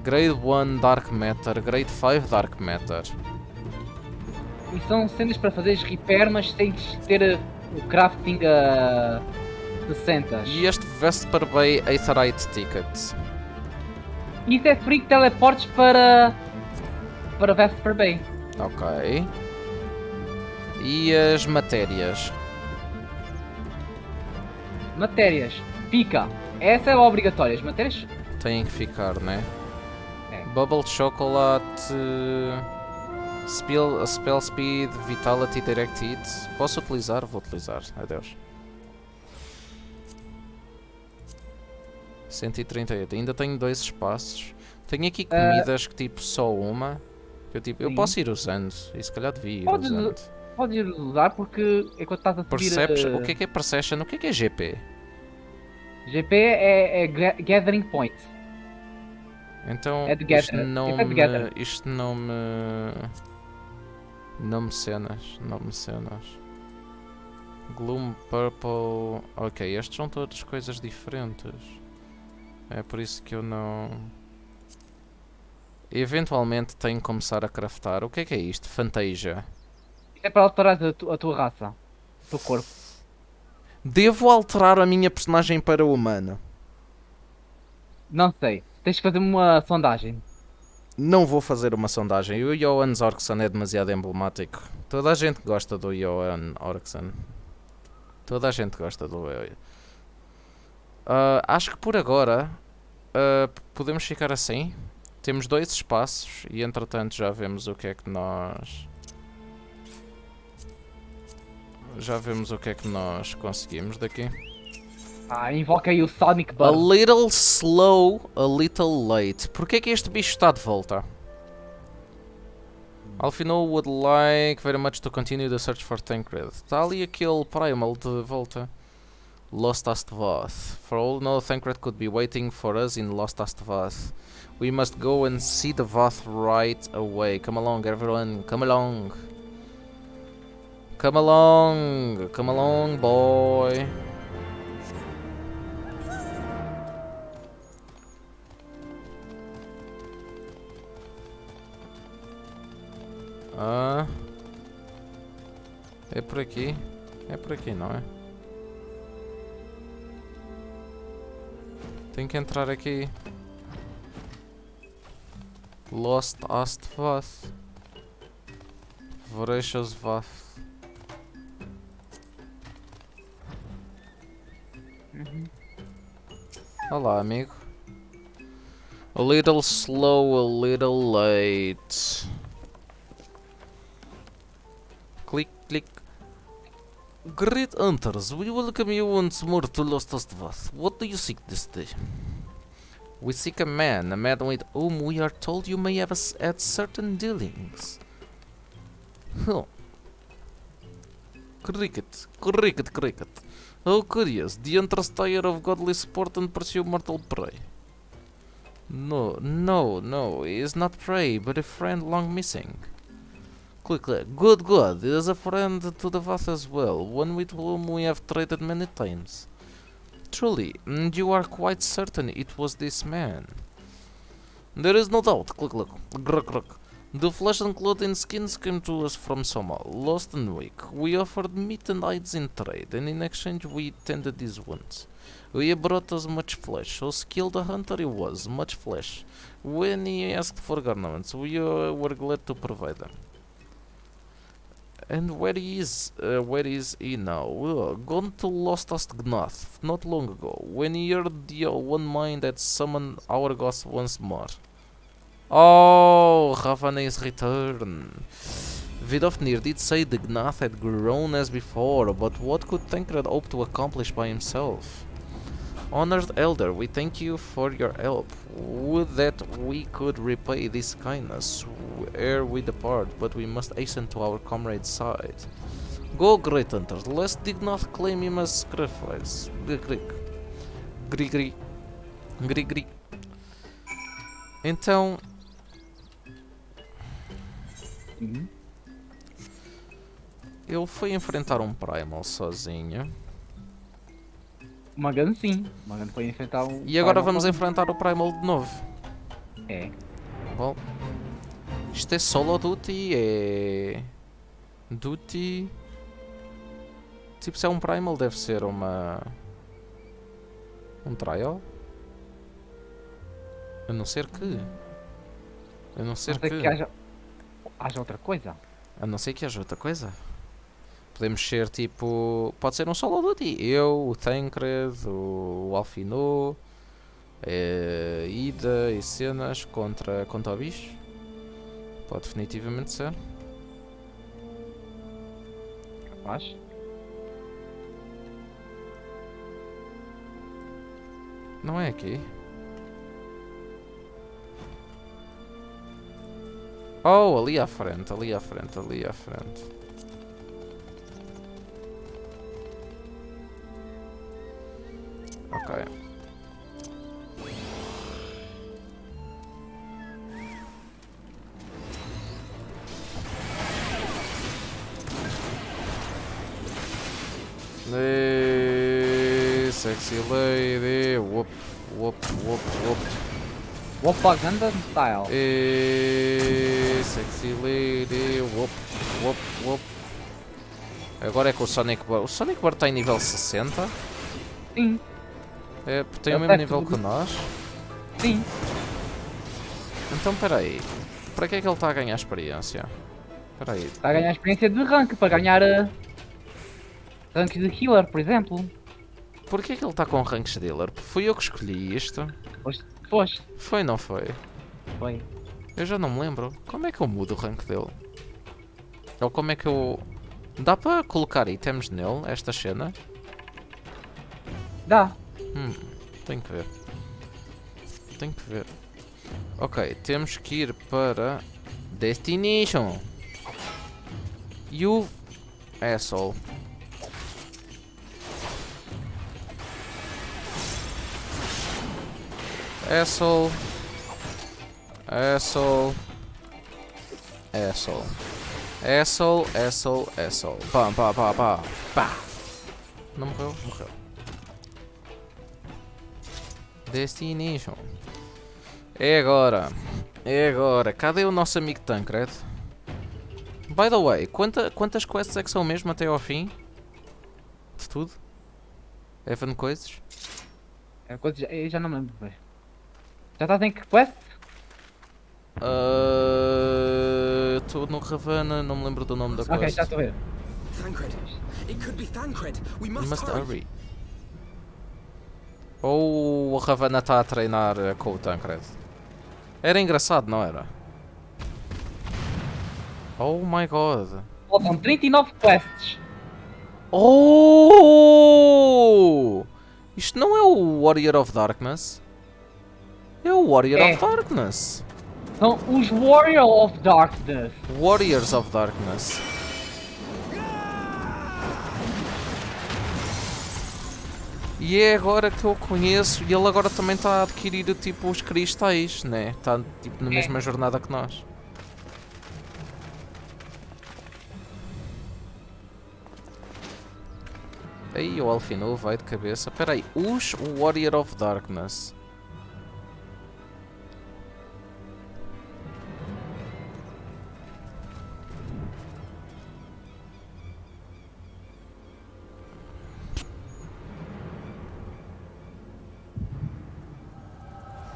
Grade 1 Dark Matter, Grade 5 Dark Matter. E são cenas para fazeres repair, mas tens de ter o crafting a 60. E este Vesper Bay Aetherite Ticket? Isso é free teleportes para Vesper Bay. Ok. E as matérias? Matérias. Fica. Essa é obrigatória. As matérias... Têm que ficar, né? É. Bubble Chocolate... Spell Speed, Vitality, Direct Hit. Posso utilizar? Vou utilizar. Adeus. 138. Ainda tenho 2 espaços. Tenho aqui comidas que tipo só uma. Eu posso ir usando. E se calhar devia ir usando. Podes ir usar porque enquanto estás a subir... Perception? O que é Perception? O que é GP? GP é Gathering Point. Então É de isto gather. não Isso é de me... gather. Isto não me... Não me cenas. Não me cenas. Gloom Purple... Ok, estes são todas coisas diferentes. É por isso que eu não... Eventualmente tenho que começar a craftar. O que é isto? Fantasia. Isso é para alterar a tua raça. O teu corpo. Devo alterar a minha personagem para humana? Não sei. Tens que fazer uma sondagem. Não vou fazer uma sondagem. O Johan Orkson é demasiado emblemático. Toda a gente gosta do Johan Orkson. Toda a gente gosta do... acho que por agora podemos ficar assim. Temos 2 espaços e entretanto já vemos o que é que nós... Já vemos o que é que nós conseguimos daqui. Invoca aí o Sonic A Burn. little slow, a little late. Porquê que este bicho está de volta? Alfino would like very much to continue the search for Tancred. Está ali aquele primal de volta. Lost Astvath. For all know, Tancred could be waiting for us in Lost Astvath. We must go and see the Vath right away. Come along, everyone. Come along. Come along. Come along, boy. É por aqui? É por aqui, não é? Tenho que entrar aqui. Lost Astvath. Voracious Vath. Olá, amigo. A little slow, a little late. Click, click. Great hunters, we welcome you once more to Lost Astvath. What do you seek this day? We seek a man with whom we are told you may have had certain dealings. Oh. Cricket. Oh, curious, the hunters tire of godly sport and pursue mortal prey. No, he is not prey, but a friend long missing. Click. Good. He is a friend to the Vath as well, one with whom we have traded many times. Truly, you are quite certain it was this man? There is no doubt. Click. Gruk. The flesh and clothing skins came to us from Somal, lost and weak. We offered meat and hides in trade, and in exchange we tended his wounds. He brought us much flesh, so skilled a hunter he was, much flesh. When he asked for garments, we were glad to provide them. And where is he now? Gone to Lost Astgnath not long ago, when he heard the one mind had summoned our gods once more. Oh, Ravane's return. Vidofnir did say the Gnath had grown as before, but what could Tancred hope to accomplish by himself? Honored Elder, we thank you for your help. Would that we could repay this kindness ere we depart, but we must hasten to our comrade's side. Go, great hunters, lest the Gnath claim him as sacrifice. Gri. Então... Ele foi enfrentar um Primal sozinho. Magan sim. Magan foi enfrentar um... E agora vamos enfrentar o Primal de novo. É. Bom, isto é solo duty, é... Duty. Tipo, se é um Primal, deve ser uma. Um trial? A não ser que. A não ser que. que haja outra coisa. A não ser que haja outra coisa. Podemos ser tipo. Pode ser um solo duty. Eu, o Tancred, o Alfinô, Ida e cenas contra o bicho. Pode definitivamente ser. Capaz. Não é aqui. Oh, ali à frente, ali à frente, ali à frente. Ok. Hey, sexy lady, whoop, whoop, whoop, whoop. Opa, Gundam style. Hey, sexy lady, whoop, whoop, whoop. Agora é com o Sonic Bar. O Sonic Bar está em nível 60? Sim. É, tem o mesmo nível que nós? Sim. Então, peraí. Para que é que ele está a ganhar experiência? Peraí. Está a ganhar experiência de rank, para ganhar rank de healer, por exemplo. Porquê é que ele está com ranks de dealer? Fui eu que escolhi isto. Foste. Foi, não foi? Foi. Eu já não me lembro. Como é que eu mudo o rank dele? Ou como é que eu... Dá para colocar itens nele, esta cena? Dá. Tenho que ver. Tenho que ver. Ok, temos que ir para... Destination. You... Asshole. Asshole. Asshole. Asshole. Asshole, asshole, asshole. Pá, pá, pá, pá. Pá. Não morreu? Morreu. Destination. É agora. É agora. Cadê o nosso amigo Tancred? By the way, quantas quests é que são mesmo até ao fim? De tudo? Evan coisas? É coisa, eu já não me lembro bem. Já estás em que quest? Estou no Ravana, não me lembro do nome da quest. Ok, já estou a ver. Thancred. It could be Thancred. We You must, must hurry. hurry. Ou o Ravana está a treinar com o Tancred? Era engraçado, não era? Oh my god. Faltam 39 quests. Oh! Isto não é o Warrior of Darkness? É o Warrior of Darkness. São os Warrior of Darkness. Warriors of Darkness. E é agora que eu conheço. E ele agora também está a adquirir tipo os cristais, né? Está tipo na mesma jornada que nós. Aí o Alfinô vai de cabeça. Espera aí, os Warrior of Darkness.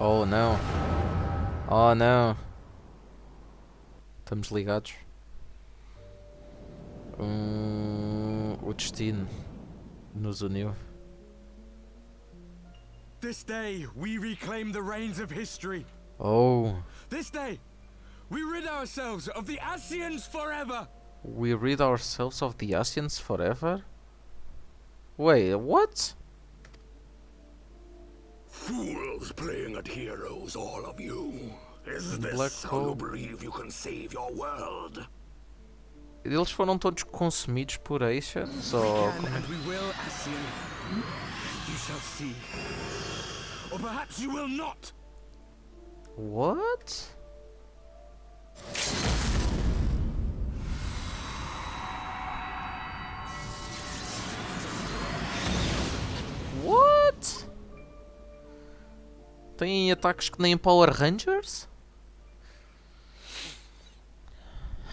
Oh não. Oh não. Estamos ligados. O destino nos uniu. This day we reclaim the reins of history. Oh. This day we rid ourselves of the Asians forever. We rid ourselves of the Asians forever? Wait, what? Fools playing at heroes, all of you. Is this Black how Hole. you believe you can save your world? Eles foram todos consumidos por Asians? Ou... Can and we will, Asian. You shall see. Or perhaps you will not. What? What? Têm ataques que nem Power Rangers?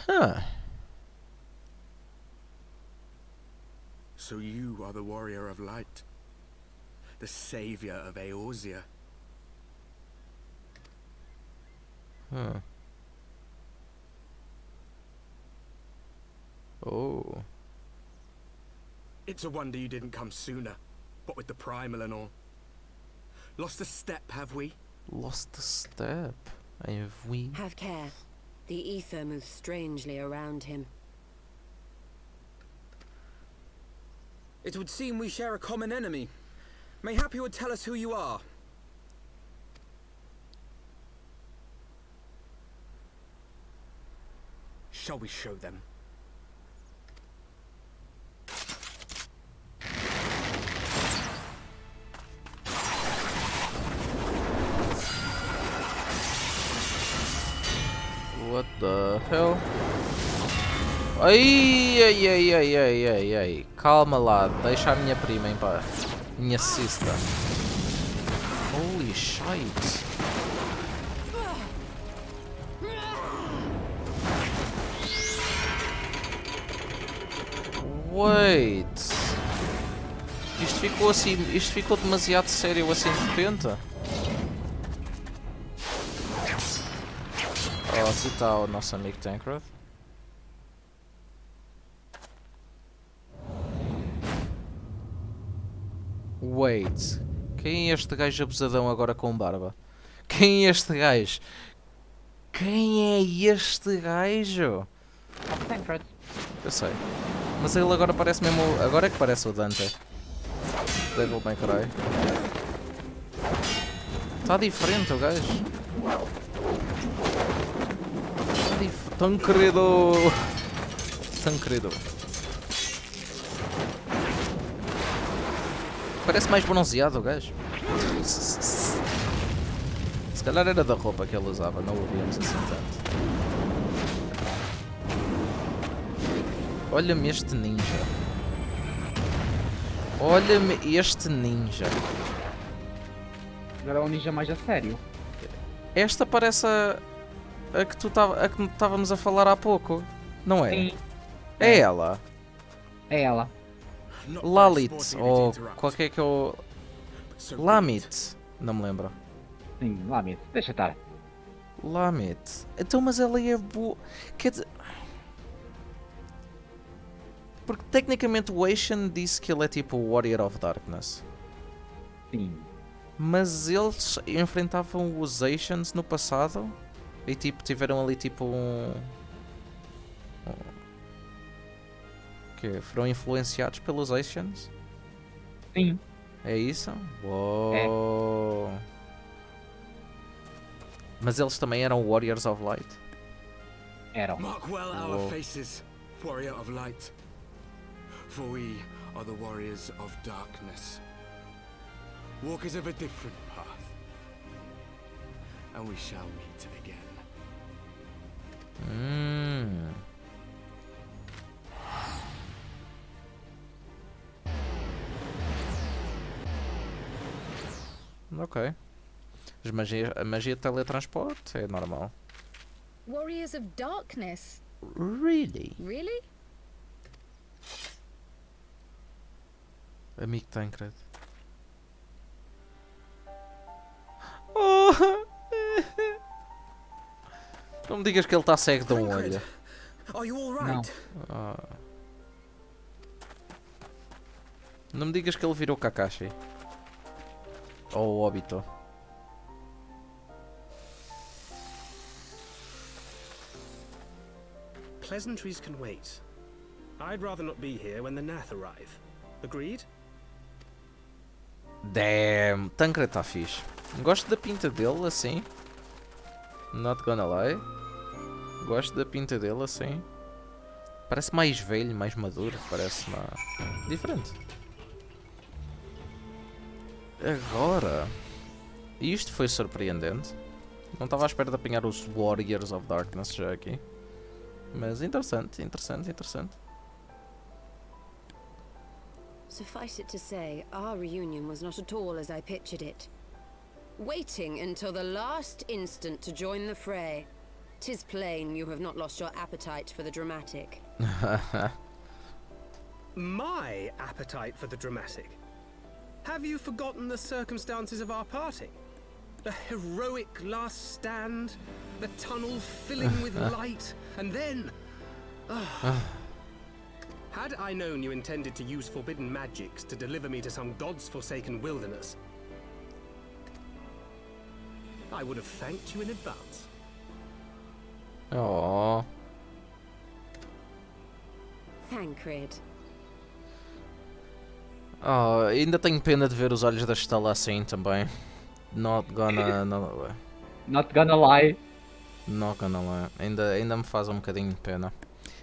Huh. So you are the warrior of light. The savior of Eorzea. Huh. Oh. It's a wonder you didn't come sooner. What with the primal and all. Lost a step, have we? Lost the step. Have we? Have care. The ether moves strangely around him. It would seem we share a common enemy. Mayhap you would tell us who you are. Shall we show them? What the hell? Ai, ai, ai, ai, ai, ai, ai. Calma lá, deixa a minha prima em paz. Minha sister. Holy shit. Wait. Isto ficou demasiado sério assim de repente. Oh, aqui está o nosso amigo Tancred. Wait. Quem é este gajo abusadão agora com barba? Quem é este gajo? Quem é este gajo? Tancred. Eu sei. Mas ele agora parece mesmo... Agora é que parece o Dante. Devil May Cry. Está diferente o gajo. Tão querido. Tão querido. Parece mais bronzeado o gajo. Se calhar era da roupa que ele usava, não o víamos assim tanto. Olha-me este ninja. Olha-me este ninja. Agora é um ninja mais a sério. Esta parece a que estávamos a falar há pouco, não é? Sim. É ela. É ela. Lalit, ou qualquer que eu... Lamit, não me lembro. Sim, Lamit. Deixa estar. Lamit. Então, mas ela é boa. Quer dizer... Porque tecnicamente o Ashen disse que ele é tipo o Warrior of Darkness. Sim. Mas eles enfrentavam os Asians no passado e tipo tiveram ali tipo que foram influenciados pelos Asians? Sim. É isso? Uou. É. Mas eles também eram Warriors of Light? Eram. Mark well our faces, warrior of light. For we are the warriors of darkness. Walkers of a different path. And we shall meet again. Ok. A magia de teletransporte é normal. Warriors of Darkness? Really? Really? Amigo Tancred. Oh. Não me digas que ele está cego de um olho. Are you all right? Não me digas que ele virou Kakashi. Ou Obito. Pleasantries can wait. I'd rather not be here when the Nath arrive. Agreed? Damn, Tancred está fixe. Gosto da pinta dele assim. Not gonna lie. Gosto da pinta dele assim. Parece mais velho, mais maduro. Parece diferente. Agora, isto foi surpreendente. Não estava à espera de apanhar os Warriors of Darkness já aqui. Mas interessante, interessante, interessante. Suffice it to say, our reunion was not at all as I pictured it. Waiting until the last instant to join the fray. 'Tis plain you have not lost your appetite for the dramatic. my appetite for the dramatic. Have you forgotten the circumstances of our parting? The heroic last stand, the tunnel filling with light, and then... Had I known you intended to use forbidden magics to deliver me to some god's forsaken wilderness, I would have thanked you in advance. Oh. Thancred. Oh, ainda tenho pena de ver os olhos da Estela assim também. Not gonna lie. Not gonna lie. Ainda me faz um bocadinho de pena.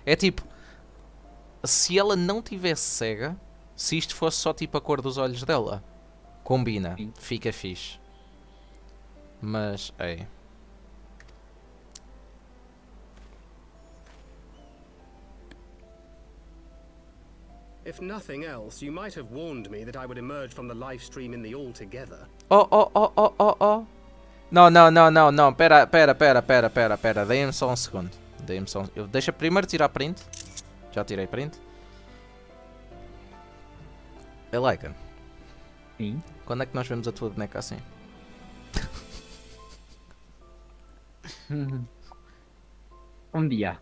É tipo, se ela não tivesse cega, se isto fosse só tipo a cor dos olhos dela, combina, Sim. fica fixe. Mas, ei. If nothing else, you might have warned me that I would emerge from the live stream in the all together. Oh. Não. Pera. Deem-me só um segundo. Deixa primeiro tirar print. Já tirei print. Lycan. Sim. Quando é que nós vemos a tua boneca assim? Um dia.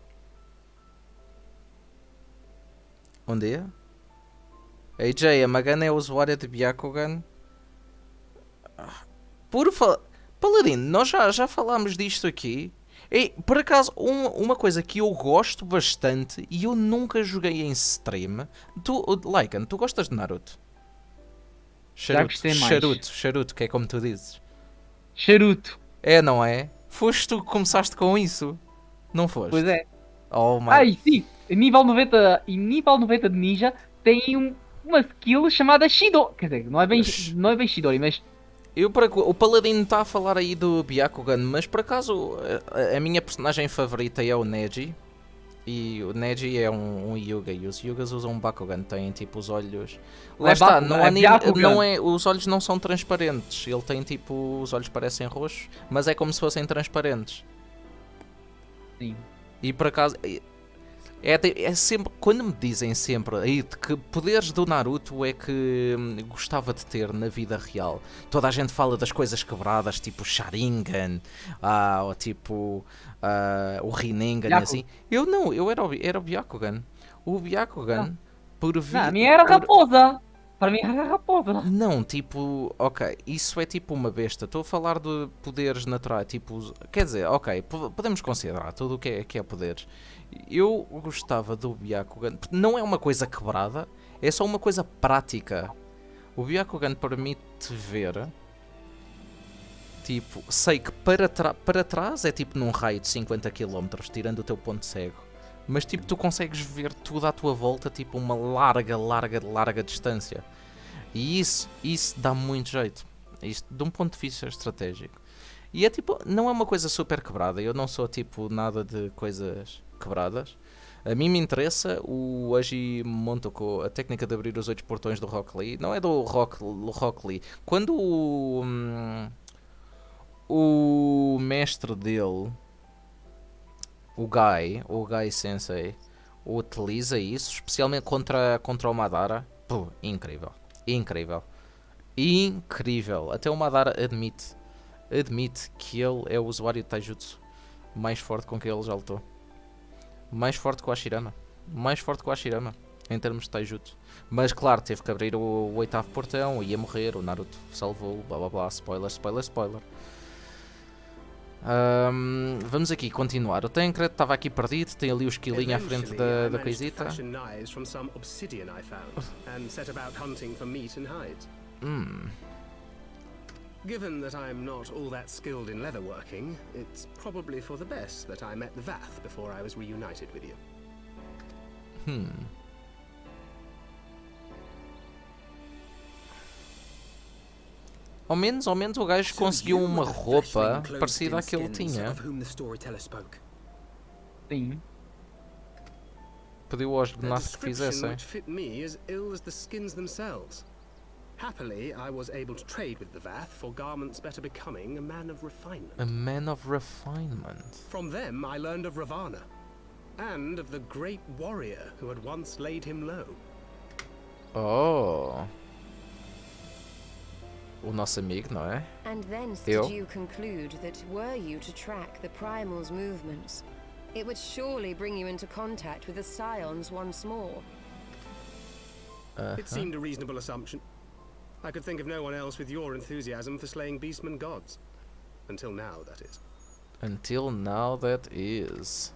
Um dia? AJ, a Magana é usuária de Byakugan? Paladino, nós já falámos disto aqui. E, por acaso, uma coisa que eu gosto bastante e eu nunca joguei em stream. Lycan, tu gostas de Naruto? Charuto, que é como tu dizes. Charuto. É, não é? Foste tu que começaste com isso? Não foste? Pois é. Oh my... Ai, sim. Nível 90 e nível 90 de ninja tem uma skill chamada Shidori. Quer dizer, não é bem Shidori, mas... O Paladino está a falar aí do Byakugan, mas por acaso a minha personagem favorita é o Neji. E o Neji é um Yuga, e os Yugas usam um Bakugan, têm tipo os olhos... Lá está, os olhos não são transparentes, ele tem tipo, os olhos parecem roxos, mas é como se fossem transparentes. Sim. E por acaso... É sempre, quando me dizem sempre aí de que poderes do Naruto é que gostava de ter na vida real, toda a gente fala das coisas quebradas, tipo Sharingan, ou tipo o Rinnegan e assim. Eu era o Byakugan. O Byakugan, por vir... Não, a minha era raposa. Para mim era raposa. Não, tipo, ok, isso é tipo uma besta. Estou a falar de poderes naturais, tipo, quer dizer, ok, podemos considerar tudo o que é poderes. Eu gostava do Byakugan, não é uma coisa quebrada, é só uma coisa prática. O Byakugan permite ver, tipo, sei que para trás é tipo num raio de 50 km, tirando o teu ponto cego. Mas tipo, tu consegues ver tudo à tua volta, tipo uma larga distância. E isso dá muito jeito. Isto de um ponto de vista estratégico. E é tipo, não é uma coisa super quebrada. Eu não sou tipo nada de coisas quebradas. A mim me interessa o Aji Montoko, a técnica de abrir os 8 portões do Rock Lee. Não é do Rock Lee. Quando o mestre dele, o Guy Sensei, utiliza isso, especialmente contra o Madara. Pô, incrível. Até o Madara admite que ele é o usuário de Taijutsu mais forte com que ele já lutou. Mais forte que o Hashirama. Em termos de Taijutsu. Mas claro, teve que abrir o 8º portão, ia morrer, o Naruto salvou, blá blá blá, spoiler. Vamos aqui continuar. O Tancred estava aqui perdido, tem ali o esquilinho à frente da coisita. Given that I'm not all that skilled in leatherworking, it's probably for the best that I met the Vath before I was reunited with you. Ao menos o gajo conseguiu uma roupa parecida à que ele tinha. Sim. Pediu aos Gnath que fizessem. Happily, I was able to trade with the Vath for garments better becoming a man of refinement. A man of refinement. From them, I learned of Ravana, and of the great warrior who had once laid him low. Oh. O nosso amigo, não é? And thence Eu? did you conclude that were you to track the Primal's movements, it would surely bring you into contact with the Scions once more. It seemed a reasonable assumption. I could think of no one else with your enthusiasm for slaying beastmen gods. Until now, that is. Until now, that is.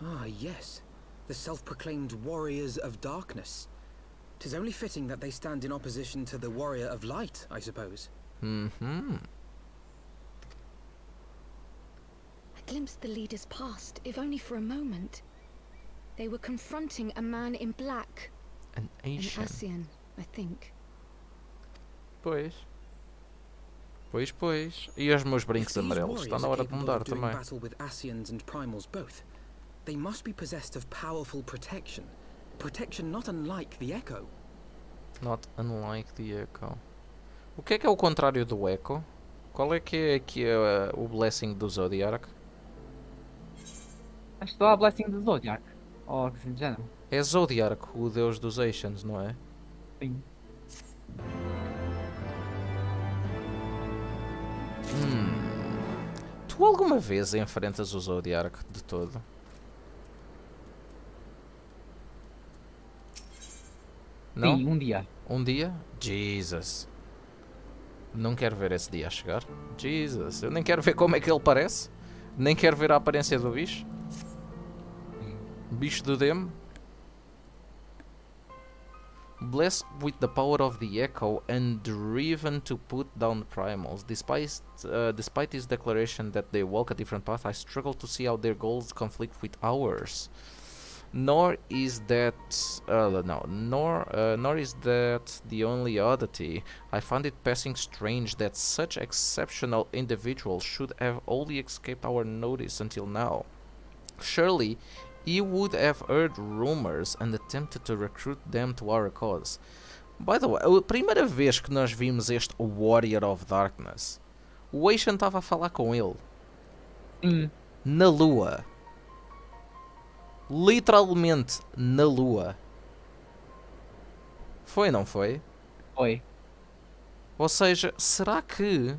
Ah, yes. The self-proclaimed warriors of darkness. 'Tis only fitting that they stand in opposition to the warrior of light, I suppose. Mm-hmm. I glimpsed the leaders past, if only for a moment. They were confronting a man in black. An An Asian. Asian, I think. Pois. Pois. E os meus If brincos these amarelos? Está warriors na are hora de capable mudar of doing também. battle with Asians and Primals both, they must be possessed of powerful protection. Protection not unlike the Echo. Not unlike the Echo. O que é o contrário do Echo? Qual é que é aqui o Blessing do Zodiac? Acho que estou a Blessing do Zodiac. Ou algo assim do género. É Zodiac, o deus dos Asians, não é? Sim. Tu alguma vez enfrentas o Zodiac de todo? Não? Sim, um dia. Um dia? Jesus. Não quero ver esse dia a chegar. Jesus. Eu nem quero ver como é que ele parece. Nem quero ver a aparência do bicho. Bicho do demo. Blessed with the power of the Echo and driven to put down the Primals. Despite his declaration that they walk a different path, I struggle to see how their goals conflict with ours. Nor is that the only oddity. I find it passing strange that such exceptional individuals should have only escaped our notice until now. Surely he would have heard rumors and attempted to recruit them to our cause. By the way, a primeira vez que nós vimos este Warrior of Darkness, o Asian estava a falar com ele. Na lua. Literalmente na lua. Foi, não foi? Foi. Ou seja, será que...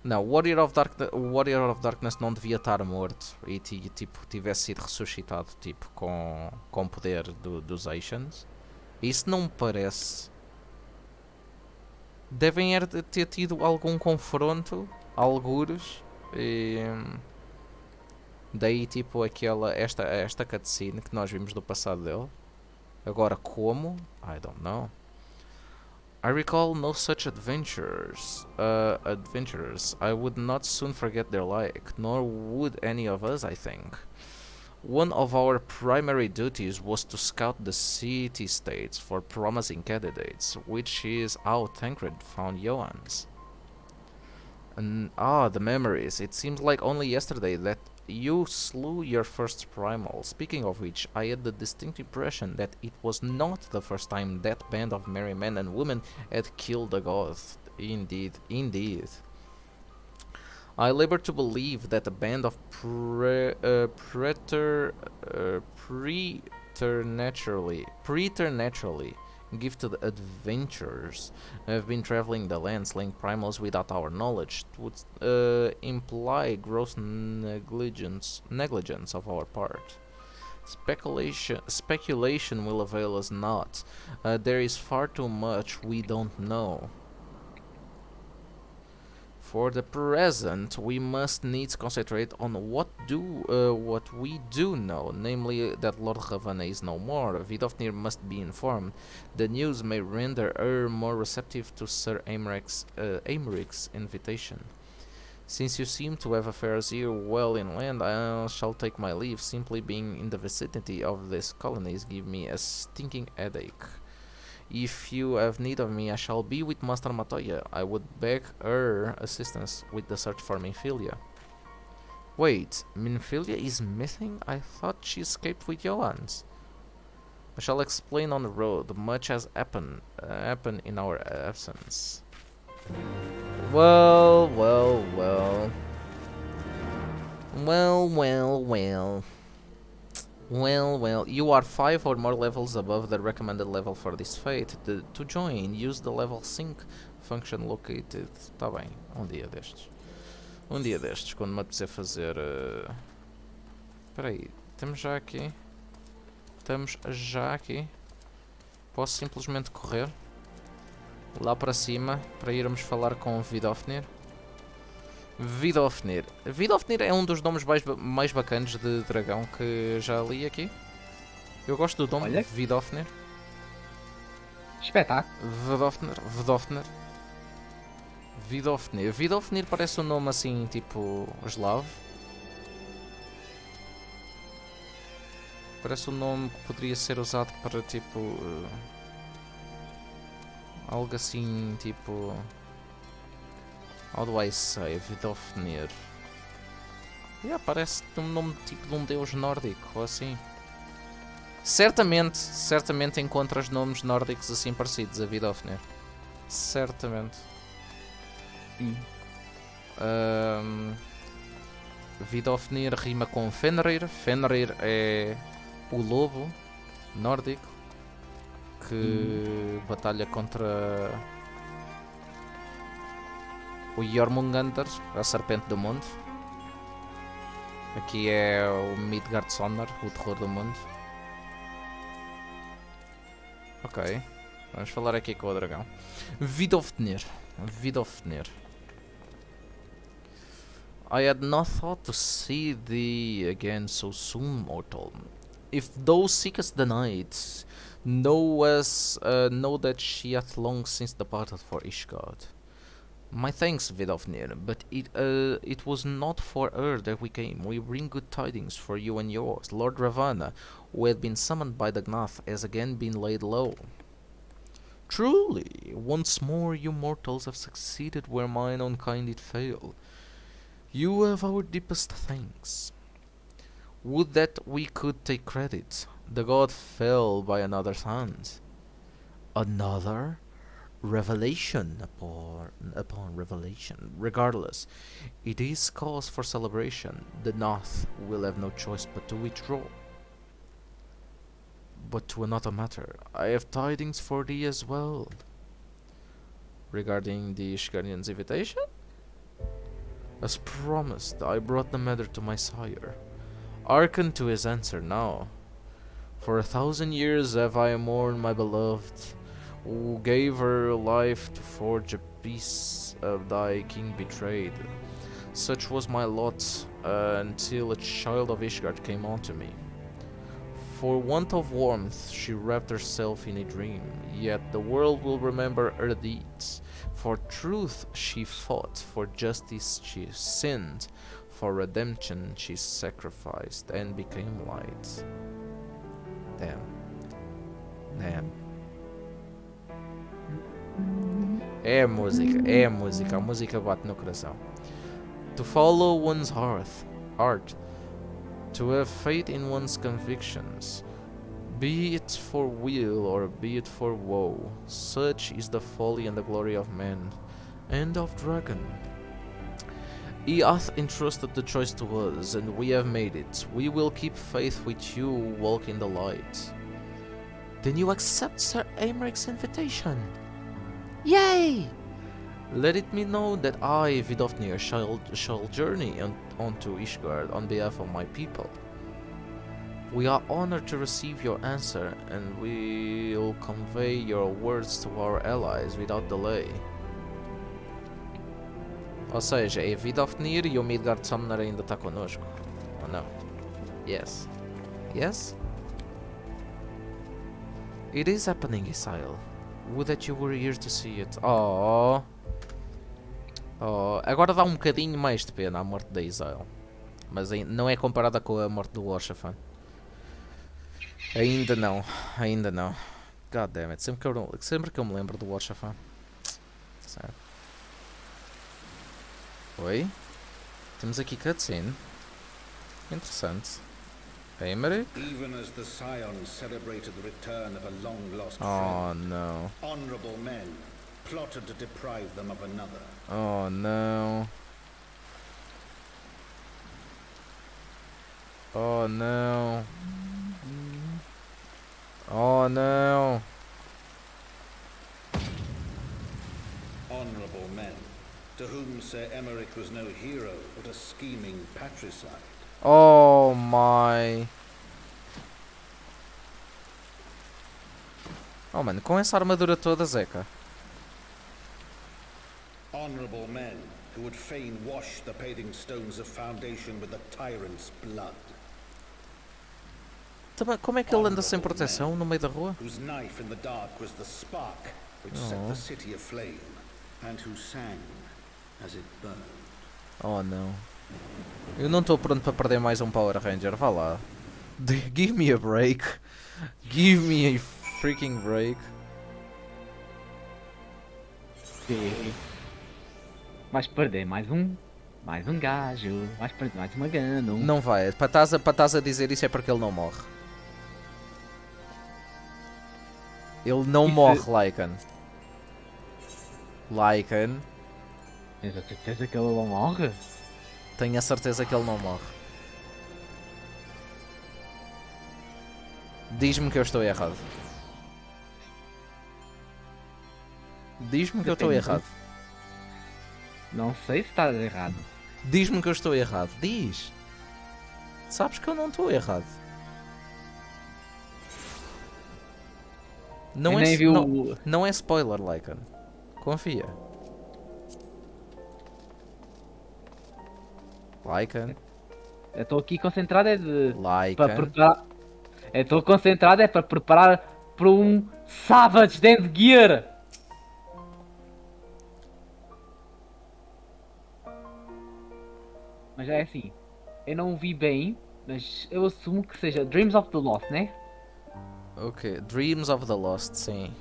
Não, o Warrior of Darkness não devia estar morto e tipo, tivesse sido ressuscitado tipo, com poder dos Asians. Isso não me parece. Devem ter tido algum confronto, algures, e daí tipo esta cutscene que nós vimos do passado dele. Agora como? I don't know. I recall no such adventurers. I would not soon forget their like, nor would any of us, I think. One of our primary duties was to scout the city-states for promising candidates, which is how Tancred found Johans. And the memories. It seems like only yesterday that you slew your first primal. Speaking of which, I had the distinct impression that it was not the first time that band of merry men and women had killed a goth. Indeed. I labor to believe that a band of preternaturally gifted adventurers have been traveling the land slaying primals without our knowledge. It would imply gross negligence of our part. Speculation will avail us not. There is far too much we don't know. For the present, we must needs concentrate on what we do know, namely that Lord Ravana is no more. Vidofnir must be informed. The news may render her more receptive to Sir Aymric's invitation. Since you seem to have affairs here well in land, I shall take my leave. Simply being in the vicinity of these colonies give me a stinking headache. If you have need of me, I shall be with Master Matoya. I would beg her assistance with the search for Minfilia. Wait, Minfilia is missing? I thought she escaped with Johans. I shall explain on the road. Much has happened in our absence. Well. Well, you are 5 or more levels above the recommended level for this fate. To join, use the level sync function located. Tá bem, um dia destes. Um dia destes, quando me apetecer fazer... Espera aí, estamos já aqui. Estamos já aqui. Posso simplesmente correr lá para cima para irmos falar com Vidofnir. Vidofnir. Vidofnir é um dos nomes mais bacanas de dragão que já li aqui. Eu gosto do nome. Olha. Vidofnir. Espetáculo. Vidofnir. Vidofnir parece um nome assim, tipo eslavo. Parece um nome que poderia ser usado para tipo... algo assim, tipo... How do I say? Vidofnir. Parece um nome tipo de um deus nórdico, ou assim. Certamente encontras nomes nórdicos assim parecidos a Vidofnir. Certamente. Vidofnir rima com Fenrir. Fenrir é o lobo nórdico que batalha contra o Jormungandr, a serpente do mundo. Aqui é o Midgardsonar, o terror do mundo. Ok, vamos falar aqui com o dragão. Vidofnir. I had not thought to see thee again so soon, mortal. If thou seekest the night, know that she hath long since departed for Ishgard. My thanks, Vidofnir, but it was not for her that we came. We bring good tidings for you and yours. Lord Ravana, who had been summoned by the Gnath, has again been laid low. Truly, once more you mortals have succeeded where mine own kind did fail. You have our deepest thanks. Would that we could take credit. The god fell by another's hand. Another? Revelation upon revelation. Regardless, it is cause for celebration. The Gnath will have no choice but to withdraw. But to another matter, I have tidings for thee as well. Regarding the Ishgardian's invitation? As promised, I brought the matter to my sire. Hearken to his answer now. For 1,000 years have I mourned my beloved, who gave her life to forge a peace of thy king betrayed. Such was my lot until a child of Ishgard came unto me. For want of warmth she wrapped herself in a dream, yet the world will remember her deeds. For truth she fought, for justice she sinned, for redemption she sacrificed and became light. Damn. É a música bate no coração. To follow one's heart, to have faith in one's convictions, be it for weal or be it for woe, such is the folly and the glory of man and of dragon. He hath entrusted the choice to us, and we have made it. We will keep faith with you, walk in the light. Then you accept Sir Aymric's invitation? Yay! Let it be known that I, Vidofnir, shall journey onto Ishgard on behalf of my people. We are honored to receive your answer, and we'll convey your words to our allies without delay. Ou seja, é Vidofnir e o Midgardsonar ainda está connosco. Ou não? Yes. Yes? It is happening, Isael. Would that you were here to see it. Oh. Agora dá um bocadinho mais de pena a morte da Isael. Mas não é comparada com a morte do Warshafan. Ainda não. God damn it. Sempre que eu me lembro do Warshafan. Sério. Oi? Temos aqui cutscene. Interessante. Aymeric? Even as the Scions celebrated the return of a long-lost Oh friend, no. honorable men plotted to deprive them of another. Oh no. Oh no. Oh não. Honorable men, to whom Sir Emeric was no hero, but a scheming patricide. Oh my. Oh mano, com essa armadura toda, Zeca. Honorable men, who would fain wash the paving stones of foundation with the tyrant's blood. Também, como é que ele anda sem proteção no meio da rua? Whose knife in the dark was the spark which set the city aflame, and who sang as it burned. Oh não. Eu não estou pronto para perder mais um Power Ranger, vá lá. Give me a break. Give me a freaking break. Sim. Vais perder mais um gajo. Vais perder mais uma Gundam. Não vai. Para estás a dizer isso é porque ele não morre. Ele não morre, Lycan. Lycan. Tens a certeza que ele não morre? Tenho a certeza que ele não morre. Diz-me que eu estou errado. Diz-me que eu estou errado. Não sei se estás errado. Diz-me que eu estou errado. Diz. Sabes que eu não estou errado. Não é, não é spoiler, Lycan. Confia. Lycan. Eu estou aqui concentrado Lycan. para preparar. Eu estou concentrado para preparar para um Savage Dead Gear. Mas é assim, eu não vi bem, mas eu assumo que seja Dreams of the Lost, né? Ok, Dreams of the Lost, sim.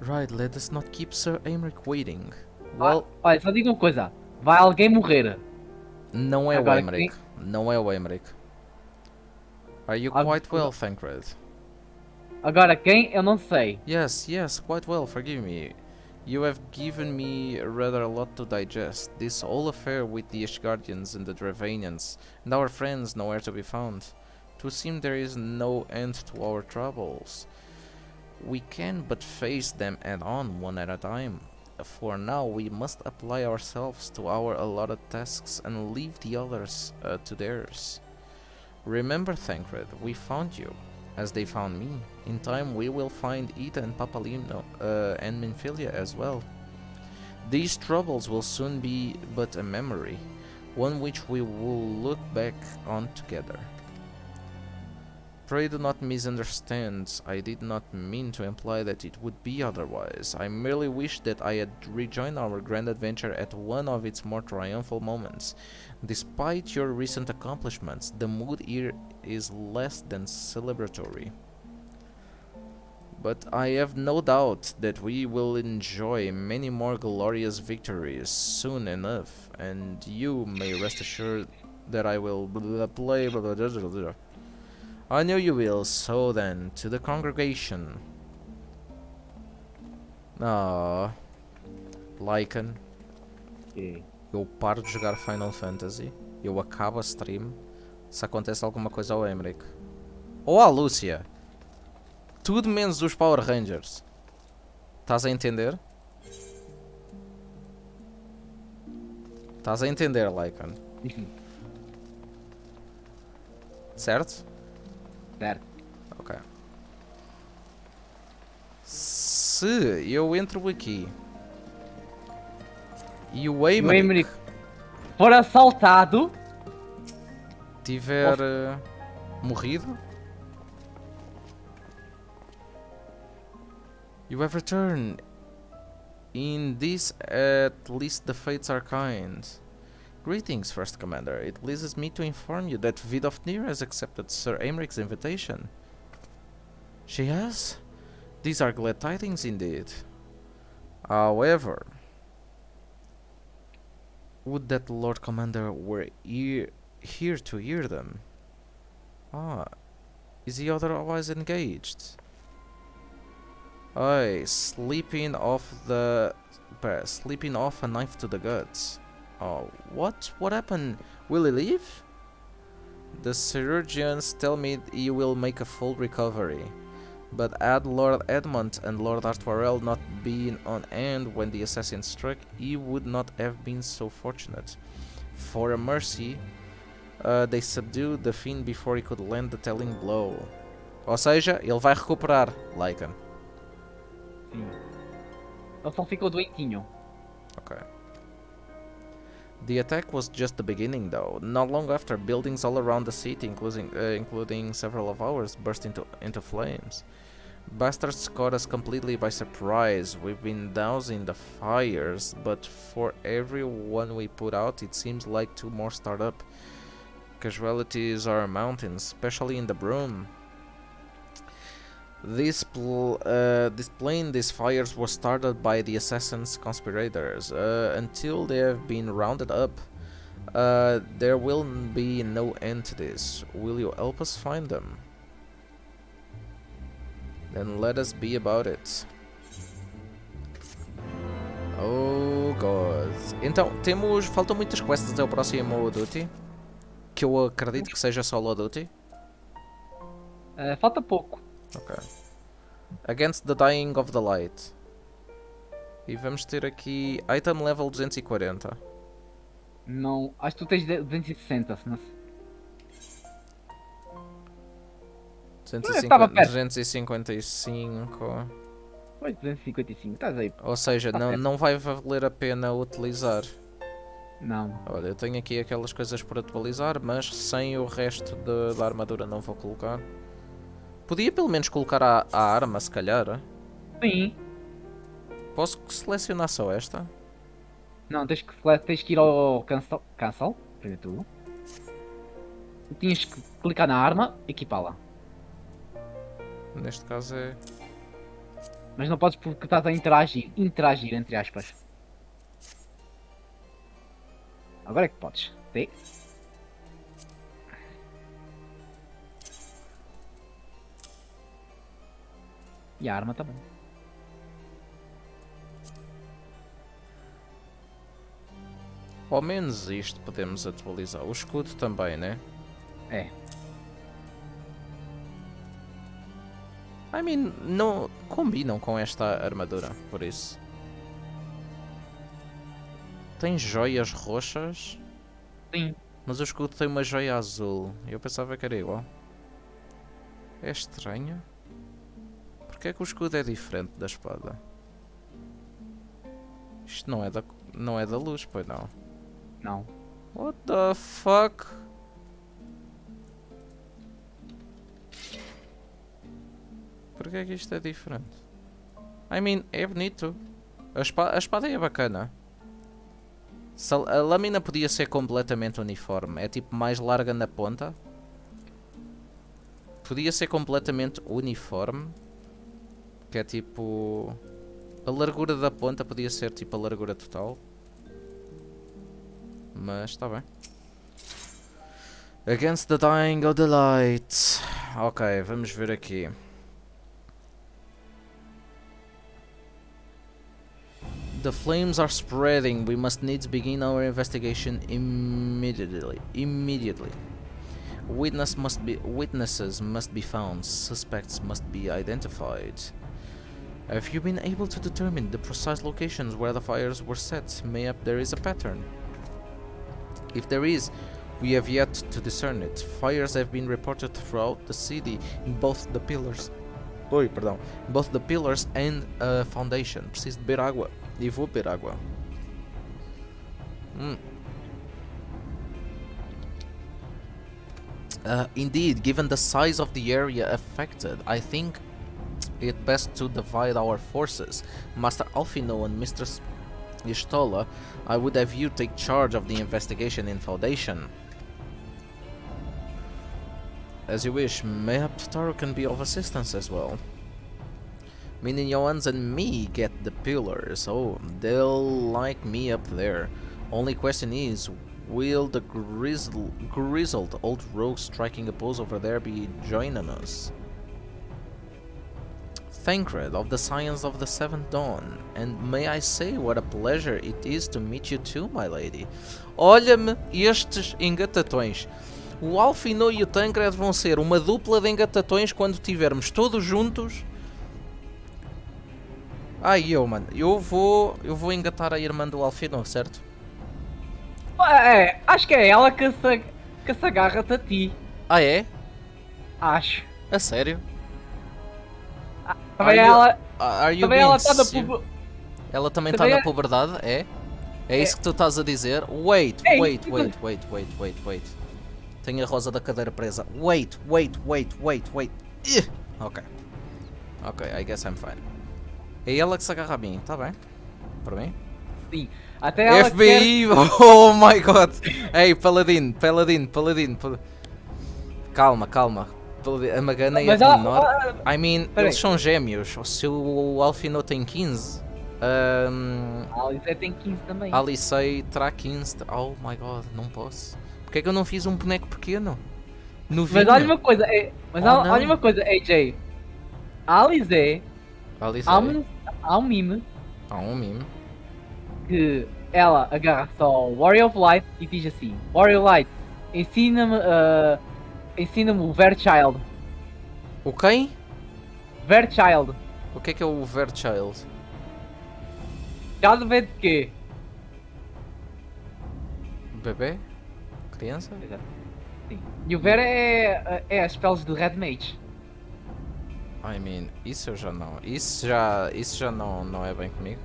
Right, let us not keep Sir Emeric waiting. Well, olha, só digo uma coisa, vai alguém morrer. Não é agora o Emeric, não é o Emeric. Are you quite well, Thancred? Agora quem? Eu não sei. Yes, quite well, forgive me. You have given me rather a lot to digest. This whole affair with the Ashgardians and the Dravanians, and our friends nowhere to be found. To seem there is no end to our troubles. We can but face them head-on, one at a time. For now we must apply ourselves to our allotted tasks and leave the others to theirs. Remember, Thancred, we found you, as they found me. In time we will find Ida and Papalino and Minfilia as well. These troubles will soon be but a memory, one which we will look back on together. Pray do not misunderstand. I did not mean to imply that it would be otherwise. I merely wished that I had rejoined our grand adventure at one of its more triumphal moments. Despite your recent accomplishments, the mood here is less than celebratory. But I have no doubt that we will enjoy many more glorious victories soon enough, and you may rest assured that I will play. I know you will, so then, to the congregation. Lycan. Eu paro de jogar Final Fantasy, eu acabo a stream, se acontece alguma coisa ao Emeric. Ou à Lúcia. Tudo menos os Power Rangers. Estás a entender? Estás a entender, Lycan? Certo? Certo. Ok. Se eu entro aqui e o Emeric for assaltado, tiver morrido, you have returned. In this, at least the fates are kind. Greetings, First Commander. It pleases me to inform you that Vidofnir has accepted Sir Emeric's invitation. She has? These are glad tidings indeed. However, would that Lord Commander were here to hear them. Is he otherwise engaged? Aye, sleeping off a knife to the guts. Oh, what? What happened? Will he leave? The surgeons tell me you will make a full recovery. But had Lord Edmund and Lord Artwarel not been on hand when the assassin struck, he would not have been so fortunate. For a mercy, they subdued the fiend before he could land the telling blow. Ou seja, ele vai recuperar, Lycan. Sim. Ele só ficou doentinho. Okay. The attack was just the beginning, though. Not long after, buildings all around the city, including several of ours, burst into flames. Bastards caught us completely by surprise. We've been dousing the fires, but for every one we put out, it seems like 2 more start up. Casualties are mounting, especially in the Broom. Displaying these fires was started by the assassins' conspirators. Until they have been rounded up, there will be no end to this. Will you help us find them? Then let us be about it. Oh god. Então, faltam muitas quests até o próximo Duty. Que eu acredito que seja solo Duty. Falta pouco. Ok. Against the Dying of the Light. E vamos ter aqui item level 240. Não, acho que tu tens 260, se não... 255. Pois, 255, estás aí. Ou seja, não vai valer a pena utilizar. Não. Olha, eu tenho aqui aquelas coisas por atualizar, mas sem o resto da armadura não vou colocar. Podia pelo menos colocar a arma, se calhar. Sim. Posso selecionar só esta? Não, tens que ir ao cancel, primeiro tudo. E tinhas que clicar na arma e equipá-la. Neste caso é... Mas não podes porque estás a interagir entre aspas. Agora é que podes. Sim. E a arma também. Ao menos isto podemos atualizar. O escudo também, né? É. I mean, não combinam com esta armadura, por isso. Tem joias roxas? Sim. Mas o escudo tem uma joia azul. Eu pensava que era igual. É estranho. Porquê é que o escudo é diferente da espada? Isto não é da luz, pois não? Não. What the fuck? Porquê é que isto é diferente? I mean, é bonito. A espada é bacana. A lâmina podia ser completamente uniforme. É tipo mais larga na ponta. Podia ser completamente uniforme. Que é tipo... A largura da ponta podia ser tipo a largura total. Mas está bem. Against the Dying of the Light. Ok, vamos ver aqui. The flames are spreading. We must needs begin our investigation immediately. Witnesses must be found. Suspects must be identified. Have you been able to determine the precise locations where the fires were set? Mayhap there is a pattern. If there is, we have yet to discern it. Fires have been reported throughout the city in both the pillars. Both the pillars and foundation. Preciso de beber água. E vou beber água. Indeed, given the size of the area affected, I think it best to divide our forces. Master Alfino and Mistress Ishtola, I would have you take charge of the investigation in Foundation. As you wish. Mayhap Taro can be of assistance as well. Meaning Johannes and me get the pillars. Oh, they'll like me up there. Only question is, will the grizzled old rogue striking a pose over there be joining us? Thancred of the Science of the Seventh Dawn. And may I say what a pleasure it is to meet you too, my lady. Olha-me estes engatatões. O Alfino e o Tancred vão ser uma dupla de engatatões quando tivermos todos juntos. Mano, eu vou engatar a irmã do Alfino, certo? Acho que é ela que se agarra-te a ti. Ah, é? Acho. A sério? Também ela... Are you Também being ela está na serious? Ela também está Também na puberdade, é? É isso que tu estás a dizer? Wait. Tenho a rosa da cadeira presa. Wait. Ok, I guess I'm fine. É ela que se agarra a mim, tá bem? Para mim? Sim. Até ela FBI! Oh my god! Ei, Paladino. Calma. A Magana é a menor. Eles são gêmeos. Se o Alfino tem 15... a Alice tem 15 também. A Alice terá 15. Oh my god, não posso. Porque é que eu não fiz um boneco pequeno? Novinho. Mas olha uma coisa, olha uma coisa, AJ. A Alice. Há um meme. Que ela agarra só o Warrior of Light e diz assim: Warrior Light, ensina-me o Verchild. O quem? Verchild. O que é o Verchild? Já de ver de quê? Bebê? Criança? Sim. E o Ver é as spells do Red Mage. Isso eu já não. Isso já não é bem comigo.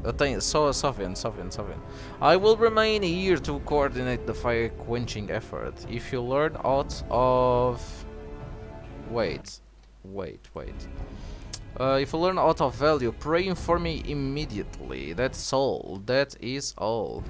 Eu tenho. Só vendo. I will remain here to coordinate the fire quenching effort. If you learn out of. Wait. If you learn out of value, pray for me immediately. That is all.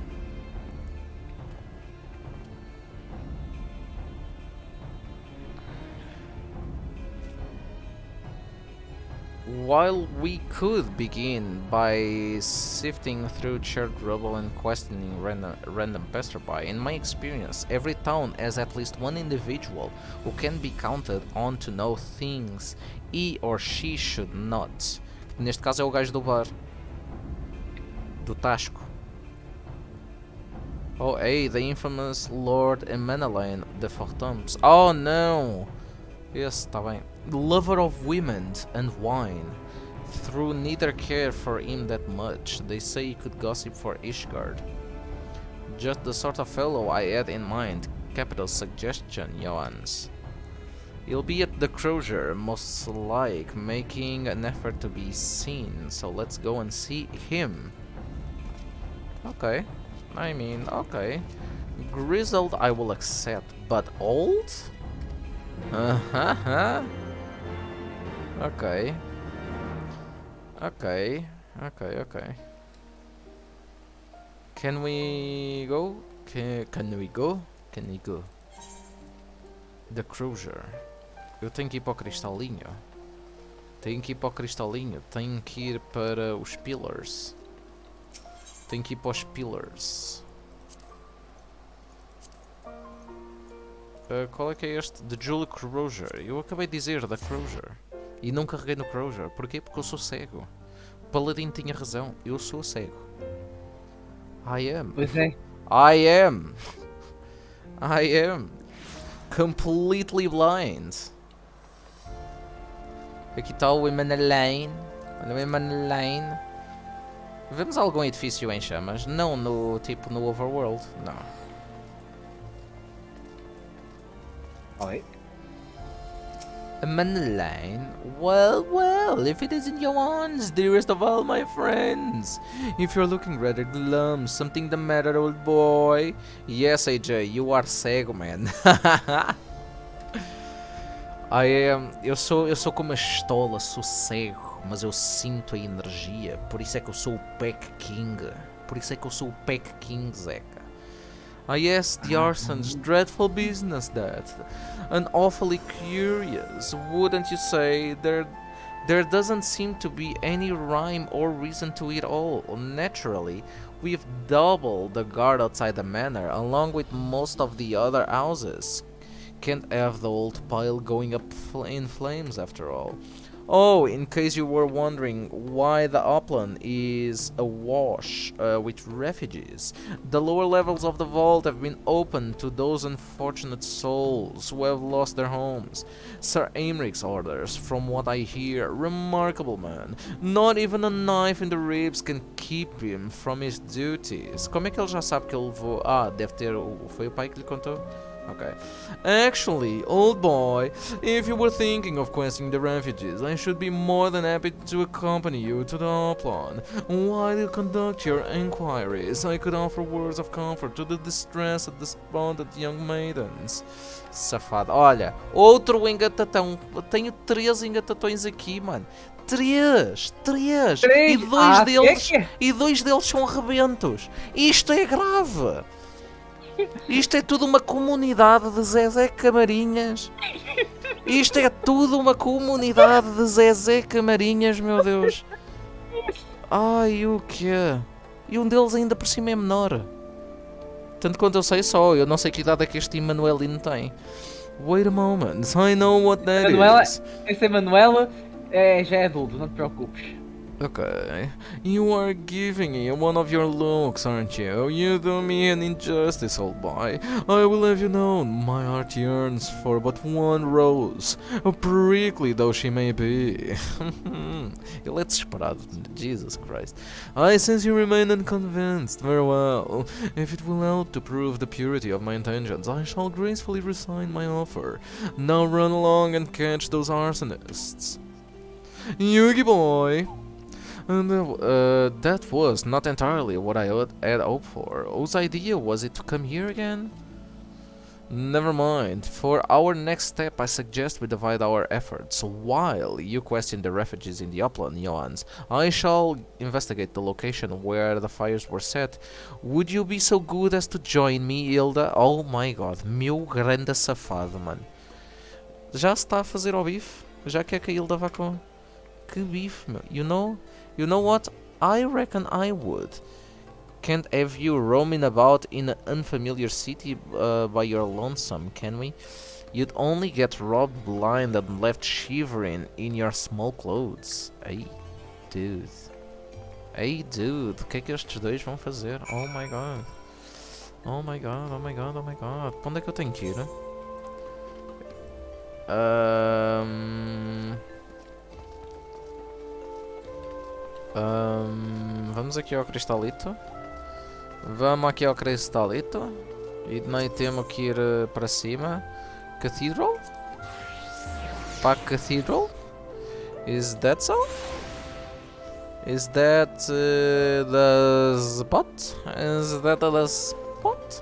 While we could begin by sifting through shared rubble and questioning random passerby, in my experience, every town has at least one individual who can be counted on to know things he or she should not. Neste caso é o gajo do bar. Do Tasco. Oh, hey, the infamous Lord Emmanuel de Fortams. Oh, no! Yes, tá bem. Lover of women and wine. Through neither care for him that much, they say he could gossip for Ishgard. Just the sort of fellow I had in mind. Capital suggestion, Johans. He'll be at the Crozier, most like, making an effort to be seen, so let's go and see him. Okay. Okay. Grizzled I will accept, but old? Okay. Can we go? Can we go? The Cruiser. Eu tenho que ir para o Cristalinho. Tenho que ir para os Pillars. Qual é que é este? The Jewel Cruiser. Eu acabei de dizer da Cruiser. E não carreguei no Cruiser. Porquê? Porque eu sou cego. O Paladino tinha razão. Eu sou cego. I am. Pois é. I am completely blind. Aqui está o Emmanuel. Vemos algum edifício em chamas? Não no Overworld. Não. Oi. Emmanuel. Well, if it isn't Johannes, dearest of all my friends. If you're looking rather glum, something the matter, old boy? Yes, AJ, you are cego, man. Eu sou como a estola, sou cego, mas eu sinto a energia. Por isso é que eu sou o Pack King. Zeca. Yes, the arson's dreadful business that. And awfully curious, wouldn't you say? There doesn't seem to be any rhyme or reason to it all. Naturally, we've doubled the guard outside the manor, along with most of the other houses. Can't have the old pile going up in flames after all. Oh, in case you were wondering why the upland is awash with refugees, the lower levels of the vault have been opened to those unfortunate souls who have lost their homes. Sir Aymric's orders, from what I hear, remarkable man. Not even a knife in the ribs can keep him from his duties. Como é que ele já sabe que ele levou... Ah, deve ter... Foi o pai que lhe contou? Okay. Actually, old boy, if you were thinking of questing the refugees, I should be more than happy to accompany you to the upland. While you conduct your inquiries, I could offer words of comfort to the distressed and despondent young maidens. Safado. Olha, outro engatatão. Eu tenho 3 engatatões aqui, mano. 3! E dois deles são rebentos. Isto é grave. Isto é tudo uma comunidade de Zezé Camarinhas. Isto é tudo uma comunidade de Zezé Camarinhas, meu Deus. Ai, o quê? E um deles ainda por cima é menor. Tanto quanto eu sei só, eu não sei que idade é que este Emanuelino tem. Wait a moment, I know what that is. Esse Emanuela já é adulto, não te preocupes. Okay, you are giving me one of your looks, aren't you? You do me an injustice, old boy. I will have you know, my heart yearns for but one rose, prickly though she may be. Ele é desesperado, Jesus Christ. I sense you remain unconvinced. Very well. If it will help to prove the purity of my intentions, I shall gracefully resign my offer. Now run along and catch those arsonists. Yugi boy! And that was not entirely what I had hoped for. Whose idea was it to come here again? Never mind. For our next step, I suggest we divide our efforts. While you question the refugees in the upland, Johans, I shall investigate the location where the fires were set. Would you be so good as to join me, Hilda? Oh my god, meu grande safado, mano. Já se está a fazer ao bife? Já quer que a Hilda vá com... Que bife, meu. You know what? I reckon I would. Can't have you roaming about in an unfamiliar city by your lonesome, can we? You'd only get robbed blind and left shivering in your small clothes. Hey, dude. Hey, dude. O que é que estes dois vão fazer? Oh my god. Oh my god, oh my god, oh my god. Para onde é que eu tenho que ir? Vamos aqui ao cristalito. Vamos aqui ao cristalito. E daí temos que ir para cima. Cathedral? Para Cathedral? Is that so? Is that the spot? Is that the spot?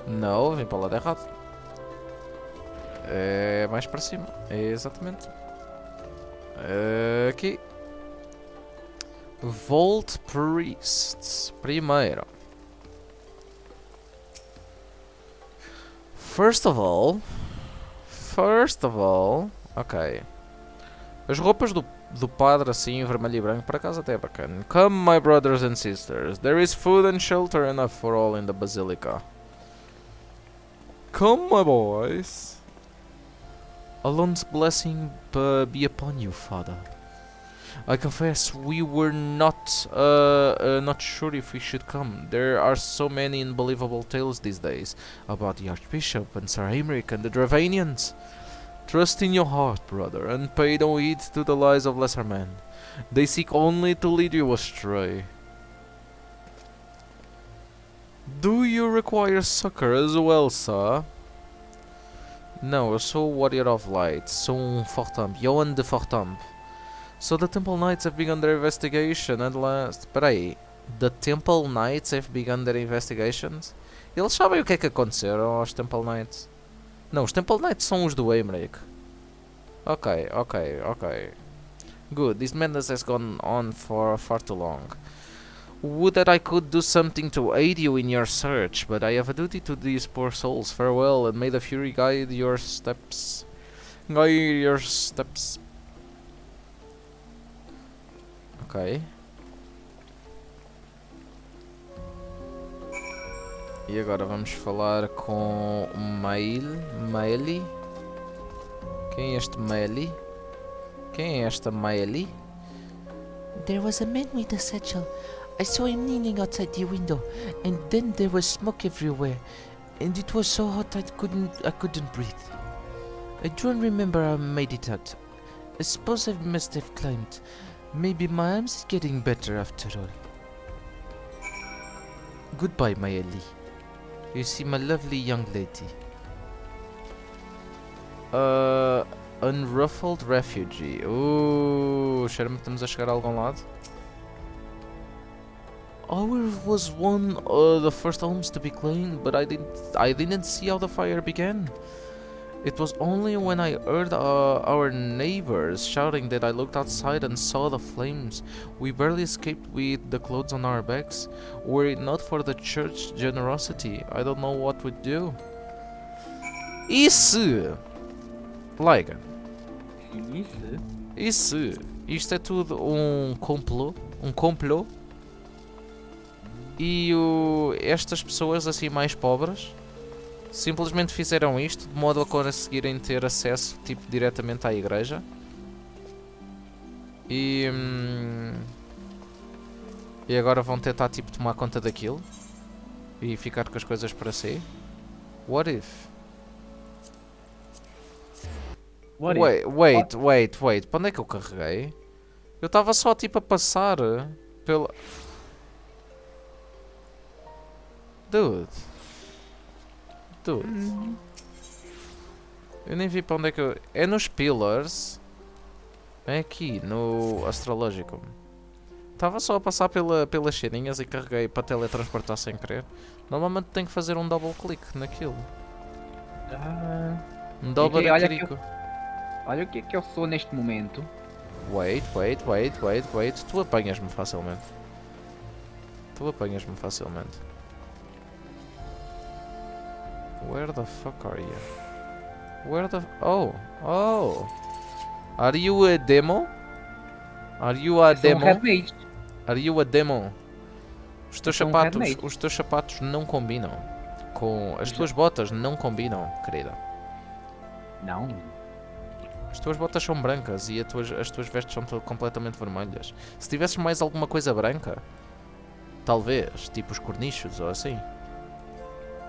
Não, vim para o lado errado. É mais para cima. É exatamente. Aqui. Vault Priests. Primeiro. First of all. Ok. As roupas do padre assim, vermelho e branco, por acaso até é bacana. Come, my brothers and sisters. There is food and shelter enough for all in the basilica. Come, my boys. Alon's blessing be upon you, father. I confess we were not sure if we should come. There are so many unbelievable tales these days about the Archbishop and Sir Aymric and the Dravanians. Trust in your heart, brother, and pay no heed to the lies of lesser men. They seek only to lead you astray. Do you require succor as well, sir? Não, eu sou o Warrior of Light. Sou Fortamp. Johan de Fortamp. So the Temple Knights have begun their investigation at last. Espera aí. The Temple Knights have begun their investigations? Eles sabem o que é que aconteceu aos Temple Knights? Não, os Temple Knights são os do Aymric. Ok. Good. This madness has gone on for far too long. Would that I could do something to aid you in your search, but I have a duty to these poor souls. Farewell, and may the Fury guide your steps. Ok. E agora vamos falar com Maeli. Quem é este Maeli? Quem é esta Maeli? There was a man with a satchel. I saw him kneeling outside the window, and then there was smoke everywhere, and it was so hot I couldn't breathe. I don't remember how I made it out. I suppose I must have climbed. Maybe my arms is getting better after all. Goodbye, my Ellie. You seem a lovely young lady. Unruffled refugee. Cheira-me que estamos a chegar a algum lado. Ours was one of the first homes to be claimed, but I didn't see how the fire began. It was only when I heard our neighbors shouting that I looked outside and saw the flames. We barely escaped with the clothes on our backs. Were it not for the church generosity, I don't know what we'd do. E se... Like... E se... Isto é tudo um complô? Um complô? E estas pessoas assim mais pobres simplesmente fizeram isto de modo a conseguirem ter acesso tipo diretamente à igreja e agora vão tentar tipo tomar conta daquilo e ficar com as coisas para si. What if? Wait, para onde é que eu carreguei? Eu estava só tipo a passar pela... Dude. Eu nem vi para onde é que eu... É nos Pillars. É aqui, no Astrológico. Estava só a passar pelas cheirinhas e carreguei para teletransportar sem querer. Normalmente tenho que fazer um double click naquilo. Um double click. Olha o que é que eu sou neste momento. Wait. Tu apanhas-me facilmente. Where the fuck are you? Where the... Oh! Are you a demo? Are you a demo? Os teus sapatos não combinam. Com... As tuas botas não combinam, querida. Não. As tuas botas são brancas e as tuas vestes são completamente vermelhas. Se tivesses mais alguma coisa branca, talvez, tipo os cornichos ou assim.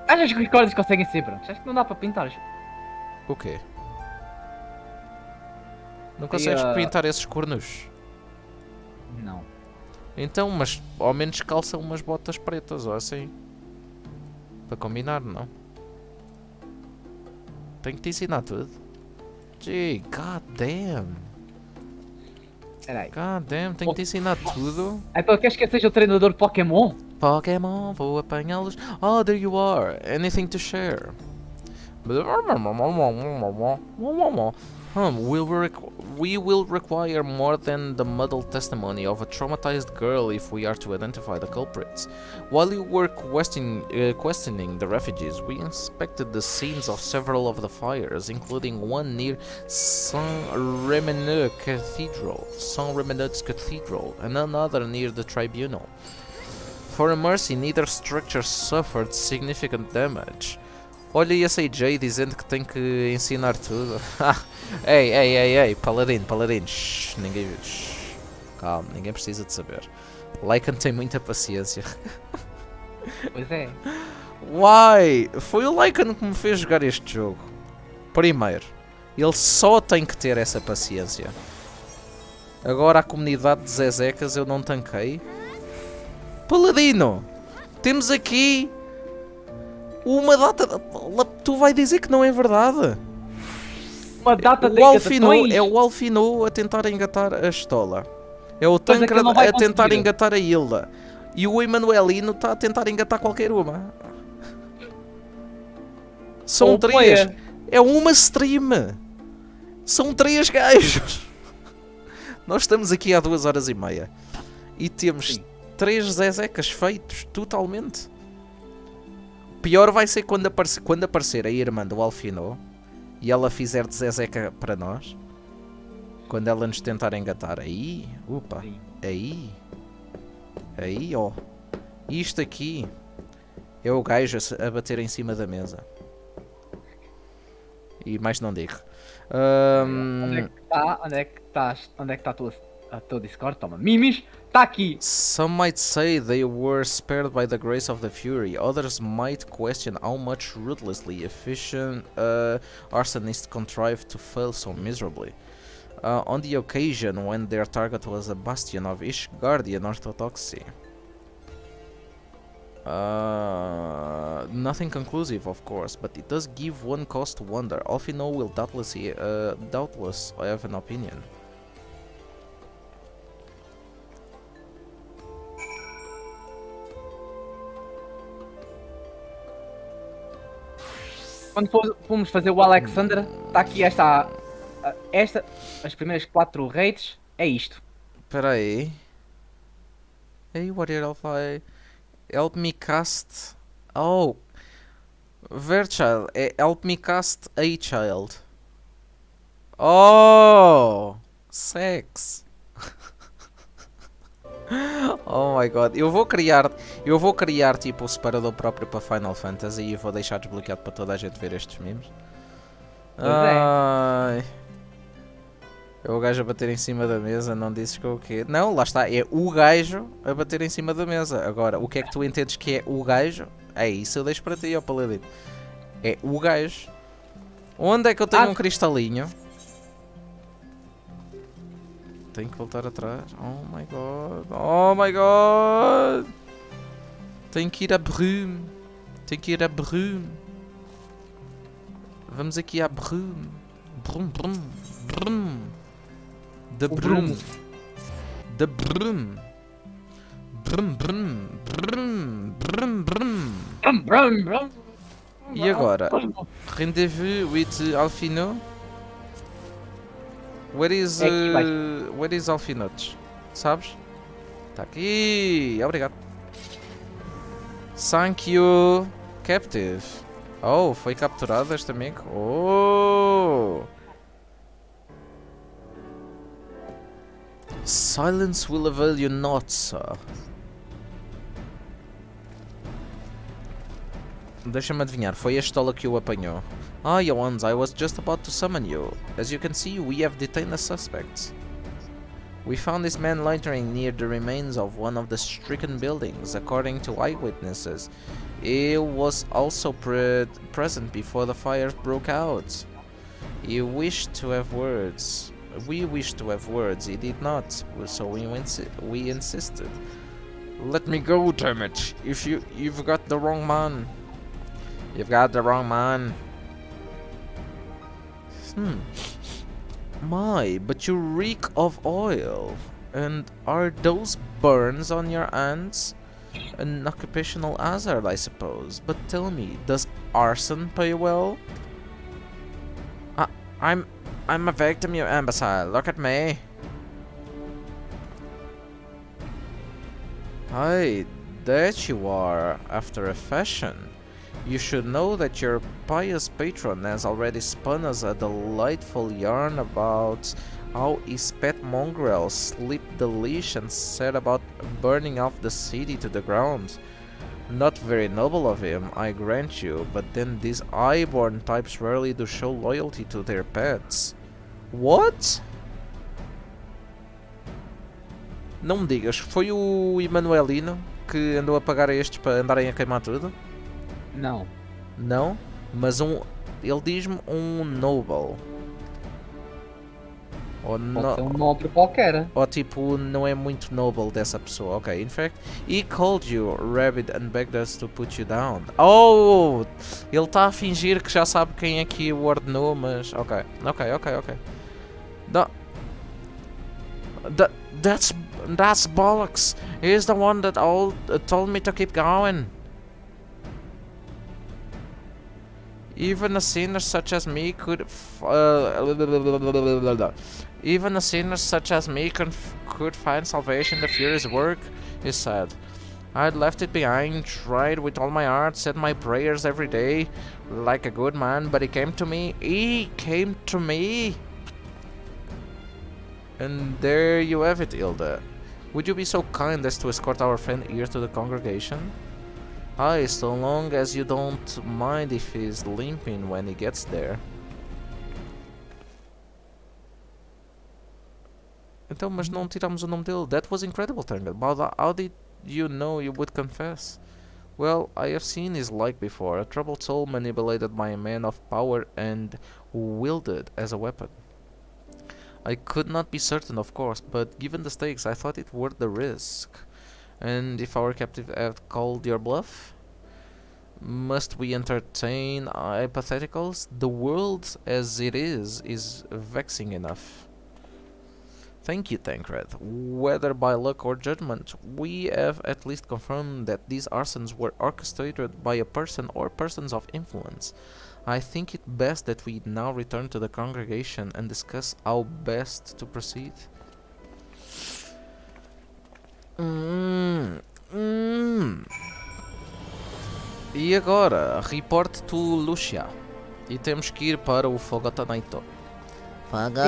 Achas que os cordas conseguem ser brancos? Acho que não dá para pintar. O quê? Não consegues pintar esses cornos? Não. Então, mas ao menos calça umas botas pretas ou assim. Para combinar, não? Tenho que te ensinar tudo. Gee, god damn. God damn, tenho que te ensinar tudo. Então queres que eu seja o treinador Pokémon? Pokémon, vou apanhá-los. Oh, there you are. Anything to share? We will require more than the muddled testimony of a traumatized girl if we are to identify the culprits. While you were questioning the refugees, we inspected the scenes of several of the fires, including one near Saint-Remeneu's Cathedral, and another near the Tribunal. For a mercy, neither structure suffered significant damage. Olha esse AJ dizendo que tem que ensinar tudo. Ei, paladino. Calma, ninguém precisa de saber. Lycan tem muita paciência. Pois é. Why? Foi o Lycan que me fez jogar este jogo. Primeiro, ele só tem que ter essa paciência. Agora a comunidade de Zezecas eu não tanquei. Paladino! Temos aqui uma data... Tu vai dizer que não é verdade? Uma data de É o Alfinô a tentar engatar a Estola. É o Tancred a tentar engatar a Hilda. E o Emanuelino está a tentar engatar qualquer uma. São três. É uma stream. São 3 gajos. Nós estamos aqui há 2h30. E temos 3 zezecas feitos totalmente. Pior vai ser quando aparecer a irmã do Alfinô e ela fizer de zezeca para nós. Quando ela nos tentar engatar. Aí, opa, aí, ó. Isto aqui é o gajo a bater em cima da mesa. E mais não digo. Onde é que está? Onde é que estás? Onde é que está a tua Discord? Toma. Mimis, está aqui! Some might say they were spared by the grace of the Fury. Others might question how much ruthlessly efficient arsonists contrived to fail so miserably. On the occasion when their target was a bastion of Ishgardian orthodoxy. Nothing conclusive, of course, but it does give one cause to wonder. Alfino will doubtless have an opinion. Quando fomos fazer o Alexander, está aqui as primeiras 4 rates, é isto. Espera aí. Hey, Warrior Alpha, help me cast... Oh! Verchild, help me cast a child. Oh! Sex! Oh my god, eu vou criar tipo o separador próprio para Final Fantasy e vou deixar desbloqueado para toda a gente ver estes memes. Ai. É o gajo a bater em cima da mesa, não dizes que é o quê? Não, lá está, é o gajo a bater em cima da mesa. Agora, o que é que tu entendes que é o gajo? É isso, eu deixo para ti, ó Paladino. É o gajo. Onde é que eu tenho um cristalinho? Tenho que voltar atrás. Oh my god. Oh my god. Tenho que ir a Brume. Tenho que ir a Brume. Vamos aqui a Brume. Brum, brum, brum. Da Brume. Da Brume. Brum, brum, brum, brum, brum. Brum, brum. E agora? Rendezvous with Alfino? Where is Alfinotes? Sabes? Tá aqui. Obrigado. Thank you. Captive. Oh, foi capturado este amigo. Oh. Silence will avail you not, sir. Deixa-me adivinhar, foi a estola que o apanhou. Ah, Johannes, I was just about to summon you. As you can see, we have detained the suspects. We found this man loitering near the remains of one of the stricken buildings. According to eyewitnesses, he was also present before the fire broke out. He wished to have words. We wished to have words. He did not, so we insisted. Let me go, damn it! You've got the wrong man. You've got the wrong man. My, but you reek of oil. And are those burns on your hands? An occupational hazard, I suppose. But tell me, does arson pay well? I'm a victim, you imbecile. Look at me. Aye, that you are, after a fashion. You should know that your pious patron has already spun us a delightful yarn about how his pet mongrel slipped the leash and set about burning off the city to the ground. Not very noble of him, I grant you, but then these highborn types rarely do show loyalty to their pets. What? Não me digas, foi o Emanuelino que andou a pagar a estes para andarem a queimar tudo? Não. Não? Mas ele diz-me um noble. Ou pode ser um nobre qualquer. Ou tipo, não é muito noble dessa pessoa. Ok, in fact, he called you rabid and begged us to put you down. Oh! Ele está a fingir que já sabe quem é que o ordenou, mas... Ok. That's bollocks. He's the one that told me to keep going. Even a sinner such as me could find salvation in the Fury's work, he said. I'd left it behind, tried with all my heart, said my prayers every day, like a good man, but he came to me. And there you have it, Ilda. Would you be so kind as to escort our friend here to the congregation? Aye, so long as you don't mind if he's limping when he gets there. Então, mas não tiramos o nome dele. That was incredible, Tanger. But how did you know you would confess? Well, I have seen his like before. A troubled soul manipulated by a man of power and wielded as a weapon. I could not be certain, of course, but given the stakes, I thought it worth the risk. And if our captive had called your bluff? Must we entertain hypotheticals? The world as it is vexing enough. Thank you, Tancred. Whether by luck or judgment, we have at least confirmed that these arsons were orchestrated by a person or persons of influence. I think it best that we now return to the congregation and discuss how best to proceed. E agora, report to Lucia. E temos que ir para o Fogotanaito.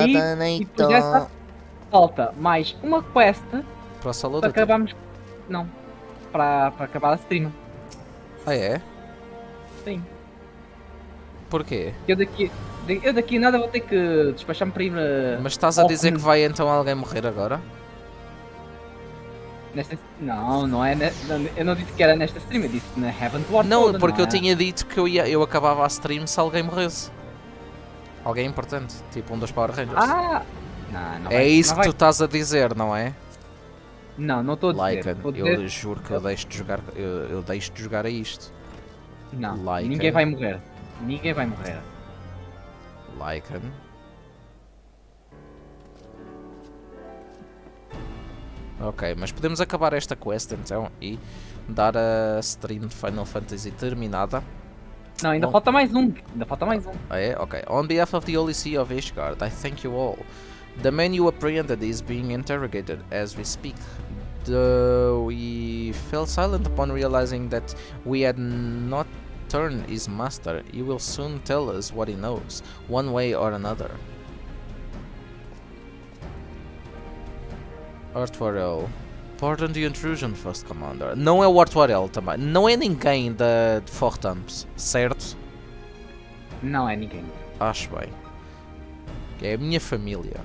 E depois dessa falta mais uma quest Para a sala para de acabarmos. Não. Para acabar a stream. Ah, é? Sim. Porquê? Eu daqui a nada vou ter que despachar-me para ir. Mas estás a dizer que vai então alguém morrer agora? Não é. Eu não disse que era nesta stream, eu disse na Heaven's War. Não, toda, porque não eu é? tinha dito que eu acabava a stream se alguém morresse. Alguém importante, tipo um dos Power Rangers. Ah! Não é vai, isso não que vai. tu estás a dizer, não é? Não estou a dizer. Lycan, Vou eu dizer... juro que eu deixo de jogar, eu deixo de jogar a isto. Não, Lycan. ninguém vai morrer. Ninguém vai morrer. Lycan. Ok, mas podemos acabar esta quest então e dar a stream de Final Fantasy terminada. Não, ainda falta mais um. Ah, é? Ok. On behalf of the Holy See of Ishgard, I thank you all. The man you apprehended is being interrogated as we speak. We fell silent upon realizing that we had not turned his master. He will soon tell us what he knows, one way or another. Artwarel. Pardon the intrusion, First Commander. Não é o Artwarel também. Não é ninguém da Fortamps, certo? Não é ninguém. Acho bem. Que é a minha família.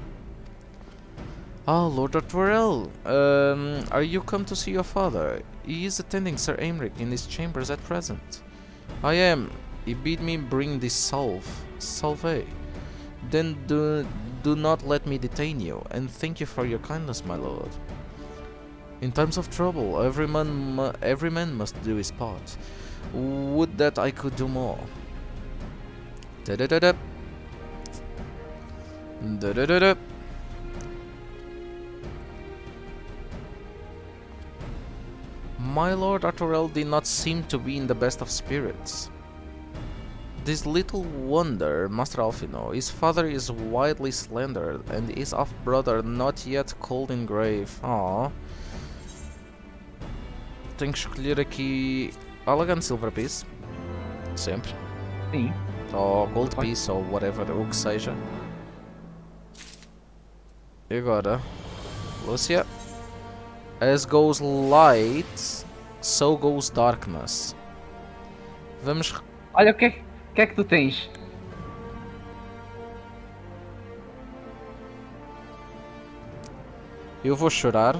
Ah, Lord Artwarel. Are you come to see your father? He is attending Sir Aymeric in his chambers at present. I am. He bid me bring this salve. Then do not let me detain you, and thank you for your kindness, my lord. In times of trouble, every man must do his part. Would that I could do more. Da-da-da-da. Da-da-da-da. My lord Arturel did not seem to be in the best of spirits. This little wonder, Master Alfino, his father is widely slandered, and his half-brother not yet cold in grave. Aww. Tenho que escolher aqui Elegant Silver Piece. Sempre. Sim. Ou Gold Piece, ou whatever, o que seja. E agora, Lucia. As goes light, so goes darkness. Vamos. Olha o que é que tu tens? Eu vou chorar.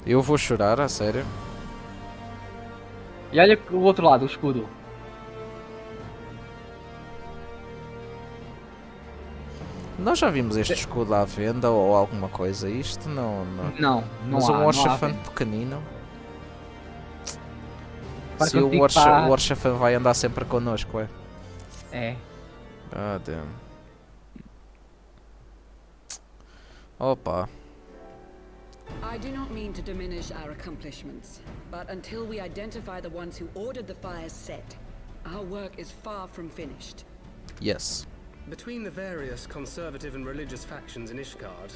Eu vou chorar, a sério. E olha o outro lado, o escudo. Nós já vimos este escudo à venda ou alguma coisa. Isto não. Não Mas há, um não Orchafan há. pequenino. Vai Se o contigo para- Orchafan vai andar sempre connosco, é? É. Ah, damn. Opa. I do not mean to diminish our accomplishments, but until we identify the ones who ordered the fires set, our work is far from finished. Yes. Between the various conservative and religious factions in Ishgard,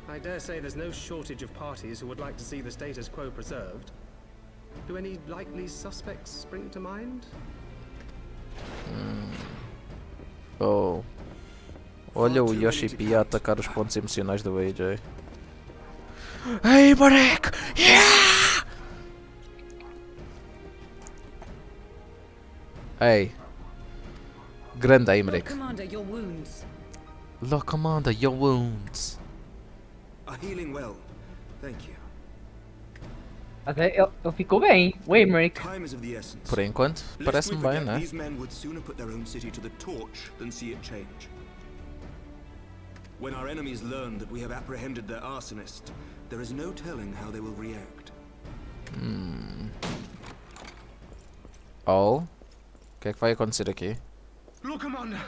I dare say there's no shortage of parties who would like to see the status quo preserved. Do any likely suspects spring to mind? Oh. Olha o Yoshi P a atacar os pontos emocionais do AJ. Hey, Marek! Yeah! Hey. Grande Lord Aymeric. Commander, your wounds. Lord Commander, your wounds. are healing well. Thank you. Até ele ficou bem. O Emmerich. Time is of the essence. Por enquanto, Lest parece-me we bem, forget, né? these men would sooner put their own city to the torch than see it change. When our enemies learn that we have apprehended their arsonist, there is no telling how they will react. Oh. O que é que vai acontecer aqui? Lord Commander,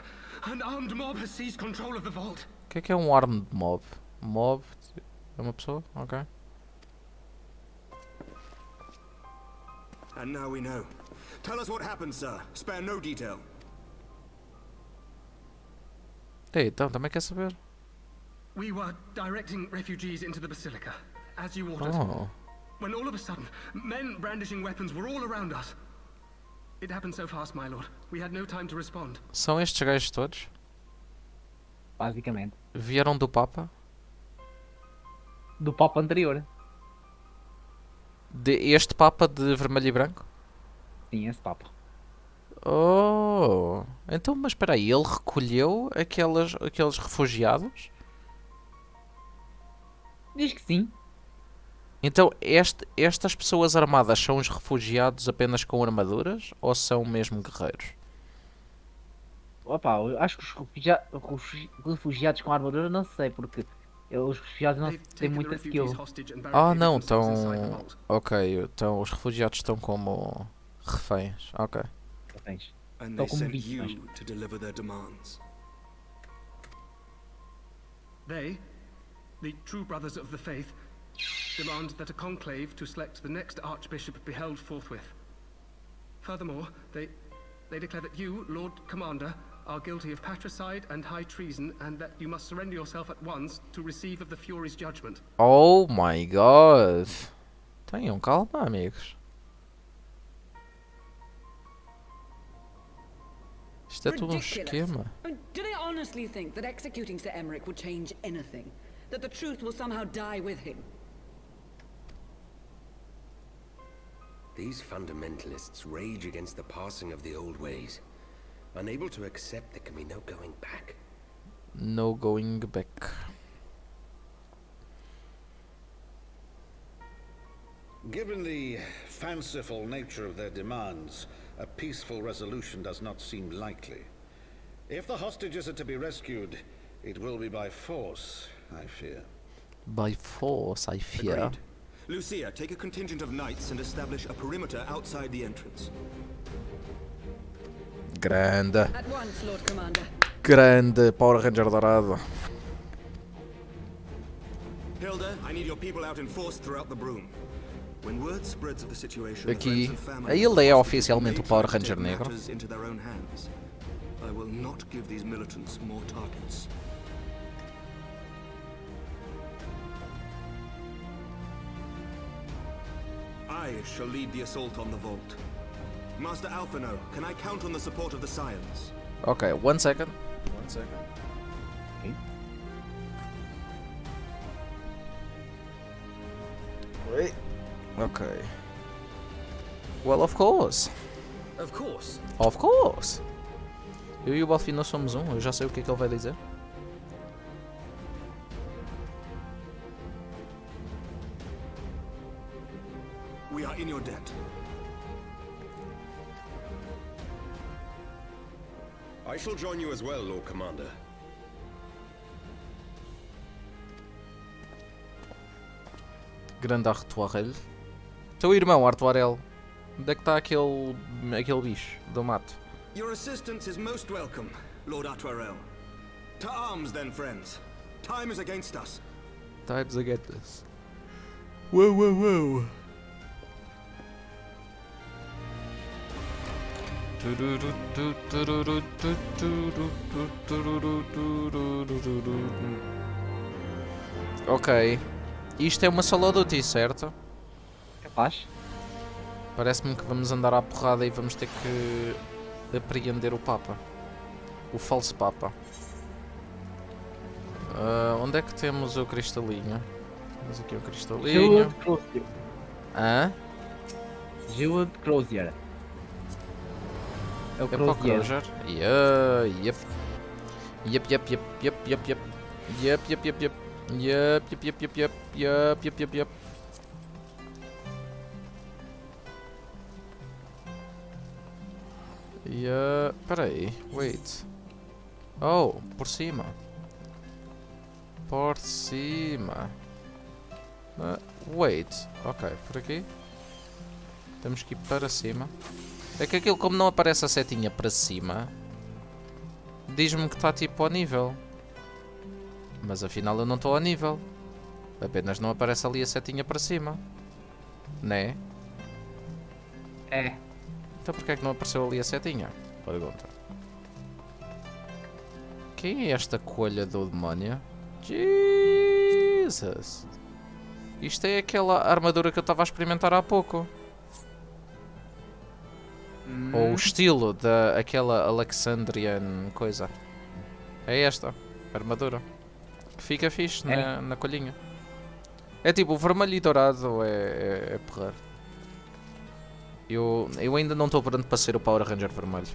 an armed mob has seized control of the vault. O que é um armed mob? Mob é uma pessoa? Ok. And now we know. Tell us what happened, sir. Spare no detail. Ei, então, também quer saber? We were directing refugees into the basilica, as you ordered. Oh. When all of a sudden, men brandishing weapons were all around us. It happened so fast, my lord. We had no time to respond. São estes gajos todos? Basicamente. Vieram do Papa? Do Papa anterior. De este Papa de vermelho e branco? Sim, esse Papa. Oh. Então, mas espera aí, ele recolheu aqueles refugiados? Diz que sim. Então, estas pessoas armadas são os refugiados apenas com armaduras ou são mesmo guerreiros? Opa, eu acho que os refugiados com armadura não sei, porque os refugiados não têm muita skill. Ah, não, estão... Ok, então os refugiados estão como reféns. Ok. Reféns. And Estão they como sent vítimas. you to deliver their demands. They, the true brothers of the faith, demand that a conclave to select the next archbishop be held forthwith. Furthermore, they declare that you, Lord Commander, are guilty of patricide and high treason, and that you must surrender yourself at once to receive of the Fury's judgment. Oh my god. Tenham calma, amigos. Isto é tudo um esquema. I mean, do they honestly think that executing Sir Emmerich would change anything? That the truth will somehow die with him? These fundamentalists rage against the passing of the old ways, unable to accept there can be no going back. No going back. Given the fanciful nature of their demands, a peaceful resolution does not seem likely. If the hostages are to be rescued, it will be by force, I fear. By force, I fear. Agreed. Lucia, take a contingent of knights and establish a perimeter outside the entrance. Grande. At once, Lord Commander. Grande Power Ranger dourado. Hilda, I need your people out in force throughout the broom. When word spreads of the situation, Aqui, a Hilda é oficialmente o Power Ranger negro. into their own hands. I will not give these militants more targets. I shall lead the assault on the vault. Master Alphino, can I count on the support of the Scions? Ok, 1 second. Okay. Ok. Well, of course. Of course. Of course. Eu e o Balfino somos um, eu já sei o que é que ele vai dizer. We are in your debt. I shall join you as well, Lord Commander. Grande Artuarel. Teu irmão, Artuarel. Onde é que está aquele bicho do mato? Your assistance is most welcome, Lord Atwarel. To arms then, friends. Time is against us. Times against us. Whoa, whoa, whoa. Ok. Isto é uma solo duty, certo? Capaz. Parece-me que vamos andar à porrada e vamos ter que apreender o Papa. O falso Papa. Onde é que temos o cristalinho? Temos aqui o cristalinho. Jeweled Crozier. Hã? Jeweled Crozier. É o É para o Crozier. Crozier? Yep. Yup. Peraí, wait. Oh, por cima. Por cima. Wait. Ok, por aqui. Temos que ir para cima. É que aquilo, como não aparece a setinha para cima, diz-me que está tipo ao nível. Mas afinal eu não estou ao nível. Apenas não aparece ali a setinha para cima. Né? É. Então porquê é que não apareceu ali a setinha? Pergunta. Quem é esta coelha do demónio? Jesus! Isto é aquela armadura que eu estava a experimentar há pouco. Ou o estilo daquela Alexandrian coisa. É esta armadura. Fica fixe na colhinha. É tipo, o vermelho e dourado é porrar. Eu ainda não estou pronto para ser o Power Ranger vermelho.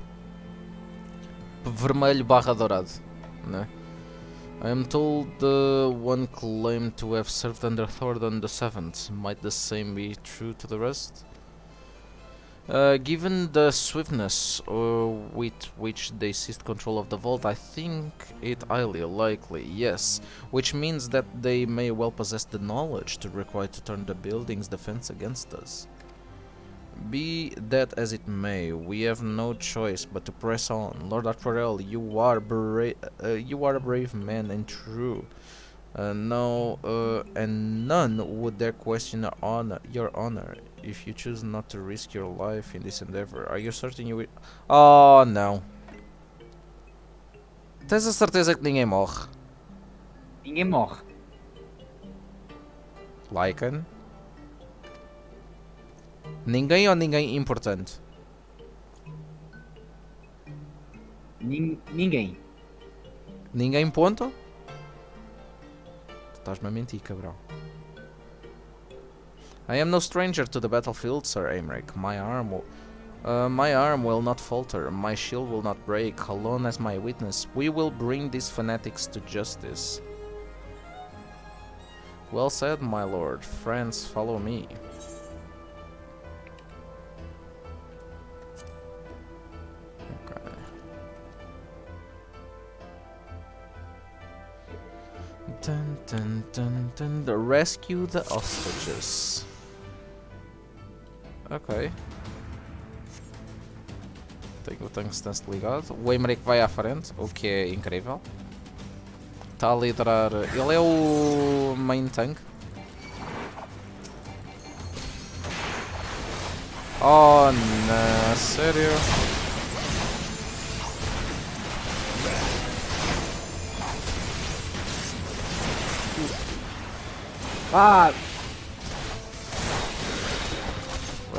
Vermelho barra dourado, né? I am told the one claimed to have served under Thornton the Seventh. Might the same be true to the rest? Given the swiftness with which they seized control of the vault, I think it highly likely, yes. Which means that they may well possess the knowledge required to turn the building's defense against us. Be that as it may, we have no choice but to press on. Lord Aquarel, you are a brave man and true. No, and none would dare question your honor if you choose not to risk your life in this endeavor. Are you certain you will... Oh, não. Tens a certeza que ninguém morre? Ninguém morre. Lycan? Ninguém ou ninguém importante? Ninguém. Ninguém ponto? Estás-me a mentir, cabrão. I am no stranger to the battlefield, Sir Aymeric. My arm will not falter. My shield will not break. Alone as my witness, we will bring these fanatics to justice. Well said, my lord. Friends, follow me. Okay. Dun, dun, dun, dun. Rescue the hostages. Ok. Tenho o tungstance ligado. O Aymeric vai à frente, o que é incrível. Está a liderar. Ele é o main tank. Oh, não, sério? Ah!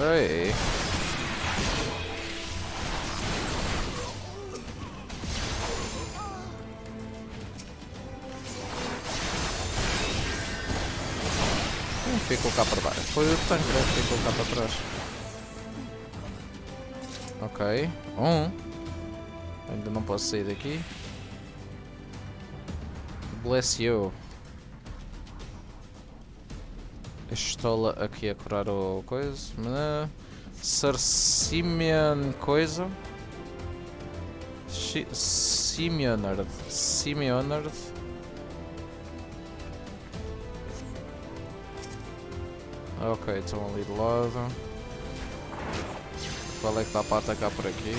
Ei. Quem ficou cá para baixo? Foi o tanque que ficou cá para trás. Ok. Ainda não posso sair daqui. Bless you. Estou aqui a curar o coisa. Simeon coisa. Simeonard. Ok, estão ali do lado. Qual é que dá para atacar por aqui?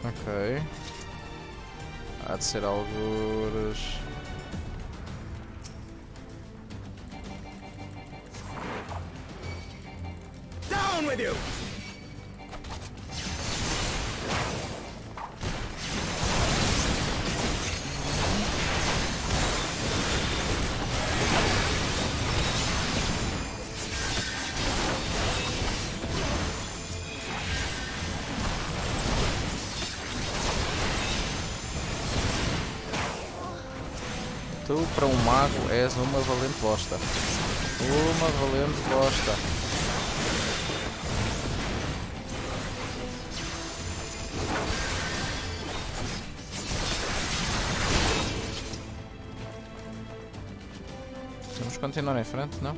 Ok. Há de ser algures. Down with you! Tu, para um mago, és uma valente bosta. Uma valente bosta. Vamos continuar em frente, não?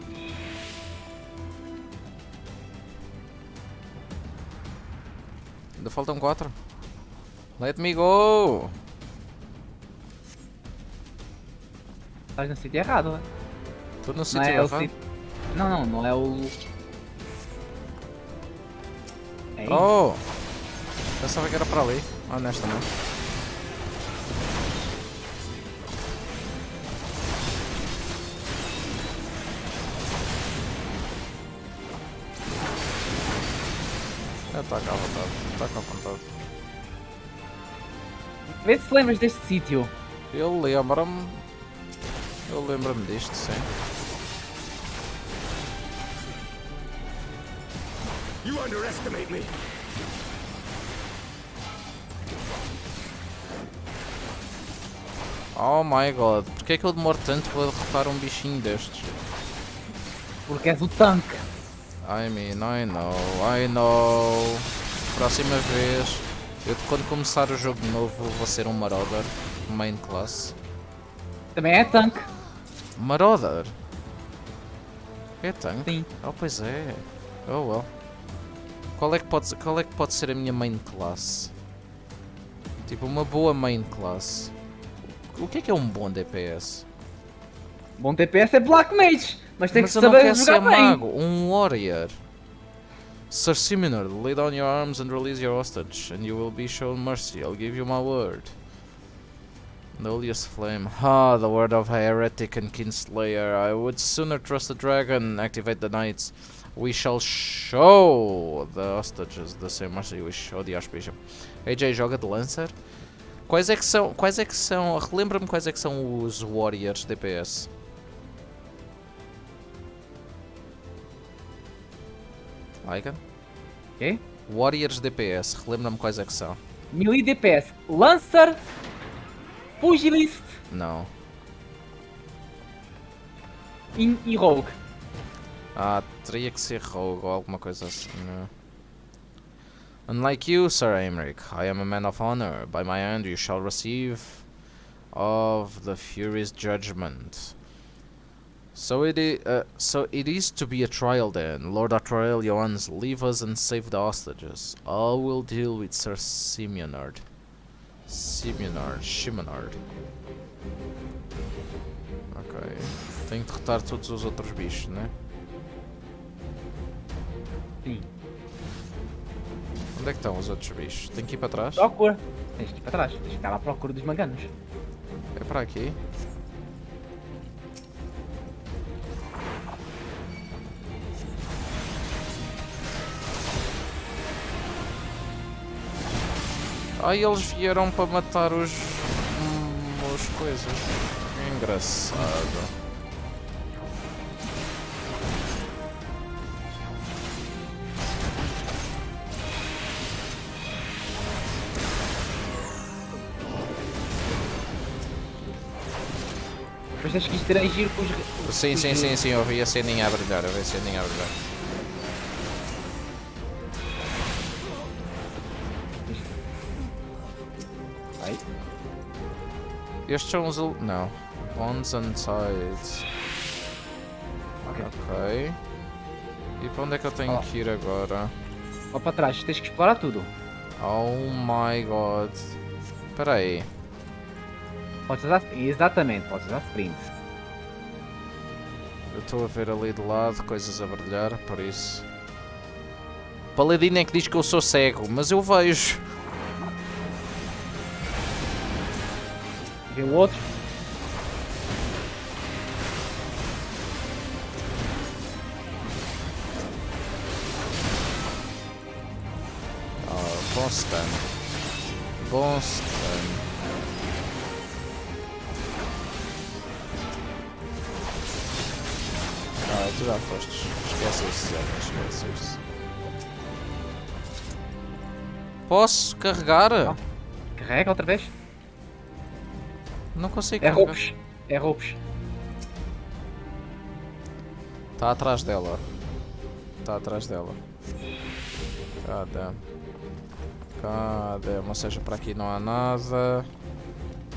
Ainda faltam 4. Let me go! Estás no sítio errado, né? Estou no Não sítio é o errado? sítio. Não é o. É Oh! Pensava que era para ali, honestamente. Ataca à vontade, ataca à vontade. Vê se lembras deste sítio. Eu lembro-me disto, sim. You underestimate me. Oh my god, porque é que eu demoro tanto para derrotar um bichinho destes? Porque és o tanque. I mean, I know. Próxima vez, quando começar o jogo novo, vou ser um Marauder, main class. Também é tanque. Marauder? É tanque? Sim. Oh, pois é. Oh well. Qual é que pode ser a minha main class? Tipo, uma boa main class. O que é um bom DPS? Bom DPS é Black Mage, mas tem que eu não saber quero jogar ser bem. mago, um warrior. Sir Siminar, lay down your arms and release your hostage, and you will be shown mercy. I'll give you my word. The holiest flame. Ah, the word of a heretic and kinslayer. I would sooner trust the dragon. Activate the knights. We shall show the hostages the same mercy we show the Archbishop. AJ joga de Lancer. Quais é que são, relembra-me quais é que são os Warriors DPS? Lycan? Ok? Warriors DPS, relembra-me quais é que são. Melee DPS, Lancer, Pugilist Não. e Rogue. Ah, teria que ser Rogue ou alguma coisa assim. Não. Unlike you, Sir Aymeric, I am a man of honor. By my hand you shall receive of the Fury's judgment. So it is to be a trial then. Lord Atrael Johannes, leave us and save the hostages. I will deal with Sir Simonard. Shimonard. Ok. Tenho que derrotar todos os outros bichos, né? Sim. Onde é que estão os outros bichos? Tenho que ir para trás? Procura. Tens que ir para trás. Tens que estar à procura dos manganos. É para aqui? Ah, eles vieram para matar os coisas. Que engraçado. Mas tens que interagir com os... Sim, eu vi a ceninha a brilhar, Vai. Estes são os... não. Bonds and sides. Ok. E para onde é que eu tenho que ir agora? Lá para trás, tens que explorar tudo. Oh my god. Espera aí. Podes usar... Exatamente, podes usar sprint. Eu estou a ver ali de lado coisas a brilhar, por isso. Paladino é que diz que eu sou cego, mas eu vejo. Vê o outro. Oh, bom stun. Bom stun. Ah, tu já fostes. Esquece isso, esquece isso. Posso carregar? Não. Carrega outra vez. Não consigo É carregar. roubos. É roubos. Está atrás dela. Está atrás dela. Cadê? Ou seja, para aqui não há nada.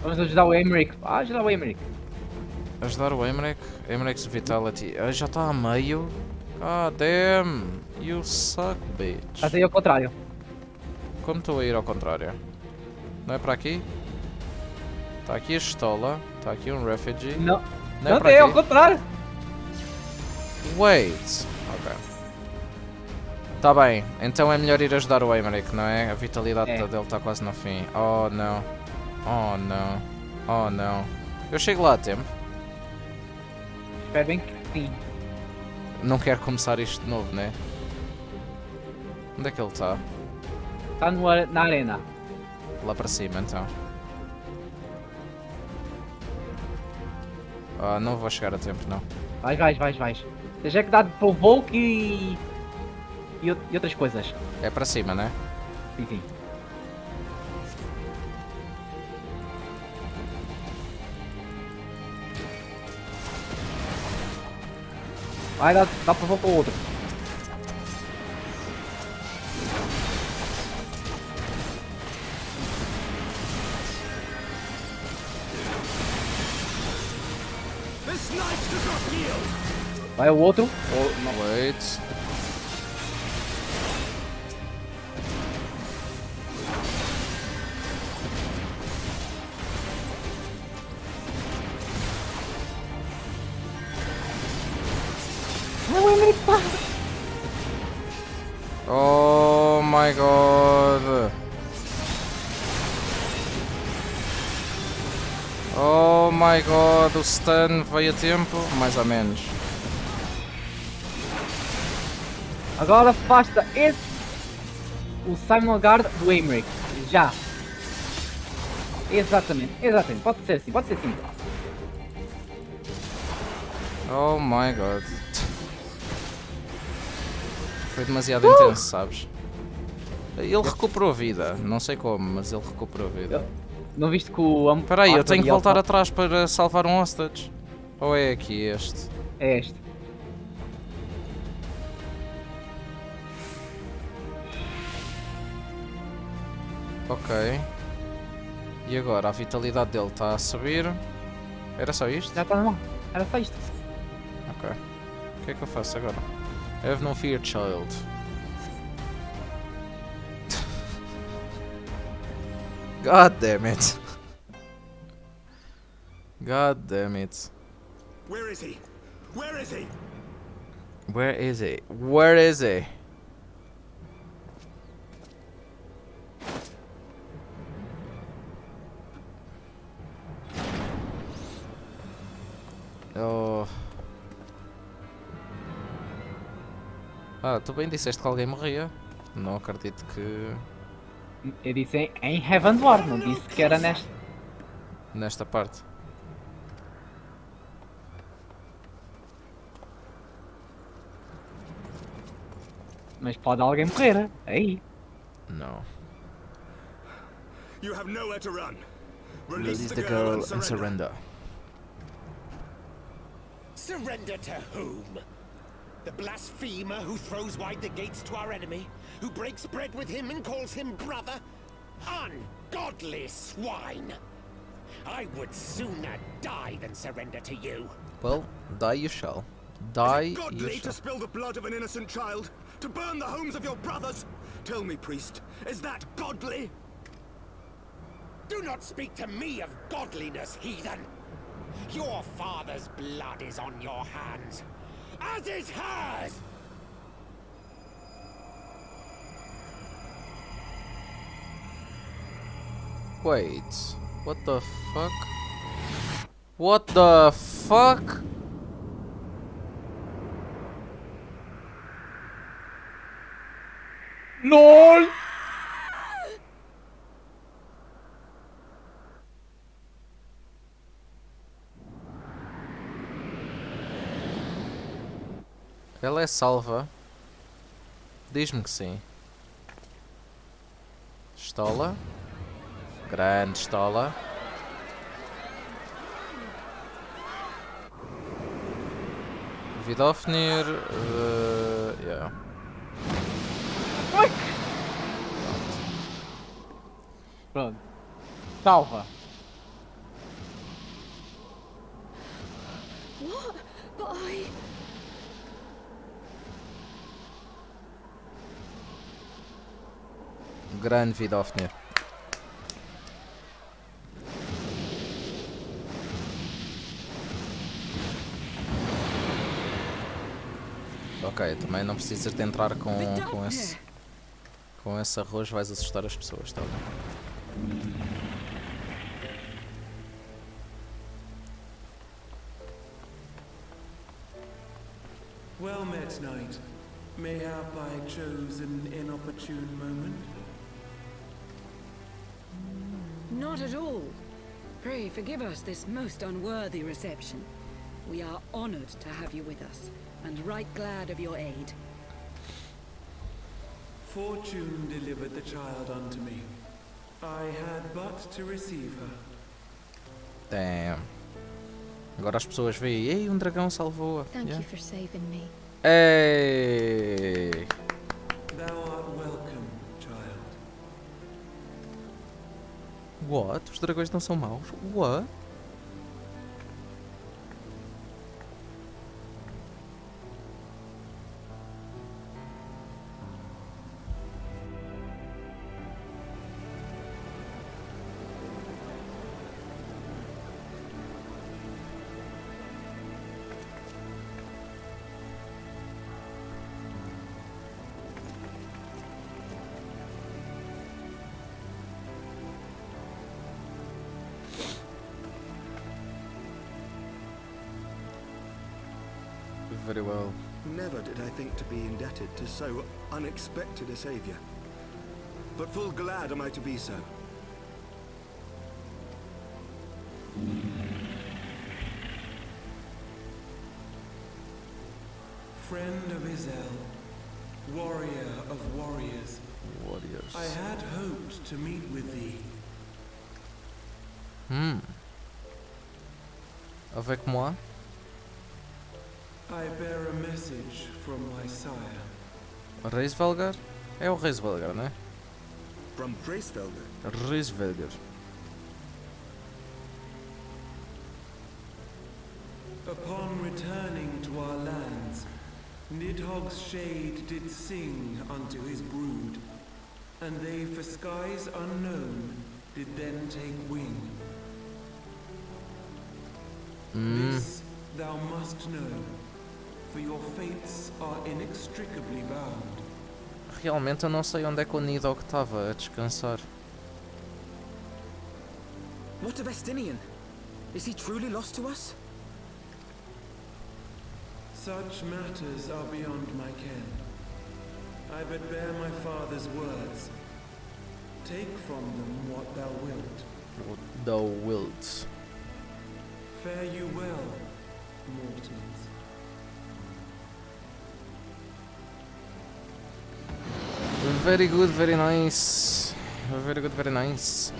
Vamos ajudar o Emmerich. Ajudar o Emmerich. Ajudar o Emmerich? Emmerich's Vitality. Já está a meio. God damn. You suck, bitch. Estás aí ao contrário. Como estou a ir ao contrário? Não é para aqui? Está aqui a estola. Está aqui um refugee. Não. Não é Não, para é ao aqui? contrário. Wait. Ok. Tá bem. Então é melhor ir ajudar o Emmerich, não é? A vitalidade dele está quase no fim. Oh não. Oh não. Oh não. Eu chego lá a tempo. Espero bem que sim. Não quero começar isto de novo, né? Onde é que ele está? Está na arena. Lá para cima, então. Não vou chegar a tempo, não. Vais. Seja que dá para o Volk e outras coisas. É para cima, né? Sim. Vai, dá para o Volk ou outro. Vai o outro. Wait. Oh my god. Oh my god, o stun veio a tempo, mais ou menos. Agora afasta o Simon Guard do Emmerich. Já. Exatamente. Pode ser assim. Oh my god. Foi demasiado intenso, sabes? Ele recuperou a vida, não sei como, mas ele recuperou a vida. Não viste que o... Espera aí, eu tenho que voltar atrás para salvar um hostage. Ou é aqui este? É este. Ok. E agora, a vitalidade dele está a subir. Era só isto? Já está normal. Era só isto. Ok. O que é que eu faço agora? Have no fear, child. God damn it. God damn it. Where is he? Where is he? Where is he? Where is he? Oh. Tu bem disseste que alguém morria. Não acredito que... Eu disse em Heaven War, não disse que era nesta parte. Mas pode alguém morrer. Aí. Não. You have nowhere to run. Release the girl and surrender. Surrender to whom? The blasphemer who throws wide the gates to our enemy? Who breaks bread with him and calls him brother? Ungodly swine! I would sooner die than surrender to you. Well, die you shall. Die Is it godly you shall. to spill the blood of an innocent child? To burn the homes of your brothers? Tell me, priest, is that godly? Do not speak to me of godliness, heathen! Your father's blood is on your hands, as is hers! Wait, what the fuck? What the fuck? LOL! Ela é salva? Diz-me que sim. Estola. Grande estola. Vidofnir, yeah. Pronto. Salva. What? But I... Grande Vidofnir. Ok, também não precisas de entrar com esse arroz, vais assustar as pessoas, tá bem? Well met, knight. Mayhap I chose an inopportune moment? Not at all. Pray forgive us this most unworthy reception. We are honored to have you with us, and right glad of your aid. Fortune delivered the child unto me. I had but to receive her. Damn. Agora as pessoas veem, ei, um dragão salvou-a. Thank you for saving me. Ei! Thou art welcome, child. What? Os dragões não são maus? What? Very well. Never did I think to be indebted to so unexpected a savior. But full glad am I to be so. Friend of Izel, warrior of warriors. Warriors. I had hoped to meet with thee. Avec moi? I bear a message from my sire. Reisvelgar? É o Reisvelgar, né? From Reisvelgar? Reisvelgar. Upon returning to our lands, Nidhogg's shade did sing unto his brood, and they for skies unknown did then take wing. This thou must know, for your fates are inextricably bound. Realmente eu não sei onde é que o Nidhogg estava a descansar. What of Estinian? Is he truly lost to us? Such matters are beyond my ken. I but bear my father's words. Take from them what thou wilt. What thou wilt. Fare you well, mortals. Very good, very nice. Very good, very nice.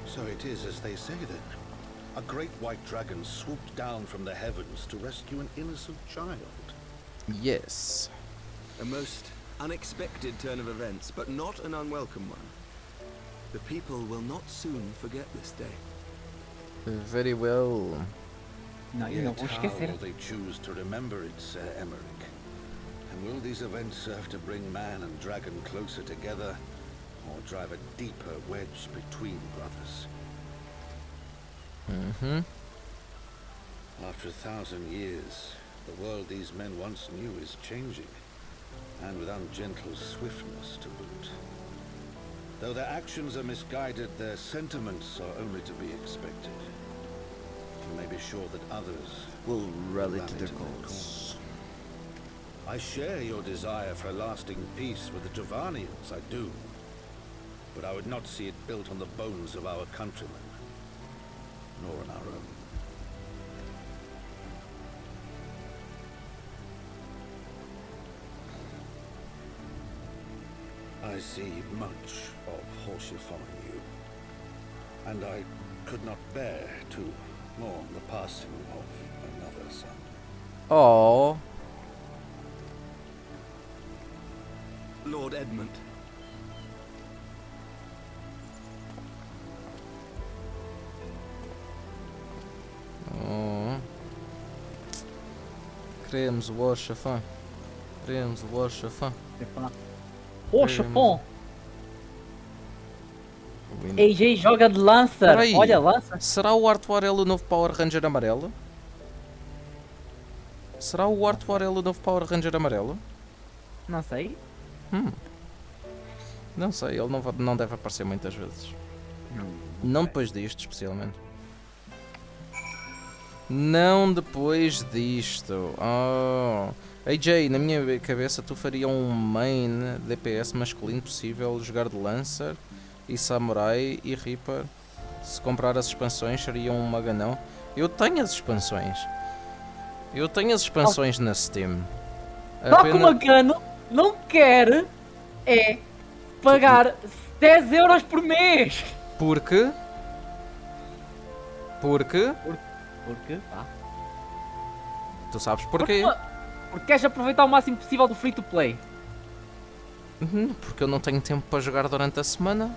So it is as they say then. A great white dragon swooped down from the heavens to rescue an innocent child. Yes. A most unexpected turn of events, but not an unwelcome one. The people will not soon forget this day. Very well. Não, eu Yet não vou how esquecer. will they choose to remember it, Sir Emmerich? And will these events serve to bring man and dragon closer together, or drive a deeper wedge between brothers? After 1,000 years, the world these men once knew is changing, and with ungentle swiftness to boot. Though their actions are misguided, their sentiments are only to be expected. You may be sure that others will rally to their their cause. I share your desire for a lasting peace with the Javanians, I do. But I would not see it built on the bones of our countrymen, nor on our own. I see much of Horsefon you, and I could not bear to mourn the passing of another son. Oh. Lord Edmund. Oh. Queremos o Horsefon. Queremos o Horsefon. Horsefon. AJ joga de Lancer. Peraí, Olha, Lancer. será o Artuarel o novo Power Ranger amarelo? Será o Artuarel o novo Power Ranger amarelo? Não sei. Não sei, ele não deve aparecer muitas vezes. Não depois disto, especialmente. Não depois disto. Oh. AJ, na minha cabeça tu faria um main DPS masculino possível, jogar de Lancer e Samurai e Reaper. Se comprar as expansões seria um maganão. Eu tenho as expansões. Eu tenho as expansões na Steam. Só que o Magano não quer pagar 10 euros por mês. Porque? Porque? Porque? Tu sabes porquê? Porque queres aproveitar o máximo possível do free to play. Porque eu não tenho tempo para jogar durante a semana.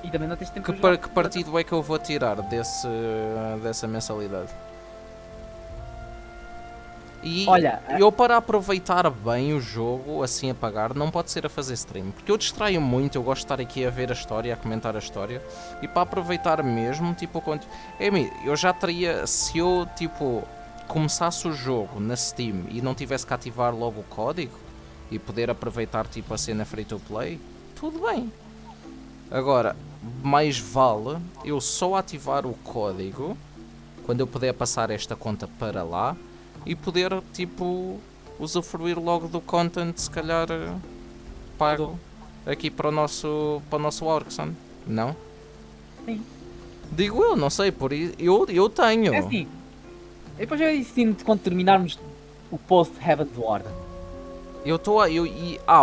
E também não tens tempo para jogar. Que partido é que eu vou tirar dessa mensalidade? E olha, eu para aproveitar bem o jogo, assim a pagar, não pode ser a fazer stream. Porque eu distraio muito, eu gosto de estar aqui a ver a história, a comentar a história. E para aproveitar mesmo, tipo, eu já teria, se eu, tipo, começasse o jogo na Steam e não tivesse que ativar logo o código e poder aproveitar, tipo, a cena free to play, tudo bem. Agora, mais vale eu só ativar o código quando eu puder passar esta conta para lá e poder, tipo, usufruir logo do content, se calhar, pago aqui para o nosso Orkson, não? Sim. Digo eu, não sei, por isso eu tenho. É assim, depois eu ensino quando terminarmos o post Heaven's Ward.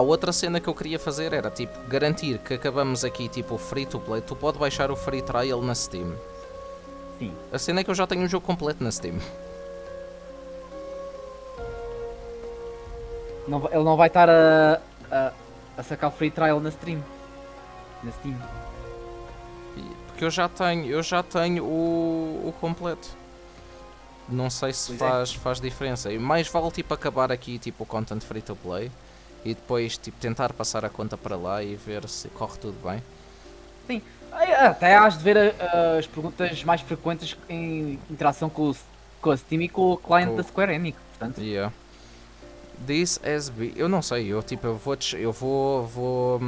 Outra cena que eu queria fazer era, tipo, garantir que acabamos aqui, tipo, free to play. Tu pode baixar o free trial na Steam. Sim. A cena é que eu já tenho o jogo completo na Steam. Ele não vai estar a sacar o free trial na stream. Na Steam. Porque eu já tenho o completo. Não sei se faz diferença. E mais vale, tipo, acabar aqui, tipo, o content free to play e depois, tipo, tentar passar a conta para lá e ver se corre tudo bem. Sim. Até has de ver as perguntas mais frequentes em interação com a Steam e com o client da Square Enix, portanto. Yeah. This has been... Eu não sei, eu vou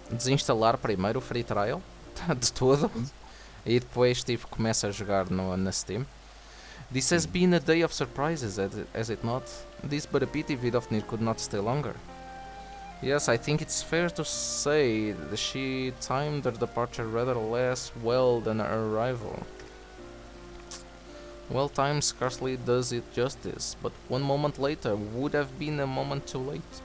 desinstalar primeiro o free trial de todo e depois, tipo, começo a jogar na Steam. This has been a day of surprises, has it not? This but a pity Vidofnir could not stay longer. Yes, I think it's fair to say that she timed her departure rather less well than her arrival. Well, time scarcely does it justice, but one moment later would have been a moment too late.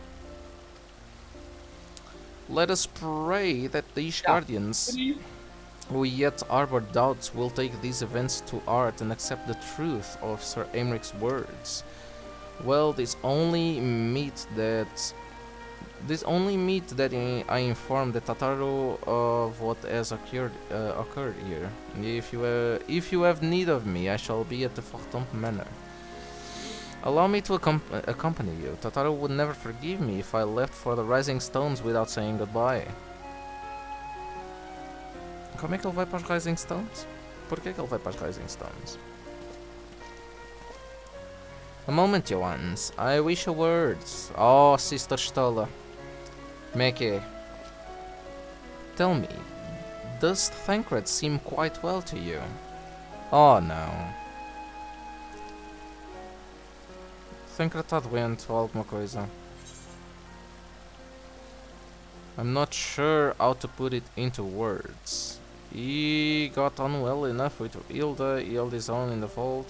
Let us pray that these guardians who yet harbor doubts will take these events to heart and accept the truth of Sir Aymric's words. Well, this only meet that I inform the Tataru of what has occurred here. If you have need of me, I shall be at the Fortomp Manor. Allow me to accompany you. Tataru would never forgive me if I left for the Rising Stones without saying goodbye. Como é que ele vai para os Rising Stones? Porquê que ele vai para os Rising Stones? A moment, Johannes. I wish a word. Oh, Sister Stola. Como é que é? Tell me, does Thancred seem quite well to you? Oh, não. Thancred está doente ou alguma coisa. I'm not sure how to put it into words. He got on well enough with Hilda, held his own in the vault.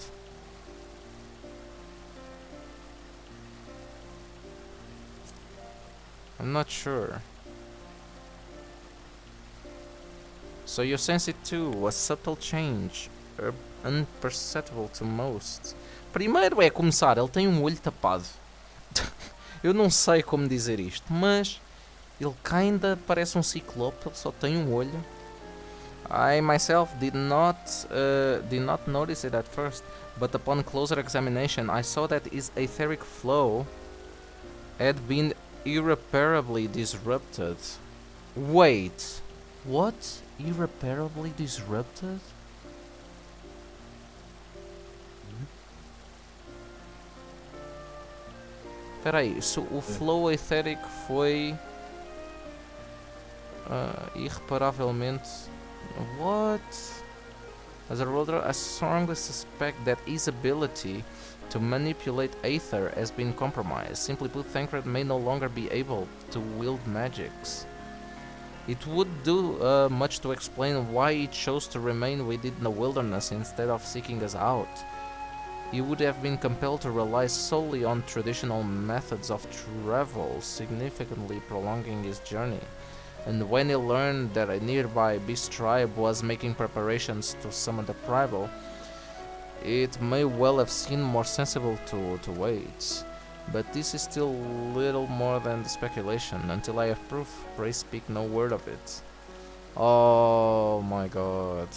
I'm not sure. So you sense it too, a subtle change, unperceptible to most. Primeiro é começar, ele tem um olho tapado. Eu não sei como dizer isto, mas ele kinda parece um ciclope, ele só tem um olho. I myself did not notice it at first, but upon closer examination I saw that his etheric flow had been irreparably disrupted. Wait, what? Irreparably disrupted? Espera aí, o flow etheric foi irreparavelmente... What? As a ruler, I strongly suspect that his ability to manipulate Aether has been compromised. Simply put, Thancred may no longer be able to wield magics. It would do much to explain why he chose to remain within the wilderness instead of seeking us out. He would have been compelled to rely solely on traditional methods of travel, significantly prolonging his journey. And when he learned that a nearby beast tribe was making preparations to summon the Primal, it may well have seemed more sensible to wait. But this is still little more than the speculation. Until I have proof, pray speak no word of it. Oh my god.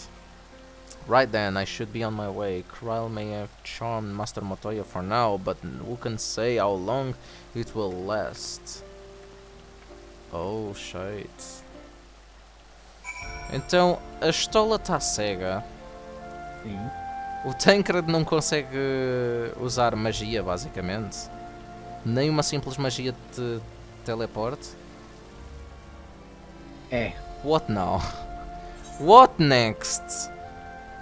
Right then, I should be on my way. Kryl may have charmed Master Motoya for now, but who can say how long it will last? Oh shit. Então, a estola está cega. Sim. O Tancred não consegue usar magia, basicamente. Nem uma simples magia de teleporte. É. What now? What next?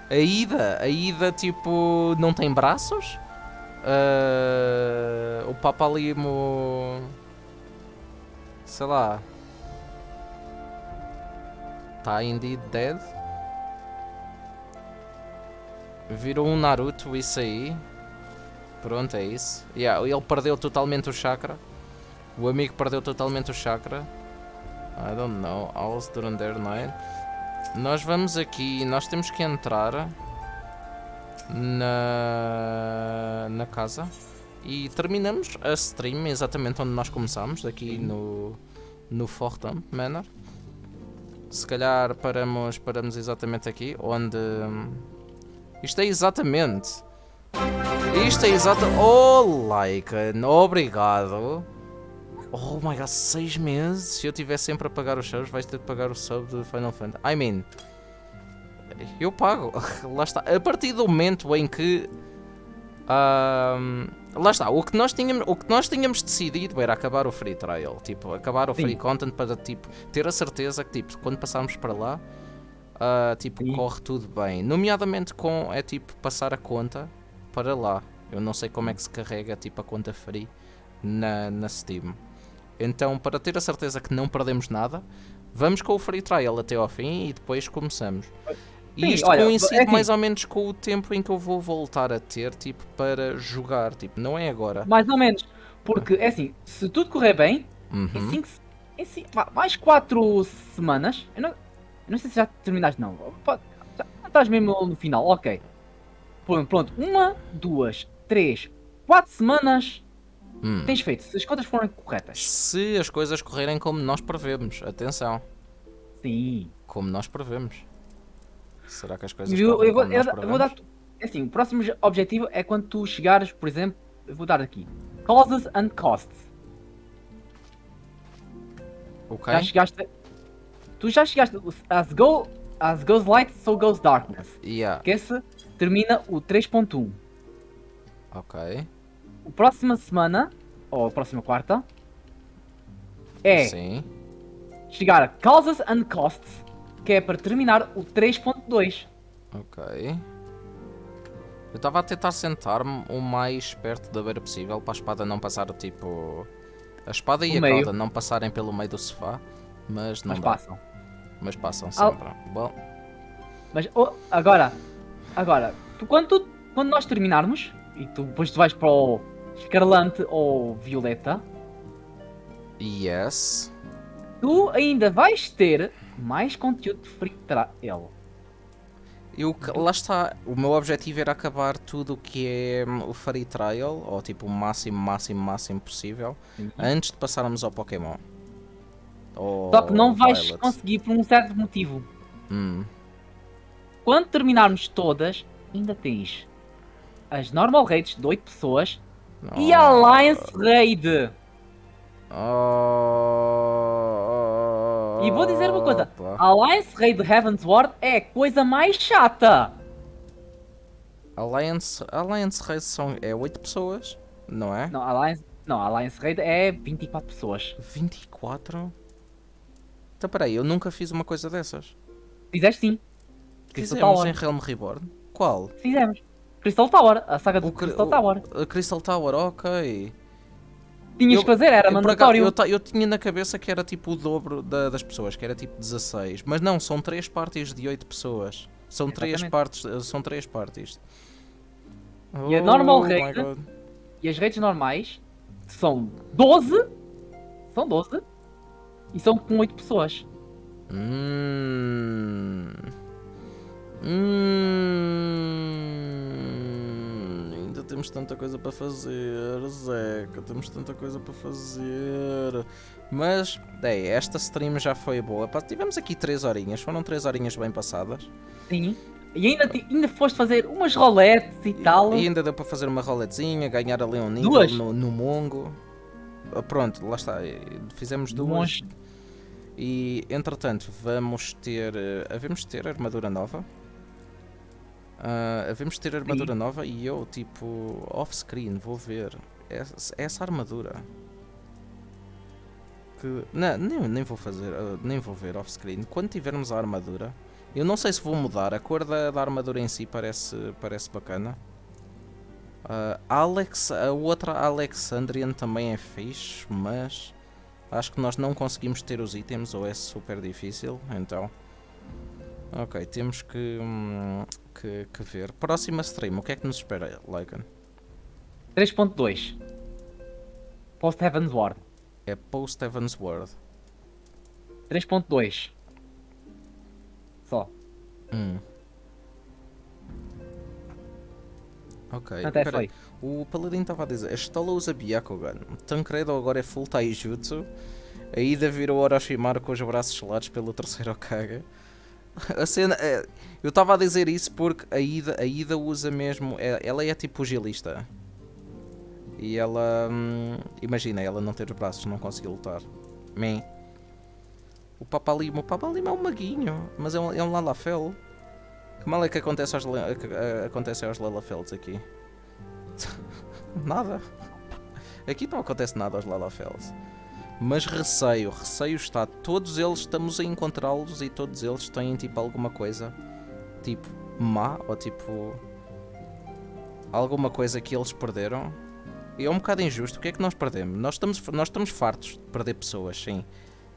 A Ida tipo não tem braços? O Papalimo, sei lá, tá indeed dead? Virou um Naruto isso aí. Pronto, é isso. Yeah, ele perdeu totalmente o chakra. O amigo perdeu totalmente o chakra. I don't know. Owls during their night. Nós vamos aqui, nós temos que entrar na casa e terminamos a stream exatamente onde nós começámos, aqui no Fortham Manor. Se calhar paramos exatamente aqui, onde... Isto é exatamente... Oh, Lycan, obrigado. Oh my god, 6 meses? Se eu estiver sempre a pagar os subs, vais ter de pagar o sub de Final Fantasy. I mean, eu pago. Lá está. A partir do momento em que... lá está. O que nós tínhamos decidido era acabar o free trial. Tipo, acabar o free content para tipo, ter a certeza que tipo, quando passarmos para lá, tipo, corre tudo bem. Nomeadamente com, tipo, passar a conta para lá. Eu não sei como é que se carrega tipo, a conta free na Steam. Então, para ter a certeza que não perdemos nada, vamos com o free trial até ao fim e depois começamos. E isto coincide mais ou menos com o tempo em que eu vou voltar a ter, tipo, para jogar, tipo, não é agora. Mais ou menos, porque, é assim, se tudo correr bem, em mais 4 semanas, eu não sei se já terminaste, não, já estás mesmo no final, ok. Pronto, 1, 2, 3, 4 semanas... Tens feito, se as contas forem corretas. Se as coisas correrem como nós prevemos, atenção. Sim. Como nós prevemos. Será que as coisas correm como nós prevemos? Eu vou dar, assim, o próximo objetivo é quando tu chegares, por exemplo, eu vou dar aqui. Causes and Costs. Ok. Tu já chegaste, as goes light, so goes darkness. Yeah. Que esse termina o 3.1. Ok. A próxima semana, ou a próxima quarta, é chegar a Causes and Costs, que é para terminar o 3.2. Ok. Eu estava a tentar sentar-me o mais perto da beira possível para a espada não passar tipo... A espada e a cauda não passarem pelo meio do sofá, mas não dá. Mas passam sempre. Bom. Mas agora, quando nós terminarmos, e depois tu vais para o Escarlante ou Violeta. Yes. Tu ainda vais ter mais conteúdo de free trial. Lá está, o meu objetivo era acabar tudo o que é o free trial, ou tipo o máximo possível, antes de passarmos ao Pokémon. Só que não vais Violet. conseguir por um certo motivo. Quando terminarmos todas, ainda tens as normal raids de 8 pessoas e a Alliance Raid. E vou dizer uma coisa, a Alliance Raid de Heaven's Ward é a coisa mais chata. Alliance Raid é 8 pessoas, não é? Não, a Alliance Raid é 24 pessoas. 24? Então peraí, eu nunca fiz uma coisa dessas. Fizeste sim. Crystal Fizemos Tower. em Realm Reborn? Qual? Fizemos. Crystal Tower, a saga do Crystal Tower. Crystal Tower, ok. Tinhas que fazer, era mandatório. Eu tinha na cabeça que era tipo o dobro das pessoas, que era tipo 16. Mas não, são 3 parties de 8 pessoas. São 3 parties. E a normal raid e as raids normais são 12. São 12. E são com 8 pessoas. Ainda temos tanta coisa para fazer, Zeca. Temos tanta coisa para fazer. Mas, esta stream já foi boa. Tivemos aqui 3 horinhas. Foram 3 horinhas bem passadas. Sim. E ainda foste fazer umas roletes e tal. E ainda deu para fazer uma roletezinha, ganhar ali um nível no Mongo. Pronto, lá está. Fizemos 2. E entretanto vamos ter armadura nova. Devemos ter armadura nova e eu tipo off-screen vou ver essa armadura. Que não, nem vou fazer, nem vou ver off-screen. Quando tivermos a armadura, eu não sei se vou mudar. A cor da armadura em si parece bacana. A outra Alexandrian também é fixe, mas acho que nós não conseguimos ter os itens ou é super difícil, então. Ok, temos que ver. Próxima stream, o que é que nos espera, Lycan? 3.2 Post Heaven's Ward. É Post Heaven's Ward. 3.2 só. Ok, peraí. O Paladino estava a dizer, a Stola usa Byakugan, Tancredo agora é full Taijutsu, a Ida virou Orochimaru com os braços selados pelo terceiro Hokage. A cena, eu estava a dizer isso porque a Ida usa mesmo, ela é tipo pugilista. E ela, imagina, ela não ter os braços, não conseguir lutar. O Papalima é um maguinho, mas é um Lalafell. Que mal é que acontece aos Lalafells aqui? Nada. Aqui não acontece nada aos Lalafells. Mas receio está. Todos eles estamos a encontrá-los e todos eles têm tipo alguma coisa tipo má ou tipo alguma coisa que eles perderam. E é um bocado injusto. O que é que nós perdemos? Nós estamos fartos de perder pessoas, sim.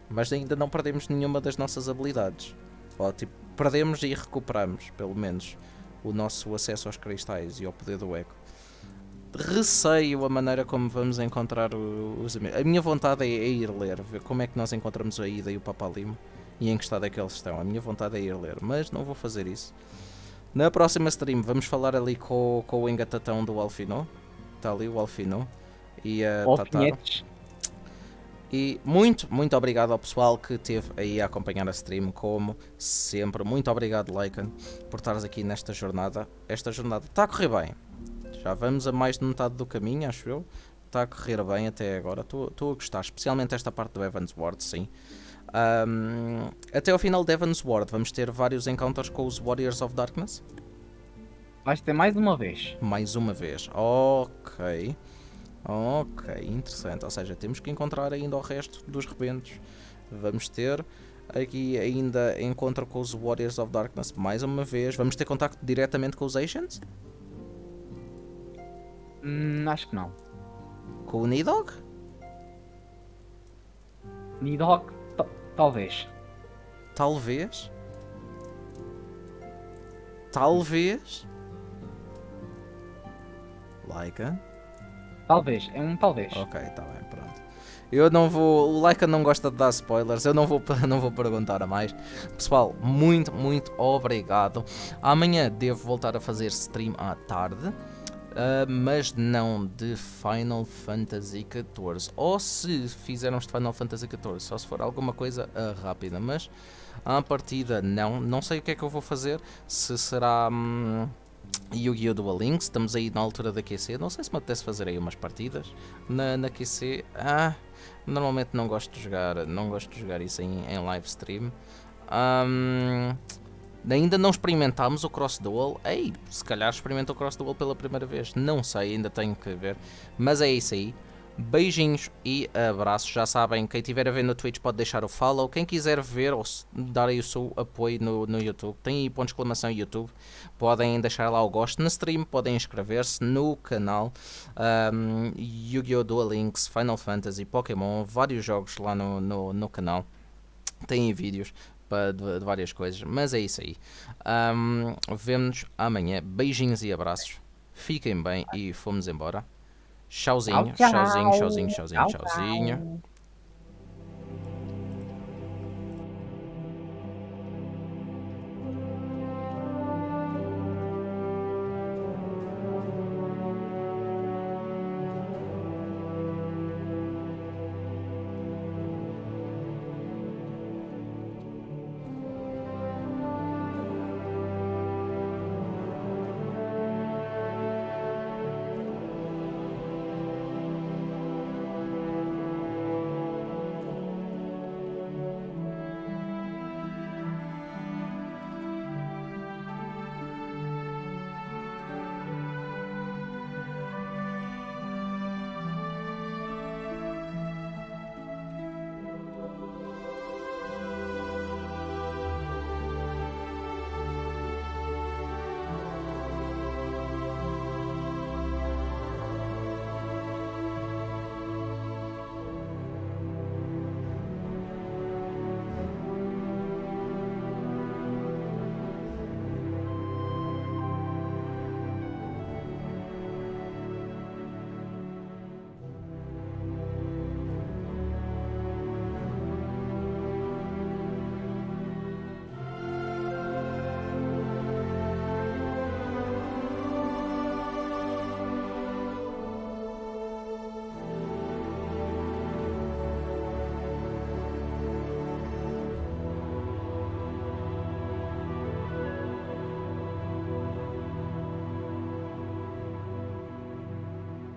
Mas ainda não perdemos nenhuma das nossas habilidades. Ou tipo, perdemos e recuperamos, pelo menos, o nosso acesso aos cristais e ao poder do eco. Receio a maneira como vamos encontrar os amigos. A minha vontade é ir ler, ver como é que nós encontramos a Ida e o Papalimo e em que estado é que eles estão. A minha vontade é ir ler, mas não vou fazer isso. Na próxima stream vamos falar ali com o engatatão do Alfino. Está ali o Alfino e a Tataro. E muito obrigado ao pessoal que esteve aí a acompanhar a stream, como sempre. Muito obrigado, Lycan, por estares aqui nesta jornada. Esta jornada está a correr bem. Já vamos a mais de metade do caminho, acho eu. Está a correr bem até agora. Estou a gostar, especialmente esta parte do Heaven's Ward, sim. Até ao final de Heaven's Ward vamos ter vários encounters com os Warriors of Darkness. Vais ter mais uma vez. Mais uma vez, ok. Ok, interessante. Ou seja, temos que encontrar ainda o resto dos rebentos. Vamos ter aqui ainda encontro com os Warriors of Darkness mais uma vez. Vamos ter contacto diretamente com os Ancients? Acho que não. Com o Nidhogg? Nidhogg, talvez. Talvez? Talvez? Lycan? Talvez, é um talvez. Ok, está bem, pronto. Eu não vou. O Laika não gosta de dar spoilers. Eu não vou perguntar a mais. Pessoal, muito obrigado. Amanhã devo voltar a fazer stream à tarde. Mas não de Final Fantasy XIV. Ou se fizermos de Final Fantasy XIV, só se for alguma coisa rápida. Mas à partida não sei o que é que eu vou fazer. Se será Yu-Gi-Oh! Duel Links. Estamos aí na altura da QC. Não sei se me apetece fazer aí umas partidas na QC. Normalmente não gosto de jogar isso em live stream. Ainda não experimentámos o Cross Duel. Ei, se calhar experimento o Cross Duel pela primeira vez. Não sei, ainda tenho que ver. Mas é isso aí. Beijinhos e abraços. Já sabem, quem estiver a ver no Twitch pode deixar o follow. Quem quiser ver ou dar aí o seu apoio no YouTube, tem aí ponto de exclamação YouTube. Podem deixar lá o gosto na stream. Podem inscrever-se no canal. Yu-Gi-Oh! Duel Links, Final Fantasy, Pokémon. Vários jogos lá no canal. Tem vídeos de várias coisas, mas é isso aí. Vemo-nos amanhã. Beijinhos e abraços. Fiquem bem e fomos embora. Tchauzinho, tchauzinho, tchauzinho, tchauzinho, tchauzinho.